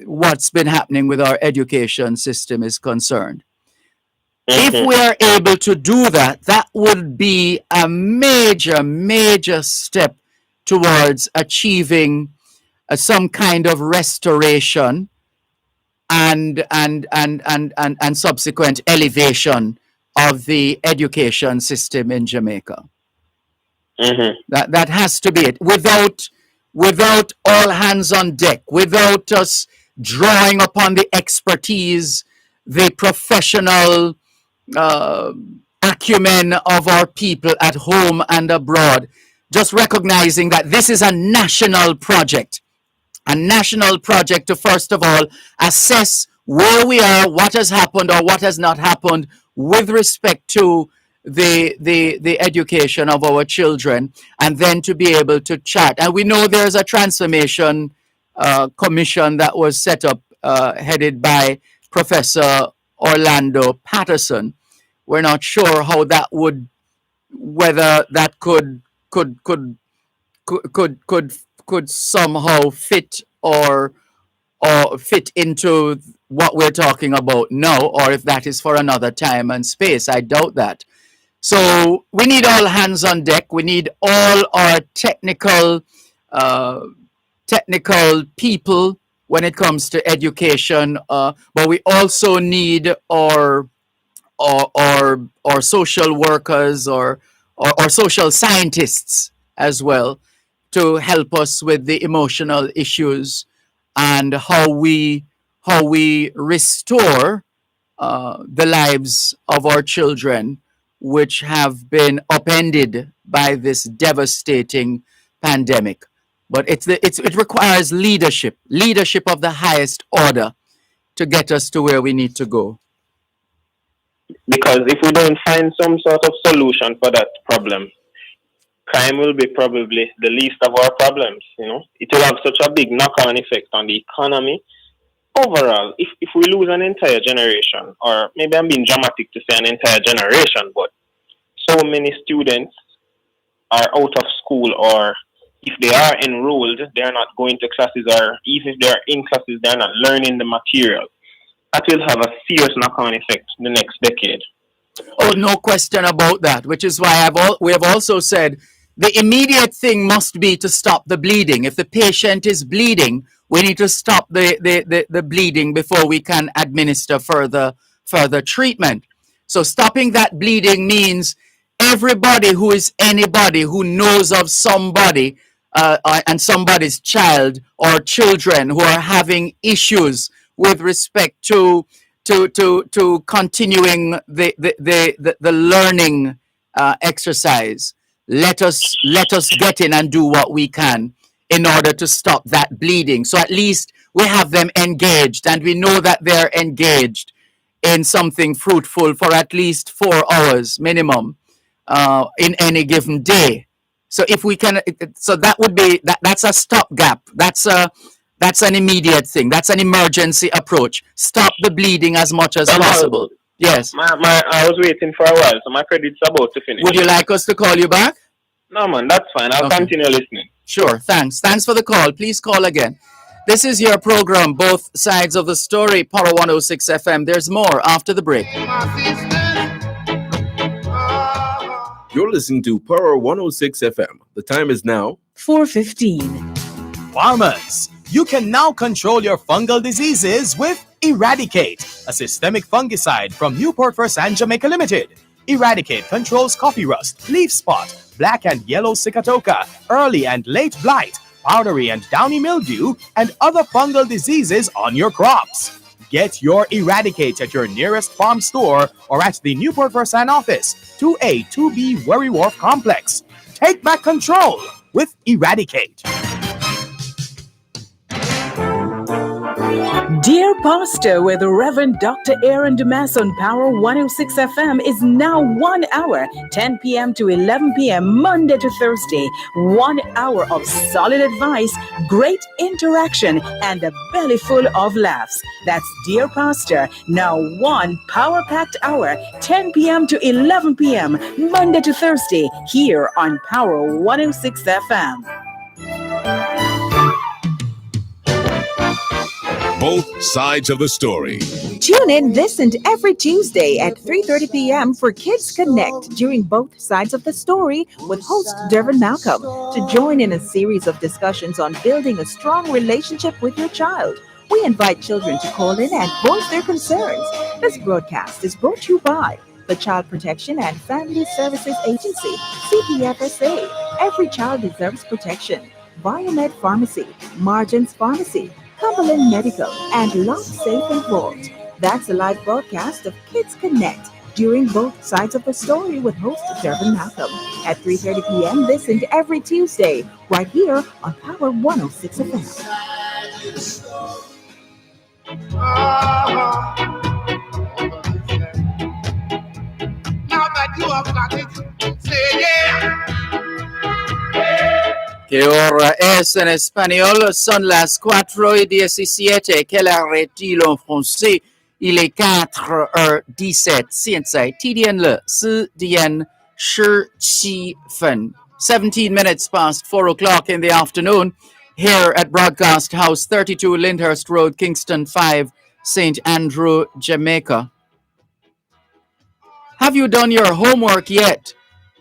what's been happening with our education system is concerned. If we are able to do that, that would be a major, major step towards achieving some kind of restoration and subsequent elevation of the education system in Jamaica. That has to be it. Without all hands on deck, without us drawing upon the expertise, the professional acumen of our people at home and abroad, just recognizing that this is a national project to first of all assess where we are, what has happened or what has not happened with respect to the education of our children, and then to be able to chart. And we know there's a transformation commission that was set up, headed by Professor Orlando Patterson. We're not sure how that would, whether that could somehow fit or fit into what we're talking about now, or if that is for another time and space. I doubt that. So we need all hands on deck. We need all our technical people when it comes to education, but we also need our social workers or social scientists as well to help us with the emotional issues and how we restore the lives of our children, which have been upended by this devastating pandemic. But it requires leadership of the highest order to get us to where we need to go. Because if we don't find some sort of solution for that problem, crime will be probably the least of our problems. It will have such a big knock-on effect on the economy. Overall, if we lose an entire generation, or maybe I'm being dramatic to say an entire generation, but so many students are out of school, or if they are enrolled, they are not going to classes, or even if they are in classes, they are not learning the material. That will have a serious knock-on effect in the next decade. Oh, no question about that, which is why we have also said the immediate thing must be to stop the bleeding. If the patient is bleeding, we need to stop the bleeding before we can administer further treatment. So stopping that bleeding means everybody who is anybody who knows of somebody and somebody's child or children who are having issues with respect to continuing the learning exercise. Let us get in and do what we can in order to stop that bleeding. So at least we have them engaged, and we know that they're engaged in something fruitful for at least 4 hours minimum in any given day. So if we can, so that would be that's a stopgap. That's an immediate thing. That's an emergency approach. Stop the bleeding as much as possible. Yes. I was waiting for a while, so my credit's about to finish. Would you like us to call you back? No, man, that's fine. I'll continue listening. Sure, thanks. Thanks for the call. Please call again. This is your program, Both Sides of the Story, Power 106 FM. There's more after the break. You're listening to Power 106 FM. The time is now 4:15. Farmers, you can now control your fungal diseases with Eradicate, a systemic fungicide from Newport First and Jamaica Limited. Eradicate controls coffee rust, leaf spot, black and yellow cicatoca, early and late blight, powdery and downy mildew, and other fungal diseases on your crops. Get your Eradicate at your nearest farm store or at the Newport First and office, 2A, 2B, Worry Wharf Complex. Take back control with Eradicate. Dear Pastor with Reverend Dr. Aaron Damas on Power 106 FM is now 1 hour, 10 p.m. to 11 p.m. Monday to Thursday. 1 hour of solid advice, great interaction, and a belly full of laughs. That's Dear Pastor, now 1 power-packed hour, 10 p.m. to 11 p.m. Monday to Thursday here on Power 106 FM. Both sides of the story. Tune in this and every Tuesday at 3:30 p.m. for Kids Connect during Both Sides of the Story with host Dervan Malcolm to join in a series of discussions on building a strong relationship with your child. We invite children to call in and voice their concerns. This broadcast is brought to you by the Child Protection and Family Services Agency, CPFSA. Every child deserves protection. Biomed Pharmacy, Margins Pharmacy, Cumberland Medical, and Lock Safe and Vault. That's a live broadcast of Kids Connect during Both Sides of the Story with host Dervan Malcolm at 3:30 p.m. this and every Tuesday right here on Power 106 FM. Now that you have got it, say yeah. Que ora es en español, son las 4:17, que la retilo en français, il est 4:17, 现在地点了4点17分, 17 minutes past 4 o'clock in the afternoon, here at Broadcast House, 32 Lyndhurst Road, Kingston 5, St. Andrew, Jamaica. Have you done your homework yet?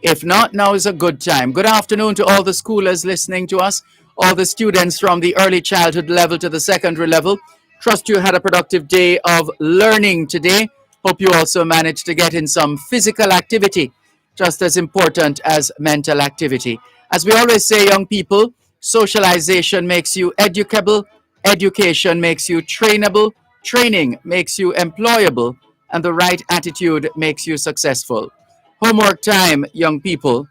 If not, now is a good time. Good afternoon to all the schoolers listening to us, all the students from the early childhood level to the secondary level. Trust you had a productive day of learning today. Hope you also managed to get in some physical activity, just as important as mental activity. As we always say, young people, socialization makes you educable, education makes you trainable, training makes you employable, and the right attitude makes you successful. Homework time, young people.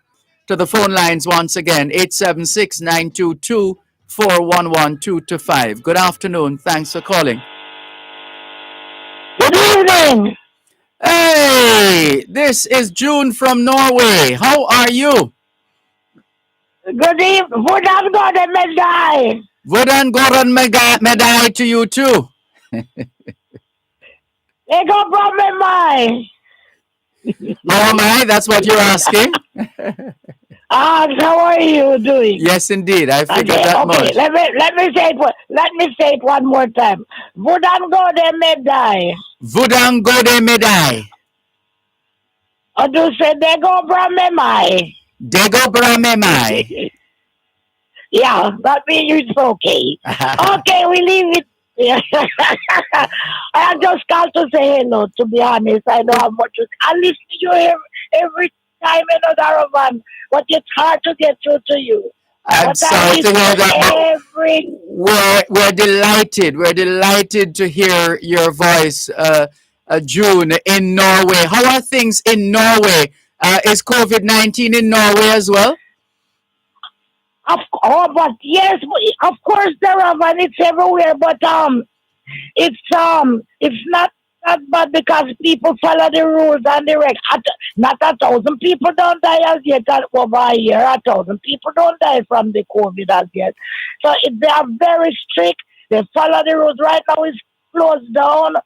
To the phone lines once again, 876-922-411225. Good afternoon. Thanks for calling. Good evening. Hey, this is June from Norway. How are you? Good evening. Hvordan går det med dig? Hvordan går det med dig to you too? Det går bra med mig. How am I? That's what you're asking? How are you doing? Yes, indeed. I figured okay, that much. Let me say it one more time. Hvordan går det med dig? Hvordan går det med dig? Og du siger, det går bra med mig. Det går bra med mig. Yeah, that means it's okay. Okay, we leave it. I just called to say hello, to be honest. I know how much I listen to you every time another one, but it's hard to get through to you. I'm sorry to hear that. We're delighted. We're delighted to hear your voice, June, in Norway. How are things in Norway? Is COVID-19 in Norway as well? But yes, of course there are, and it's everywhere. But it's not that bad because people follow the rules and the regs. Not 1,000 people don't die as yet over a year. 1,000 people don't die from the COVID as yet. So they are very strict. They follow the rules. Right now it's closed down.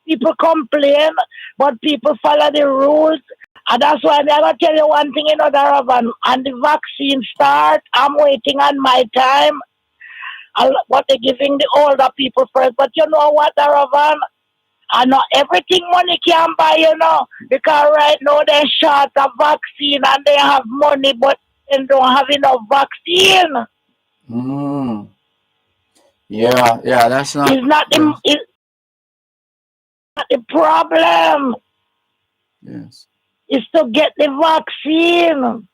People complain, but people follow the rules. And that's why I'm going to tell you one thing, Dervan. And the vaccine start, I'm waiting on my time. What they're giving the older people first. But you know what, Dervan? And not everything money can buy, because right now they're short of vaccine and they have money, but they don't have enough vaccine. Mm. Yeah, that's not. It's not the problem. Yes. It's to get the vaccine.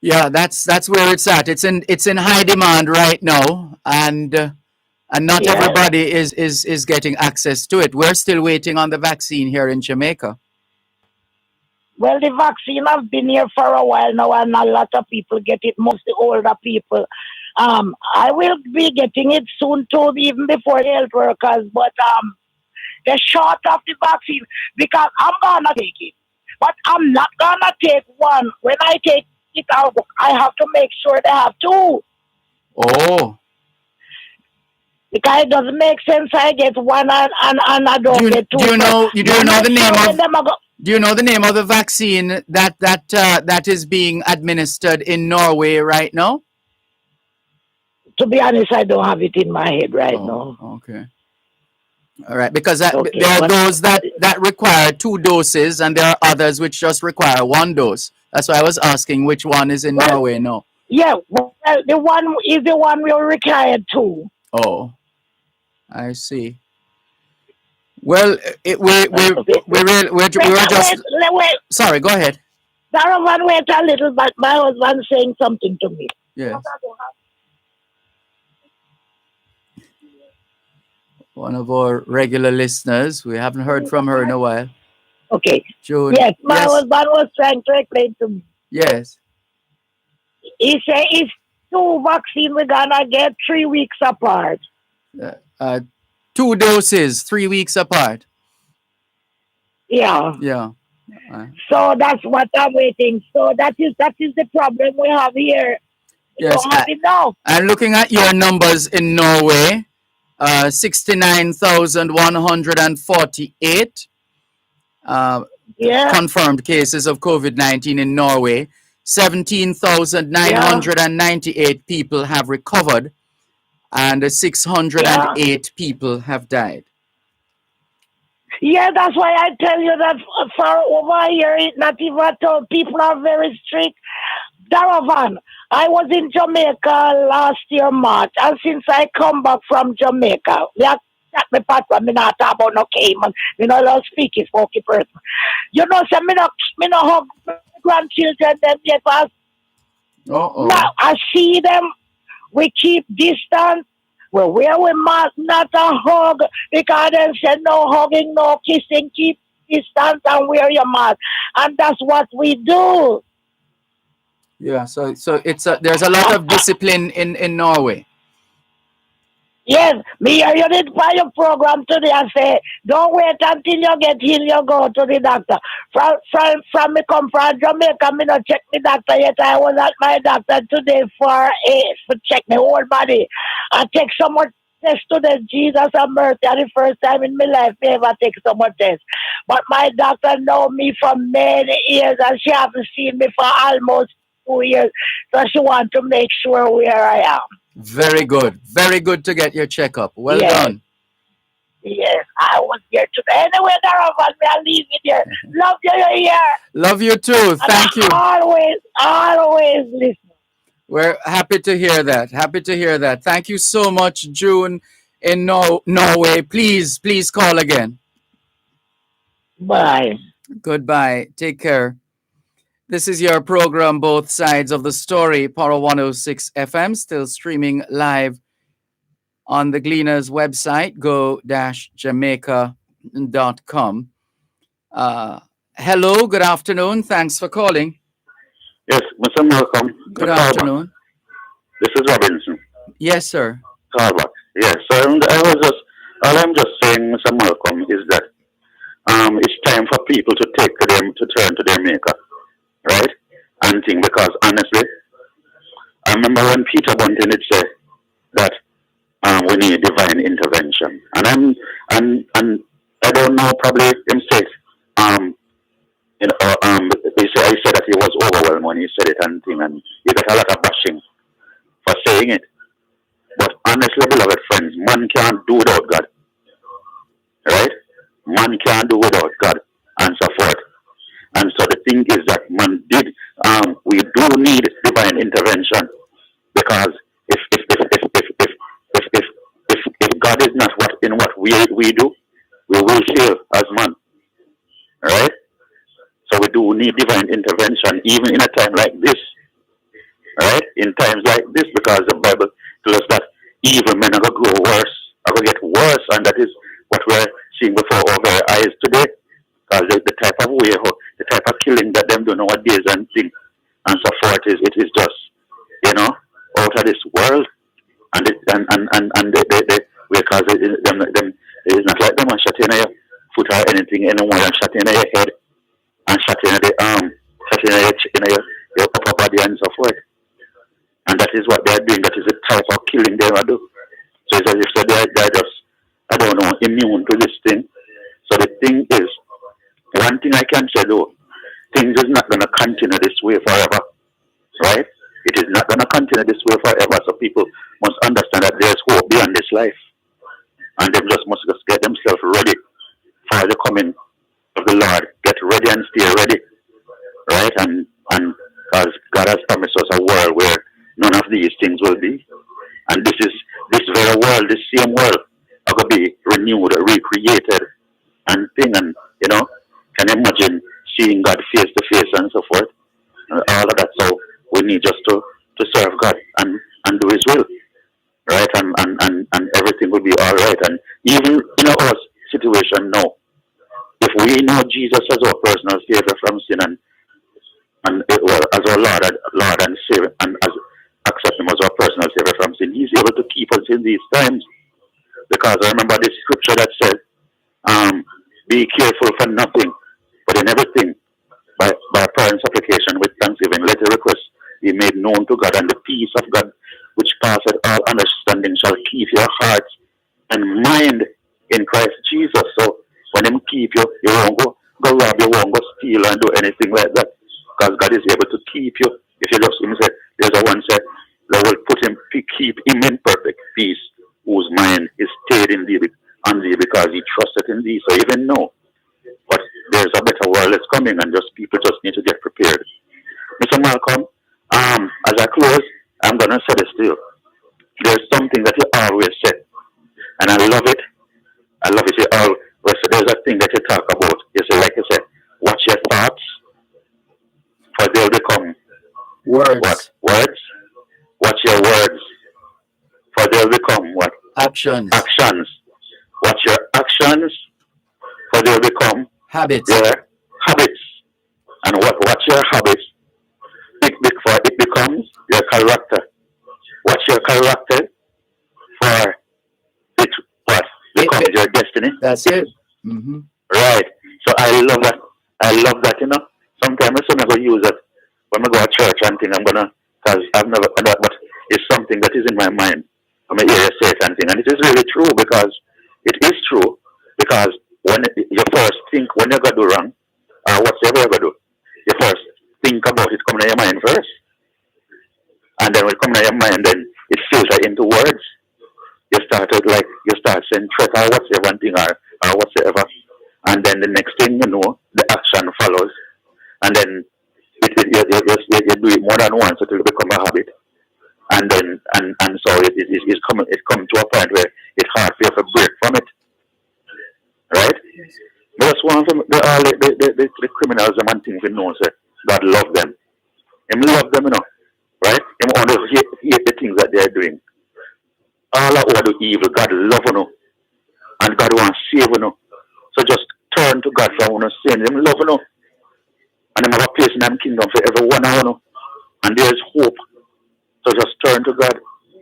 Yeah, that's where it's at. It's in high demand right now, and not Yes. everybody is getting access to it. We're still waiting on the vaccine here in Jamaica. Well, the vaccine has been here for a while now, and a lot of people get it, mostly older people. I will be getting it soon too, even before the health workers, but they're short of the vaccine because I'm gonna take it. But I'm not gonna take one. When I take it out, I have to make sure they have two. Oh. Because it doesn't make sense I get one and I don't get two. Do you know the name of them Do you know the name of the vaccine that is being administered in Norway right now? To be honest, I don't have it in my head right now. Okay. All right, because there Okay, are but- those that require 2 doses, and there are others which just require 1 dose. That's why I was asking which one is in Norway now. Yeah, well, the one is the one we are required to. Oh, I see. Well, we're just. Wait. Sorry, go ahead. Dervan, wait a little, but my husband saying something to me. Yes. One of our regular listeners. We haven't heard from her in a while. Okay. June. Yes, my husband was trying to explain to me. Yes. He said it's 2 vaccines we're gonna get 3 weeks apart. 2 doses, 3 weeks apart. Yeah. Yeah. So that's what I'm waiting. So that is the problem we have here. We Yes. don't have enough. I'm looking at your numbers in Norway. 69,148 confirmed cases of COVID-19 in Norway. 17,998 people have recovered, and 608 people have died. Yeah, that's why I tell you that for over here, it's not even at all. People are very strict. Dervan, I was in Jamaica last year, March, and since I come back from Jamaica, we have got me partner, me not talk about no Cayman, me no love speak is funky person. You know, so me no hug my grandchildren them yet, because now I see them, we keep distance. Well, where we must not a hug, because they said no hugging, no kissing, keep distance and wear your mask. And that's what we do. Yeah, so it's there's a lot of discipline in Norway. Yes, me hear you did for your program today and say, don't wait until you get healed, you go to the doctor. From me come from Jamaica, me not check me doctor yet. I was at my doctor today for check my whole body. I take so much test today, Jesus and mercy. And the first time in my life me ever take so much test. But my doctor know me for many years and she haven't seen me for almost 2 years. So she want to make sure where I am. Very good. Very good to get your checkup. Well done. Yes, I was here today. Anyway, Dervan, I'll leave it there. Love you, you're here. Love you too. Thank you. Always listen. We're happy to hear that. Happy to hear that. Thank you so much, June in Norway. Please call again. Bye. Goodbye. Take care. This is your program, Both Sides of the Story, Power 106 FM, still streaming live on the Gleaners website, go-jamaica.com. Hello, good afternoon. Thanks for calling. Yes, Mr. Malcolm. Good afternoon. This is Robinson. Yes, sir. Callback. Yes. So all I'm just saying, Mr. Malcolm, is that it's time for people to turn to their maker, right? And think, because honestly, I remember when Peter Bunting did say that we need divine intervention, and I don't know, probably him said, he said that he was overwhelmed when he said it and thing, and he got a lot of bashing for saying it. But honestly, beloved friends, man can't do without God. right? Man can't do without God and so forth. And so the thing is that we do need divine intervention, because if God is not what we do, we will fail as man, right? So we do need divine intervention even in a time like this, right? In times like this, because the Bible tells us that evil men are going to grow worse, are going to get worse, and that is what we're seeing before our very eyes today. Because the type of way, the type of killing that them do nowadays and things and so forth it is just, out of this world. And because it is not like them and shot in your foot or anything anymore, and shot in your head and shot in the arm, shot in your upper body and so forth. And that is what they're doing. That is the type of killing they do. So it's as if they're just, I don't know, immune to this thing. So the thing is, one thing I can say though, things is not going to continue this way forever, right? It is not going to continue this way forever. So people must understand that there's hope beyond this life, and they must get themselves ready for the coming of the Lord. Get ready and stay ready, right? And because God has promised us a world where none of these things will be, and this very world, this same world, are going to be renewed, recreated, and can you imagine seeing God face to face and so forth? All of that. So we need just to serve God and do His will, right? And everything will be all right. And even in our situation now, if we know Jesus as our personal Savior from sin and as our Lord and Savior, and as accept Him as our personal Savior from sin, He's able to keep us in these times. Because I remember this scripture that said, "Be careful for nothing, but in everything, by prayer and supplication with thanksgiving, let your request be made known to God, and the peace of God, which passeth all understanding, shall keep your hearts and mind in Christ Jesus." So when Him keep you, you won't go rob, you won't go steal and do anything like that, because God is able to keep you. If you just Him say, there's a one said, "Thou will keep him in perfect peace, whose mind is stayed in thee, because he trusted in thee." So even now, but there's a better world that's coming, and people just need to get prepared. Mr. Malcolm, as I close, I'm gonna say this to you. There's something that you always say, and I love it. I love it. There's a thing that you talk about. You say, like you said, watch your thoughts, for they'll become words. What? Words. Watch your words, for they'll become what? Actions. Actions. Watch your actions, for they'll become habits. Your habits. And watch your habits, for it becomes your character. Watch your character, for it becomes your destiny. That's it. Mm-hmm. Right. So I love that. Sometimes I'm going to use it when I go to church and think because I've never done that, but it's something that is in my mind. I'm going to hear you say it and think. And it is really true, because it is true. Because when you first think, when you're going to do wrong, or whatever you're going to do, you first think about it coming to your mind first. And then when it comes to your mind, then it filters into words. You start saying threat or whatsoever thing or whatsoever. And then the next thing you know, the action follows. And then you do it more than once until it becomes a habit. And then so it comes to a point where it's hard for you to break from it. Right? But that's one of the criminals and things we know, say God love them. Him love them, right? Him only hate the things that they're doing. All of do evil, God love you, and God wants to save you. So just turn to God from sin. Him love you, and Him have a place in His kingdom for every one of you. And there's hope. So just turn to God.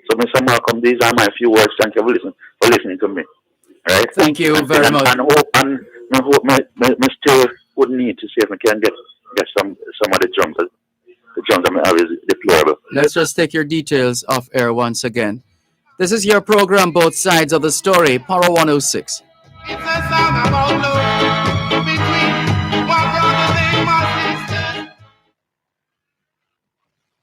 So Mr. Malcolm, these are my few words. Thank you for listening to me. Right? Thank you very much. And I hope my still would need to see if I can get some of the drums. The drums I have is deplorable. Let's just take your details off air once again. This is your program, Both Sides of the Story, Power 106. It's a song about love between one brother and my sister.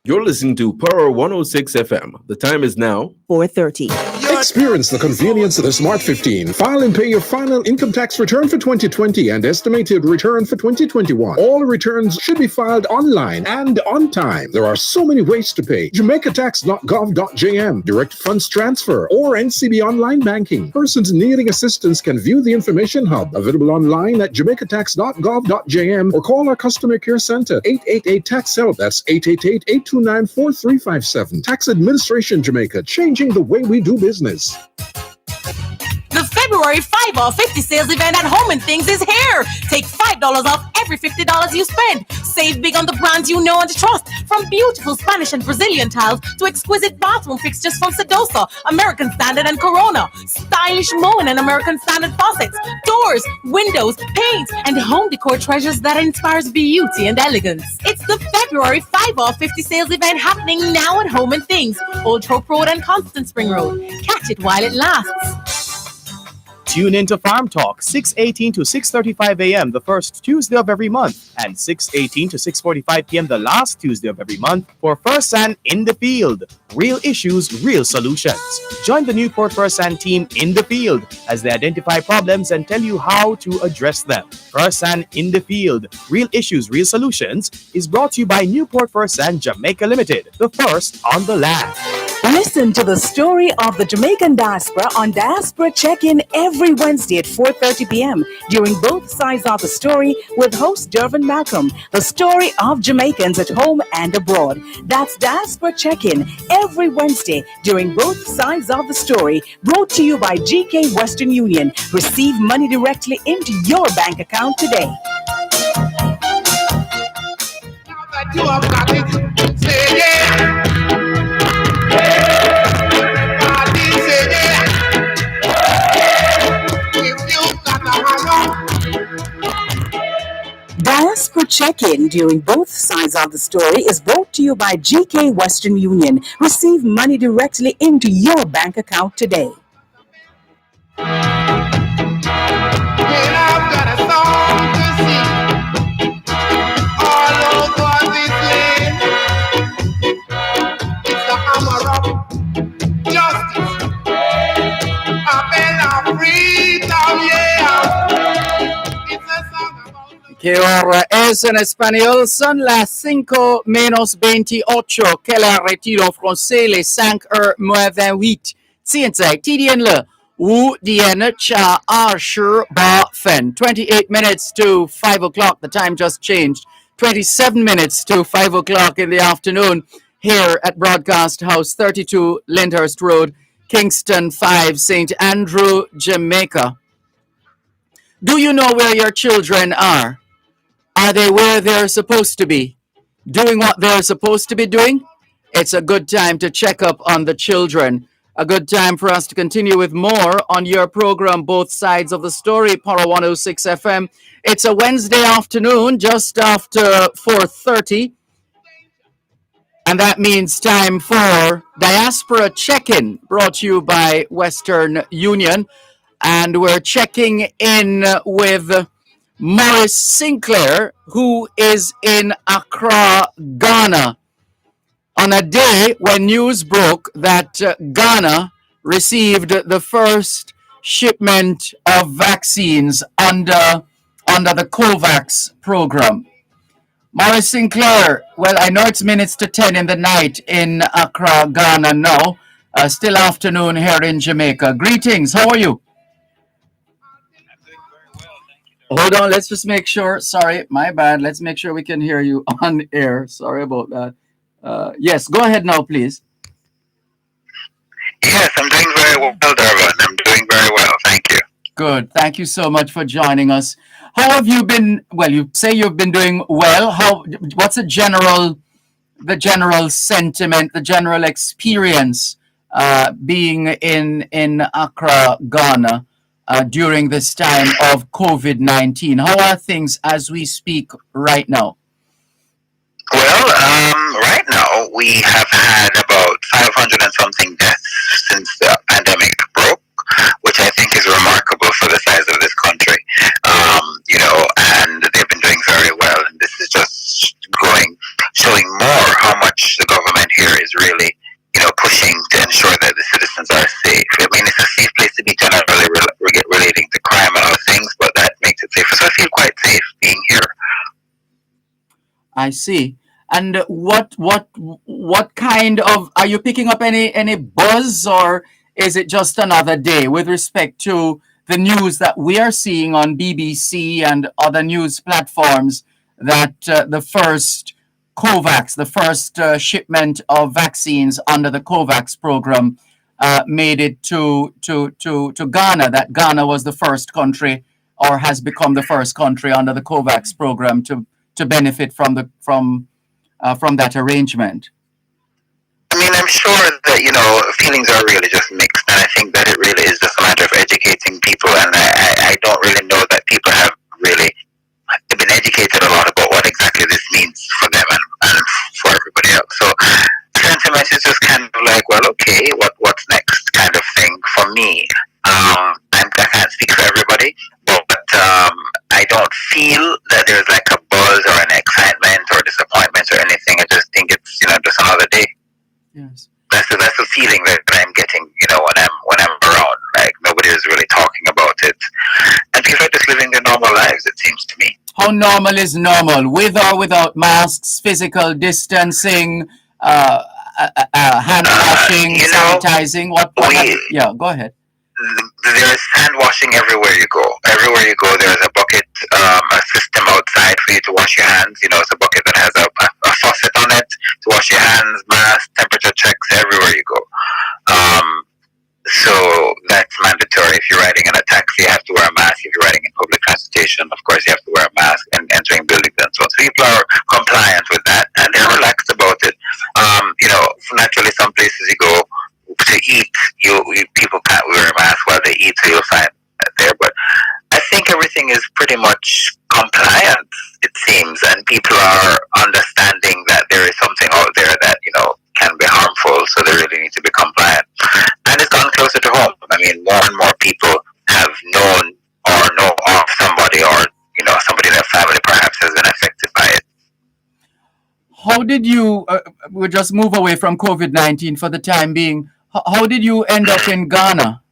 You're listening to Power 106 FM. The time is now 4:30. You're Experience the convenience of the Smart 15. File and pay your final income tax return for 2020 and estimated return for 2021. All returns should be filed online and on time. There are so many ways to pay. JamaicaTax.gov.jm, direct funds transfer, or NCB online banking. Persons needing assistance can view the information hub available online at JamaicaTax.gov.jm or call our customer care center 888-TAX-HELP. That's 888-829-4357. Tax Administration Jamaica, changing the way we do business. The February 5 off 50 sales event at Home and Things is here. Take $5 off every $50 you spend. Save big on the brands you know and trust. From beautiful Spanish and Brazilian tiles to exquisite bathroom fixtures from Sedosa, American Standard and Corona. Stylish Moen and American Standard faucets. Doors, windows, paints, and home decor treasures that inspires beauty and elegance. It's the February 5 off 50 sales event happening now at Home and Things. Old Hope Road and Constant Spring Road. Catch it while it lasts. Tune into Farm Talk, 6:18 to 6:35 a.m. the first Tuesday of every month, and 6:18 to 6:45 p.m. the last Tuesday of every month for First Hand in the Field. Real issues, real solutions. Join the Newport First Hand team in the field as they identify problems and tell you how to address them. First Hand in the Field, Real Issues, Real Solutions is brought to you by Newport First Hand Jamaica Limited, the first on the land. Listen to the story of the Jamaican diaspora on Diaspora Check-In every Wednesday at 4:30 p.m. during both sides of the story with host Dervan Malcolm, the story of Jamaicans at home and abroad. That's Diaspora Check-In every Wednesday during both sides of the story, brought to you by GK Western Union. Receive money directly into your bank account today. You have got it. Say yeah. Diaspora Check-In during both sides of the story is brought to you by GK Western Union. Receive money directly into your bank account today. ¿Qué hora es en español? Son las 5 menos 28. Quel retiro français les 5 heures moins 28. 现在地点了5点加28分. 28 minutes to 5 o'clock. The time just changed. 27 minutes to 5 o'clock in the afternoon here at Broadcast House 32 Lyndhurst Road, Kingston 5, St. Andrew, Jamaica. Do you know where your children are? Are they where they're supposed to be? Doing what they're supposed to be doing? It's a good time to check up on the children. A good time for us to continue with more on your program, Both Sides of the Story, Power 106 FM. It's a Wednesday afternoon, just after 4:30. And that means time for Diaspora Check-In, brought to you by Western Union. And we're checking in with Morris Sinclair, who is in Accra, Ghana, on a day when news broke that Ghana received the first shipment of vaccines under the COVAX program. Morris Sinclair, well, I know it's minutes to 10 in the night in Accra, Ghana now. Still afternoon here in Jamaica. Greetings, how are you? Hold on, let's just make sure. Sorry, my bad. Let's make sure we can hear you on air. Sorry about that. Yes, go ahead now, please. Yes, I'm doing very well, Dervan. I'm doing very well. Thank you. Good. Thank you so much for joining us. How have you been? Well, you say you've been doing well. What's the general sentiment, the general experience being in Accra, Ghana? During this time of COVID-19. How are things as we speak right now? Well, right now we have had about 500 and something deaths since the pandemic broke, which I think is remarkable for the size of this country. And they've been doing very well. And this is just showing more how much the government here is really, pushing to ensure that the citizens are safe. I I see. And what kind of, are you picking up any buzz, or is it just another day with respect to the news that we are seeing on BBC and other news platforms that the first shipment of vaccines under the COVAX program made it to Ghana, that Ghana was the first country or has become the first country under the COVAX program to benefit from that arrangement? I mean, I'm sure that, feelings are really just mixed, and I think that it really is just a matter of educating people, and I don't really know that people have really been educated a lot about what exactly this means for them and for everybody else. So sentiment is just kind of like, well, okay, what's next kind of thing for me. I can't speak for everybody, but I don't feel that there's like a buzz or an excitement or disappointment or anything. I just think it's just another day. Yes. That's the feeling that I'm getting, when I'm around. Like nobody is really talking about it, and people are just living their normal lives. It seems to me. How normal is normal, with or without masks, physical distancing, hand washing, sanitizing? Yeah, go ahead. There's hand washing everywhere you go. Everywhere you go, there's a bucket, a system outside for you to wash your hands. It's a bucket that has a faucet on it to wash your hands, mask, temperature checks everywhere you go. So that's mandatory. If you're riding in a taxi, you have to wear a mask. If you're riding in public transportation, of course, you have to wear a mask and entering buildings and so on. So people are compliant with that, and they're relaxed about it. Naturally, some places you go to eat, people can't wear a mask while they eat, so you'll find that there. But I think everything is pretty much compliant, it seems, and people are understanding that there is something out there that can be harmful, so they really need to be compliant. And it's gone closer to home. I mean, more and more people have known or know of somebody, or somebody in their family perhaps has been affected by it. How did you? We'll just move away from COVID-19 for the time being. How did you end up in Ghana?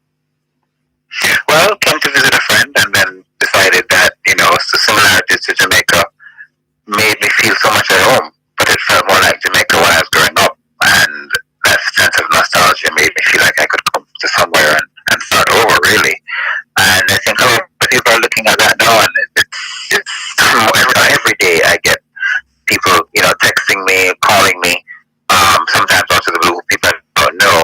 Well, came to visit a friend, and then decided that the similarities to Jamaica made me feel so much at home. But it felt more like Jamaica when I was growing up, and that sense of nostalgia made me feel like I could come to somewhere and start over, really. And I think a lot of people are looking at that now, and it's every day I get people, texting me, calling me, sometimes out of the blue, people I don't know,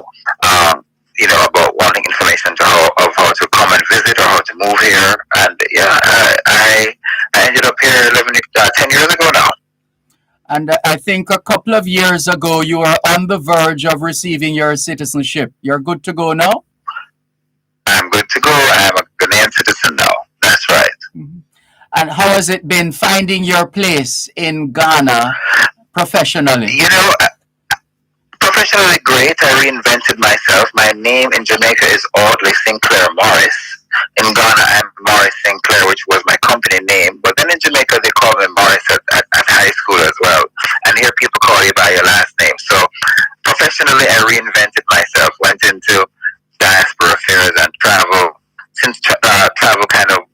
about wanting information of how to come and visit or how to move here. And yeah, I ended up here 10 years ago now. And I think a couple of years ago, you were on the verge of receiving your citizenship. You're good to go now? I'm good to go. I'm a Ghanaian citizen now. That's right. Mm-hmm. And how has it been finding your place in Ghana professionally? Professionally great. I reinvented myself. My name in Jamaica is Audley Sinclair Morris. In Ghana, I'm Morris Sinclair, which was my company name. But then in Jamaica, they call me Morris at high school as well. And here people call you by your last name. So professionally, I reinvented myself, went into diaspora affairs and travel. Since travel kind of,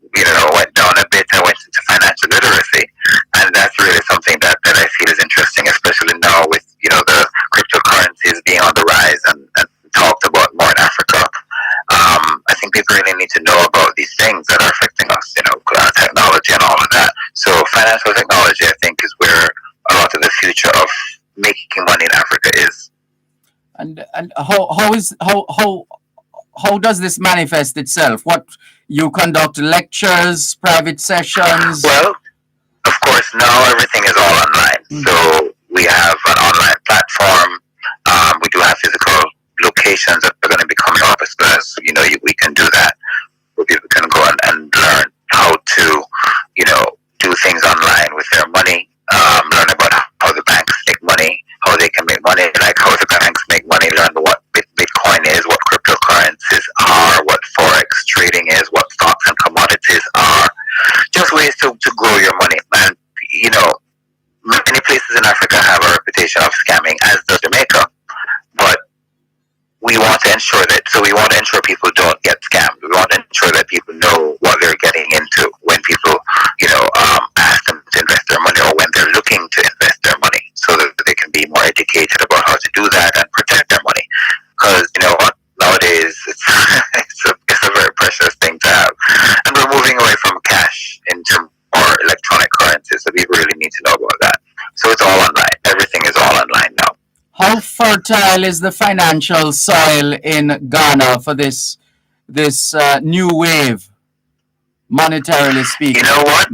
went down a bit, I went into financial literacy. And that's really something that I feel is interesting, especially now with, the cryptocurrencies being on the rise and talked about more in Africa. I think people really need to know about these things that are affecting us, technology and all of that. So financial technology, I think, is where a lot of the future of making money in Africa is. And how does this manifest itself? What, you conduct lectures, private sessions? Well, of course, now everything is all online. Mm-hmm. So we have an online platform. We do have physical locations that are going to be coming up as well as, we can do that, where people can go and learn how to, do things online with their money, learn about how the banks make money, how they can make money, like how the banks make money, learn what Bitcoin is, what cryptocurrencies are, what Forex trading is, what stocks and commodities are, just ways to grow your money. And, many places in Africa have a reputation of scamming, as does Jamaica. But we want to ensure people don't get scammed. We want to ensure that people know what they're getting into when people, ask them to invest their money, or when they're looking to invest people really need to know about that. So it's all online. Everything is all online now. How fertile is the financial soil in Ghana for this new wave, monetarily speaking? You know what?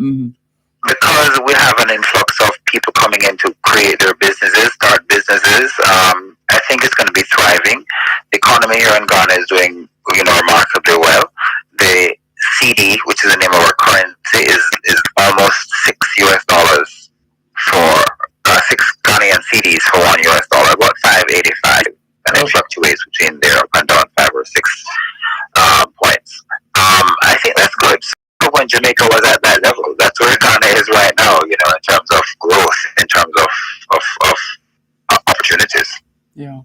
Because we have an influx of people coming in to create their businesses, start businesses, I think it's going to be thriving. The economy here in Ghana is doing, remarkably well. The CD, which is the name of our currency, is almost $6 for 6 Ghanaian CDs for $1, about $5.85, and it fluctuates between there up and down 5 or 6 points. I think that's good. So when Jamaica was at that level, that's where Ghana is right now. In terms of growth, in terms of opportunities. Yeah.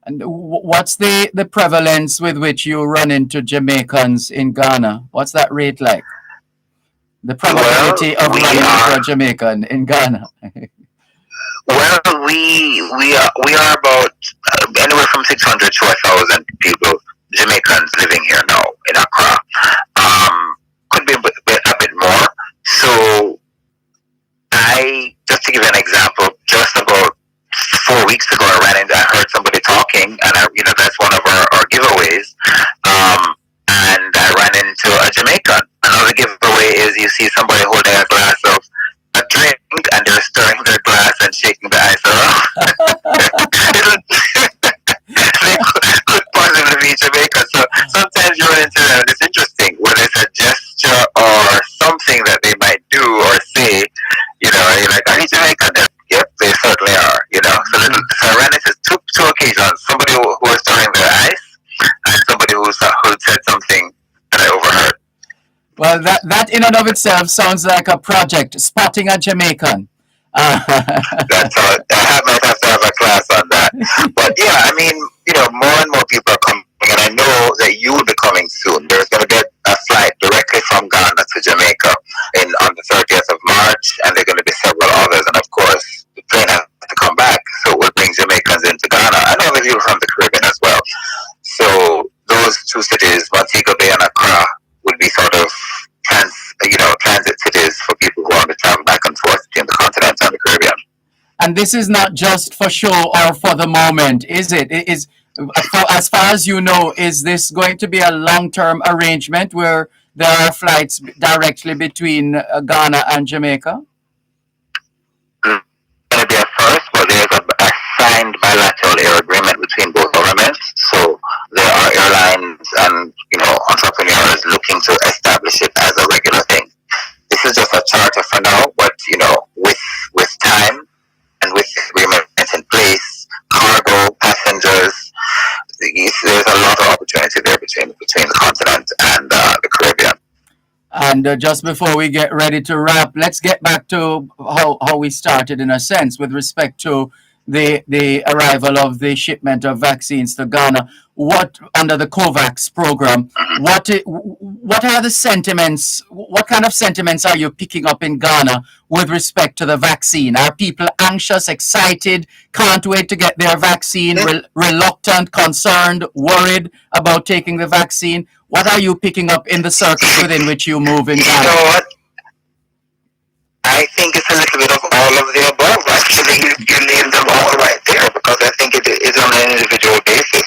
And what's the prevalence with which you run into Jamaicans in Ghana? What's that rate like? The probability of running into a Jamaican in Ghana. Well, we are about anywhere from 600 to 1,000 people, Jamaicans living here now in Accra. Could be a bit more. So, just to give you an example, just about 4 weeks ago, I heard somebody talking, and that's one of our giveaways. And I ran into a Jamaican. Another giveaway is you see somebody holding a glass of a drink, and they're stirring their glass and shaking the ice around. They could possibly be Jamaican. So sometimes you run into them. It's interesting whether it's a gesture or something that they might do or say. You're like, are you Jamaican? Yep, they certainly are. So I ran into two occasions. Somebody who was stirring their ice, and somebody who said something that I overheard. Well, that in and of itself sounds like a project, spotting a Jamaican. That's all. I might have to have a class on that. But yeah, more and more people are coming, and I know that you will be coming soon. There's going to be a flight directly from Ghana to Jamaica on the 30th of March, and there are going to be several others. And of course, the plane has to come back, so we'll bring Jamaicans into Ghana. I know that you're from the Caribbean as well. So those two cities, Montego Bay and Accra, would be sort of transit cities for people who want to travel back and forth between the continent and the Caribbean. And this is not just for show or for the moment, is it? As far as you know, is this going to be a long-term arrangement where there are flights directly between Ghana and Jamaica? It's going to be a first, but there's a signed bilateral air agreement between both governments. So there are airlines and entrepreneurs looking to establish it as a regular thing. This is just a charter for now, but with time and with agreements in place, cargo, passengers, there's a lot of opportunity there between the continent and the Caribbean. And just before we get ready to wrap, let's get back to how we started, in a sense, with respect to the arrival of the shipment of vaccines to Ghana. What, under the COVAX program, what are the sentiments? What kind of sentiments are you picking up in Ghana with respect to the vaccine? Are people anxious, excited, can't wait to get their vaccine, reluctant, concerned, worried about taking the vaccine? What are you picking up in the circles within which you move in Ghana? You know what? I think it's a little bit of all of the above. Actually, you named them all right there, because I think it is on an individual basis.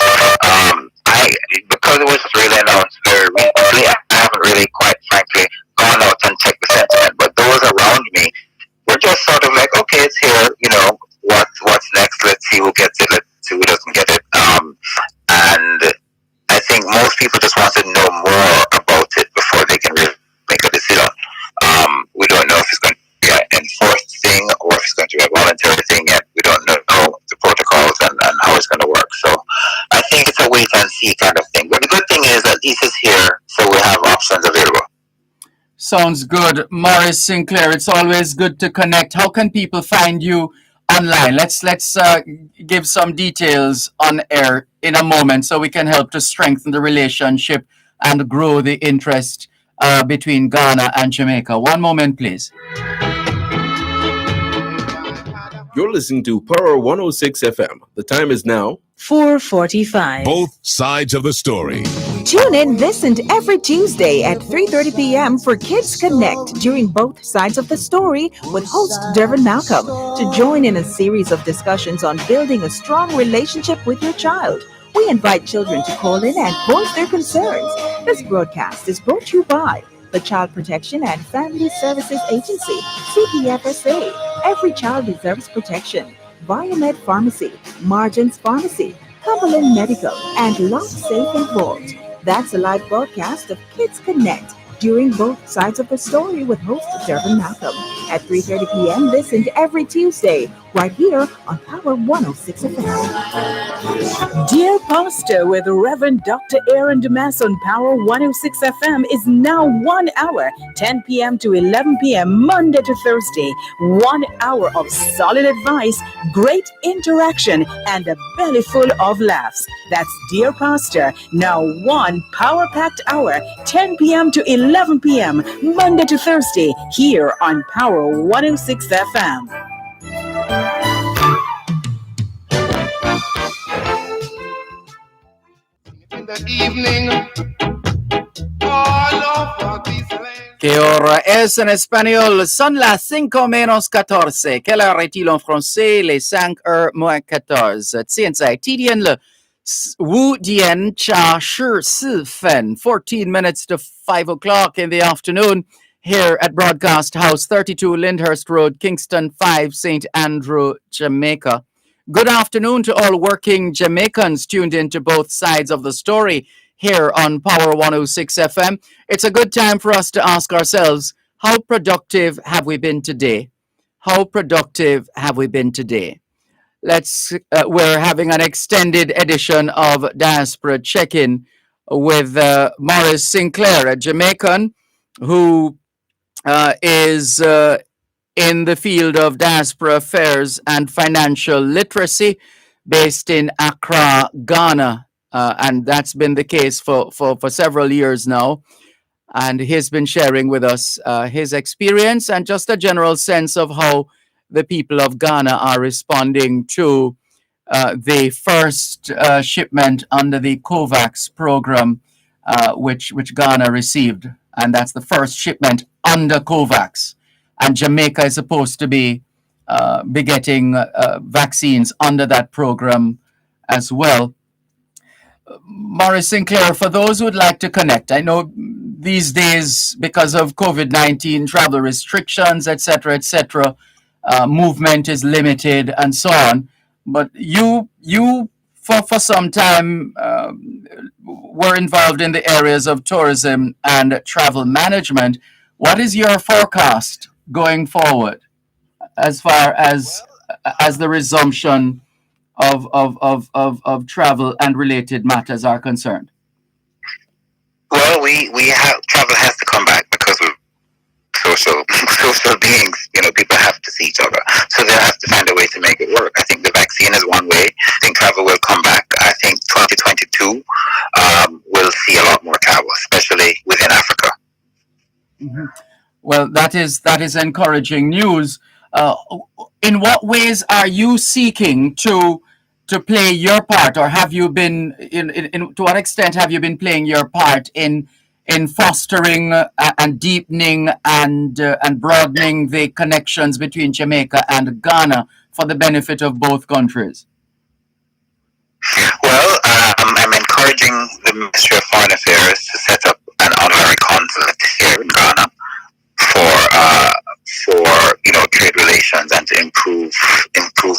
Because it was really announced very recently, I haven't really, quite frankly, gone out and checked the sentiment. But those around me were just sort of like, okay, it's here. What's next? Let's see who gets it. Let's see who doesn't get it. And I think most people just want to know more about it before they can really make a decision. We don't know if it's going to be an enforced thing or if it's going to be a voluntary thing yet. We don't know the protocols and how it's going to work. So I think it's a wait and see kind of thing. But the good thing is that least it's here, so we have options available. Sounds good. Morris Sinclair, it's always good to connect. How can people find you online? Let's give some details on air in a moment so we can help to strengthen the relationship and grow the interest between Ghana and Jamaica. One moment, please. You're listening to Power 106 FM. The time is now 4:45. Both sides of the story. Tune in this and every Tuesday at 3:30 p.m. for Kids Connect during Both Sides of the Story with host Dervan Malcolm to join in a series of discussions on building a strong relationship with your child. We invite children to call in and voice their concerns. This broadcast is brought to you by the Child Protection and Family Services Agency, CPFSA. Every child deserves protection. Biomed Pharmacy, Margins Pharmacy, Cumberland Medical, and Lock Safe and Vault. That's a live broadcast of Kids Connect during Both Sides of the Story with host Dervan Malcolm at 3:30 p.m. this and every Tuesday, right here on Power 106 FM. Dear Pastor with Reverend Dr. Aaron Damas on Power 106 FM is now 1 hour, 10 p.m. to 11 p.m. Monday to Thursday. 1 hour of solid advice, great interaction, and a belly full of laughs. That's Dear Pastor, now one power-packed hour, 10 p.m. to 11 p.m. Monday to Thursday here on Power 106 FM. In the evening, all over this land. ¿Qué hora es en español? Son las 5:14. Quelle heure est-il en français? Les 5:14. 现在几点了？5点加14分. 14 minutes to 5 o'clock in the afternoon here at Broadcast House, 32 Lyndhurst Road, Kingston 5, St. Andrew, Jamaica. Good afternoon to all working Jamaicans tuned into both sides of the story here on Power 106 FM. It's a good time for us to ask ourselves, how productive have we been today? How productive have we been today? We're having an extended edition of Diaspora Check-In with Morris Sinclair, a Jamaican who is in the field of diaspora affairs and financial literacy based in Accra, Ghana. And that's been the case for several years now. And he's been sharing with us his experience and just a general sense of how the people of Ghana are responding to the first shipment under the COVAX program, which Ghana received. And that's the first shipment under COVAX. And Jamaica is supposed to be getting vaccines under that program as well. Morris Sinclair, for those who would like to connect, I know these days, because of COVID-19 travel restrictions, etc., movement is limited and so on. But you for some time were involved in the areas of tourism and travel management. What is your forecast going forward as far as the resumption of travel and related matters are concerned? Well, we have travel has to come back because we're social beings. People have to see each other, so they have to find a way to make it work. I think the vaccine is one way. I think travel will come back. I think 2022 will see a lot more travel, especially within Africa. Mm-hmm. Well, that is encouraging news. In what ways are you seeking to play your part, or have you been to what extent have you been playing your part in fostering and deepening and broadening the connections between Jamaica and Ghana for the benefit of both countries? Well, I'm encouraging the Ministry of Foreign Affairs to set up an honorary consulate here in Ghana for trade relations and to improve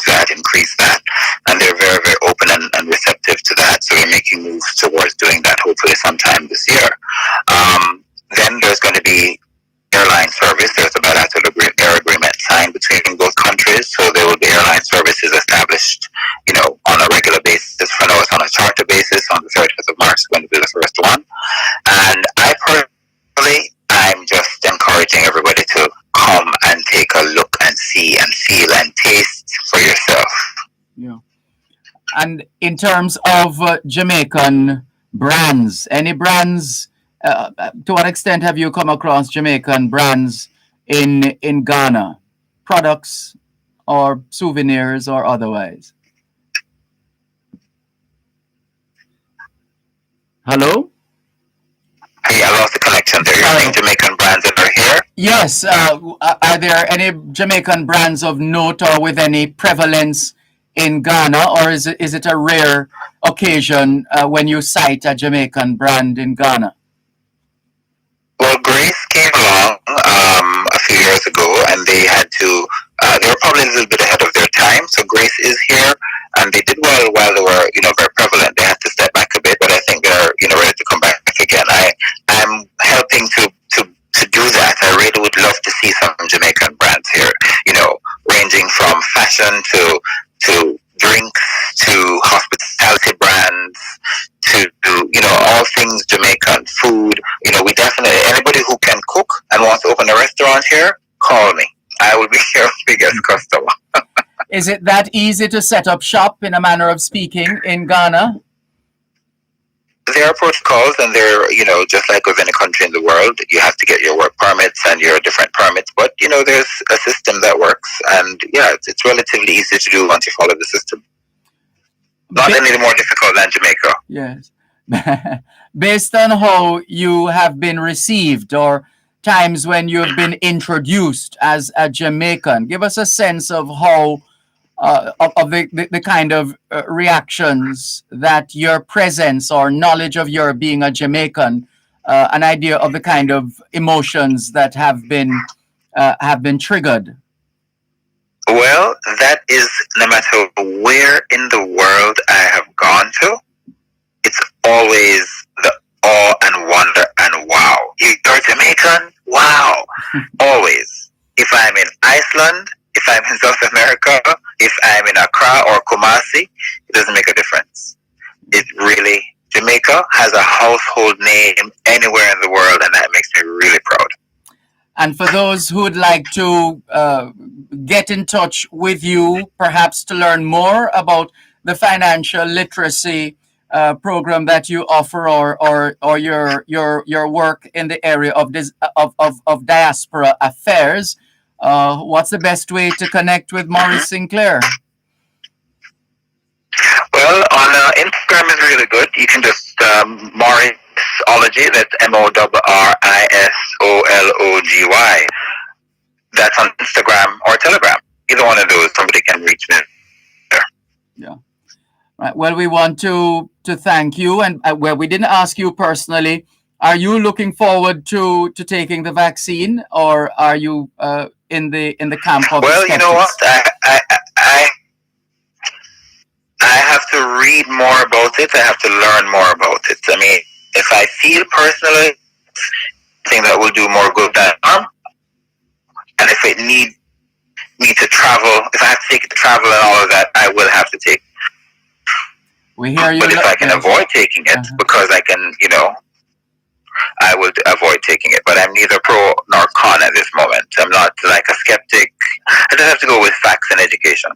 that, increase that, and they're very, very open and receptive to that. So we're making moves towards doing that hopefully sometime this year. Then there's going to be airline service. There's a bilateral air agreement signed between both countries, so there will be airline services established, on a regular basis. For now, it's on a charter basis. On the 30th of March, is going to be the first one. And I personally, I'm just encouraging everybody to come and take a look and see and feel and taste for yourself. Yeah. And in terms of Jamaican brands, any brands, to what extent have you come across Jamaican brands in Ghana? Products or souvenirs or otherwise? Hello? Hey, I lost the connection there. You're saying Jamaican brands that are here? Yes. Are there any Jamaican brands of note or with any prevalence in Ghana, or is it a rare occasion when you cite a Jamaican brand in Ghana? Well, Grace came along a few years ago, and they had to. They were probably a little bit ahead of their time. So Grace is here, and they did well while they were, very prevalent. They had to step back a bit, but I think they're, ready to come back again. I'm helping to do that. I really would love to see some Jamaican brands here. Ranging from fashion to drinks to hospitality brands to all things Jamaican food. We definitely, anybody who can cook and wants to open a restaurant here, call me. I will be your biggest customer. Is it that easy to set up shop, in a manner of speaking, in Ghana? There are protocols, and they're, just like with any country in the world, you have to get your work permits and your different permits. But, there's a system that works. And, yeah, it's relatively easy to do once you follow the system. Not any more difficult than Jamaica. Yes. Based on how you have been received or times when you have been introduced as a Jamaican, give us a sense of how of the kind of reactions that your presence or knowledge of your being a Jamaican, an idea of the kind of emotions that have been triggered. Well, that is, no matter where in the world I have gone to, it's always the awe and wonder and wow. You're Jamaican? Wow. Always. If I'm in Iceland, if I'm in South America, if I'm in Accra or Kumasi, it doesn't make a difference. It really, Jamaica has a household name anywhere in the world, and that makes me really proud. And for those who would like to get in touch with you, perhaps to learn more about the financial literacy program that you offer, or your work in the area of diaspora affairs, what's the best way to connect with Maurice Sinclair? Well, on Instagram is really good. You can just Mauriceology. That's MORRISOLOGY. That's on Instagram or Telegram. Either one of those, somebody can reach me there. Yeah. Right. Well, we want to thank you, and well, we didn't ask you personally. Are you looking forward to taking the vaccine, or are you in the camp of? Well, you know what? I have to read more about it. I have to learn more about it. I mean, if I feel personally, I think that will do more good than harm. And if it need me to travel, if I have to take it to travel and all of that, I will have to take it. We hear you. But if I can avoid taking it, because I can, I would avoid taking it. But I'm neither pro nor con at this moment. I'm not like a skeptic. I just have to go with facts and education.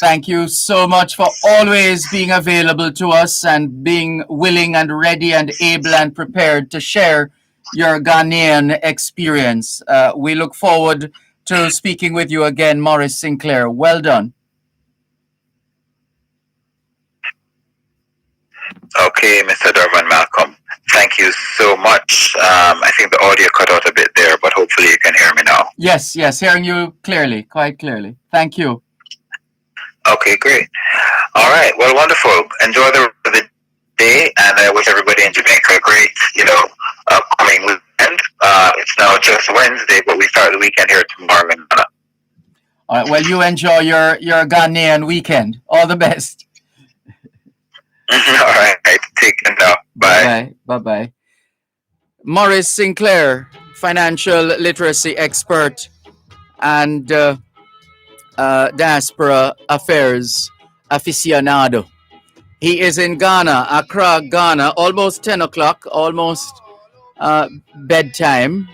Thank you so much for always being available to us and being willing and ready and able and prepared to share your Ghanaian experience. We look forward to speaking with you again, Maurice Sinclair. Well done. Okay, Mr. Dervan Malcolm. Thank you so much. I think the audio cut out a bit there, but hopefully you can hear me now. Yes, hearing you clearly, quite clearly. Thank you. Okay, great. All right. Well, wonderful. Enjoy the day, and I wish everybody in Jamaica a great, upcoming weekend. It's now just Wednesday, but we start the weekend here tomorrow in Ghana. All right. Well, you enjoy your Ghanaian weekend. All the best. All right. Take care now. Bye. Bye. Maurice Sinclair, financial literacy expert and diaspora affairs aficionado. He is in Ghana, Accra, Ghana, almost 10 o'clock, almost bedtime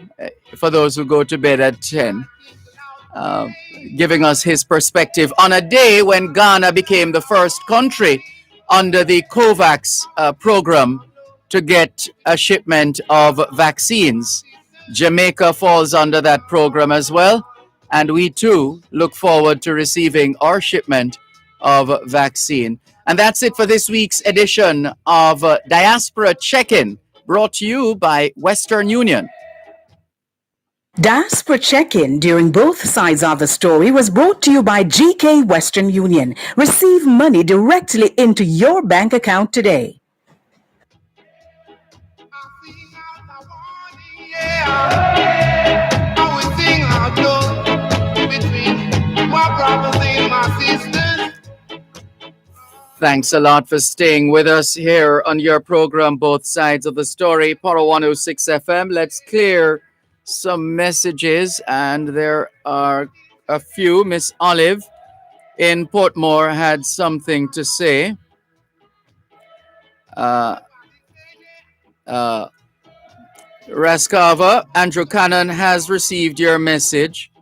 for those who go to bed at 10. Giving us his perspective on a day when Ghana became the first country under the COVAX program to get a shipment of vaccines. Jamaica falls under that program as well. And we too look forward to receiving our shipment of vaccine. And that's it for this week's edition of Diaspora Check-In, brought to you by Western Union. Diaspora Check-In during both sides of the story was brought to you by GK Western Union. Receive money directly into your bank account today. Thanks a lot for staying with us here on your program, Both Sides of the Story, Power 106 FM. Let's clear some messages, and there are a few. Miss Olive in Portmore had something to say. Raskava, Andrew Cannon has received your message,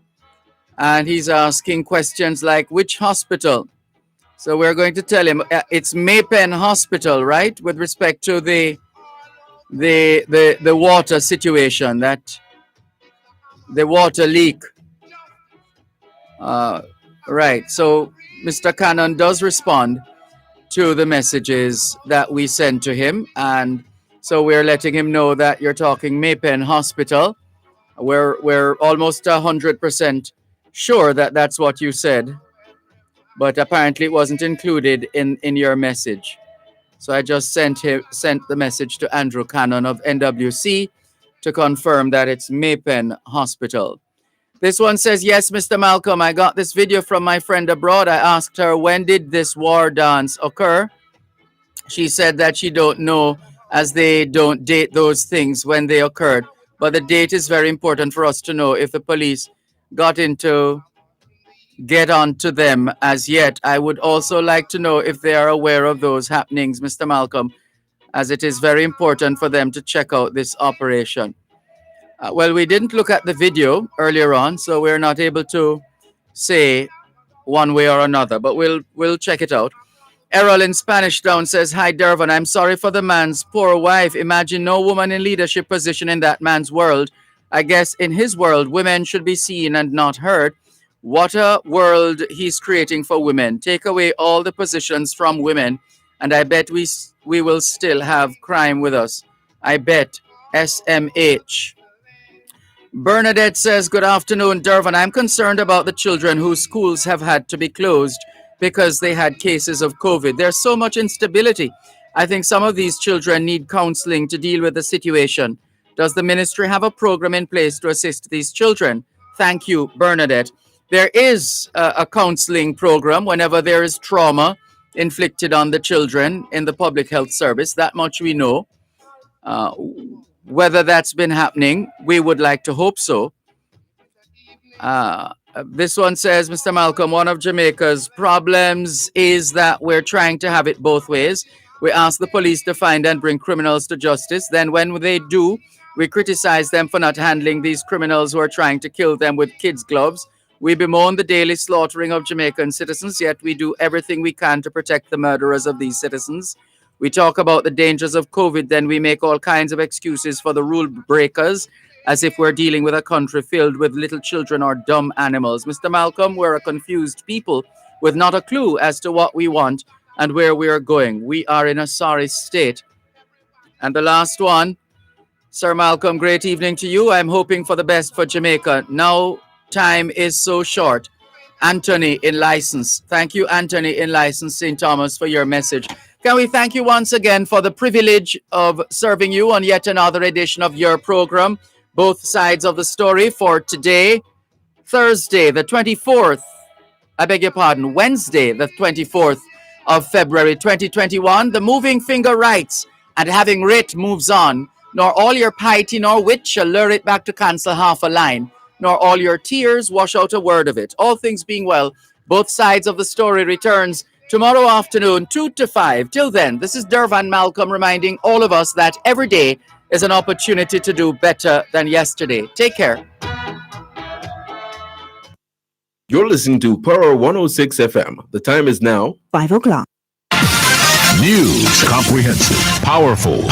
and he's asking questions like, which hospital? So we're going to tell him it's Maypen Hospital, right? With respect to the water situation, that the water leak. Right. So Mr. Cannon does respond to the messages that we send to him, and so we're letting him know that you're talking Maypen Hospital. We're almost 100% sure that that's what you said, but apparently it wasn't included in your message. So I just sent the message to Andrew Cannon of NWC to confirm that it's Maypen Hospital. This one says, yes, Mr. Malcolm, I got this video from my friend abroad. I asked her, when did this war dance occur? She said that she don't know, as they don't date those things when they occurred. But the date is very important for us to know if the police get on to them as yet. I would also like to know if they are aware of those happenings, Mr. Malcolm, as it is very important for them to check out this operation. Well, we didn't look at the video earlier on, so we're not able to say one way or another, but we'll check it out. Errol in Spanish Town says, hi, Dervan, I'm sorry for the man's poor wife. Imagine no woman in leadership position in that man's world. I guess in his world, women should be seen and not heard. What a world he's creating for women. Take away all the positions from women, and I bet we will still have crime with us. I bet. SMH. Bernadette says, good afternoon, Dervan. I'm concerned about the children whose schools have had to be closed because they had cases of COVID. There's so much instability. I think some of these children need counseling to deal with the situation. Does the ministry have a program in place to assist these children? Thank you, Bernadette. There is a counseling program whenever there is trauma inflicted on the children in the public health service. That much we know. Whether that's been happening, we would like to hope so. This one says, Mr. Malcolm, one of Jamaica's problems is that we're trying to have it both ways. We ask the police to find and bring criminals to justice. Then when they do, we criticize them for not handling these criminals who are trying to kill them with kids' gloves. We bemoan the daily slaughtering of Jamaican citizens, yet we do everything we can to protect the murderers of these citizens. We talk about the dangers of COVID, then we make all kinds of excuses for the rule breakers, as if we're dealing with a country filled with little children or dumb animals. Mr. Malcolm, we're a confused people with not a clue as to what we want and where we are going. We are in a sorry state. And the last one, Sir Malcolm, great evening to you. I'm hoping for the best for Jamaica. Now time is so short. Anthony in License. Thank you, Anthony in License, St. Thomas, for your message. Can we thank you once again for the privilege of serving you on yet another edition of your program, Both Sides of the Story, for today, Thursday, the 24th, Wednesday, the 24th of February 2021. The moving finger writes, and having writ moves on, nor all your piety nor wit shall lure it back to cancel half a line, nor all your tears wash out a word of it. All things being well, Both Sides of the Story returns tomorrow afternoon, 2 to 5. Till then, this is Dervan Malcolm reminding all of us that every day is an opportunity to do better than yesterday. Take care. You're listening to Power 106 FM. The time is now 5 o'clock. News, comprehensive, powerful.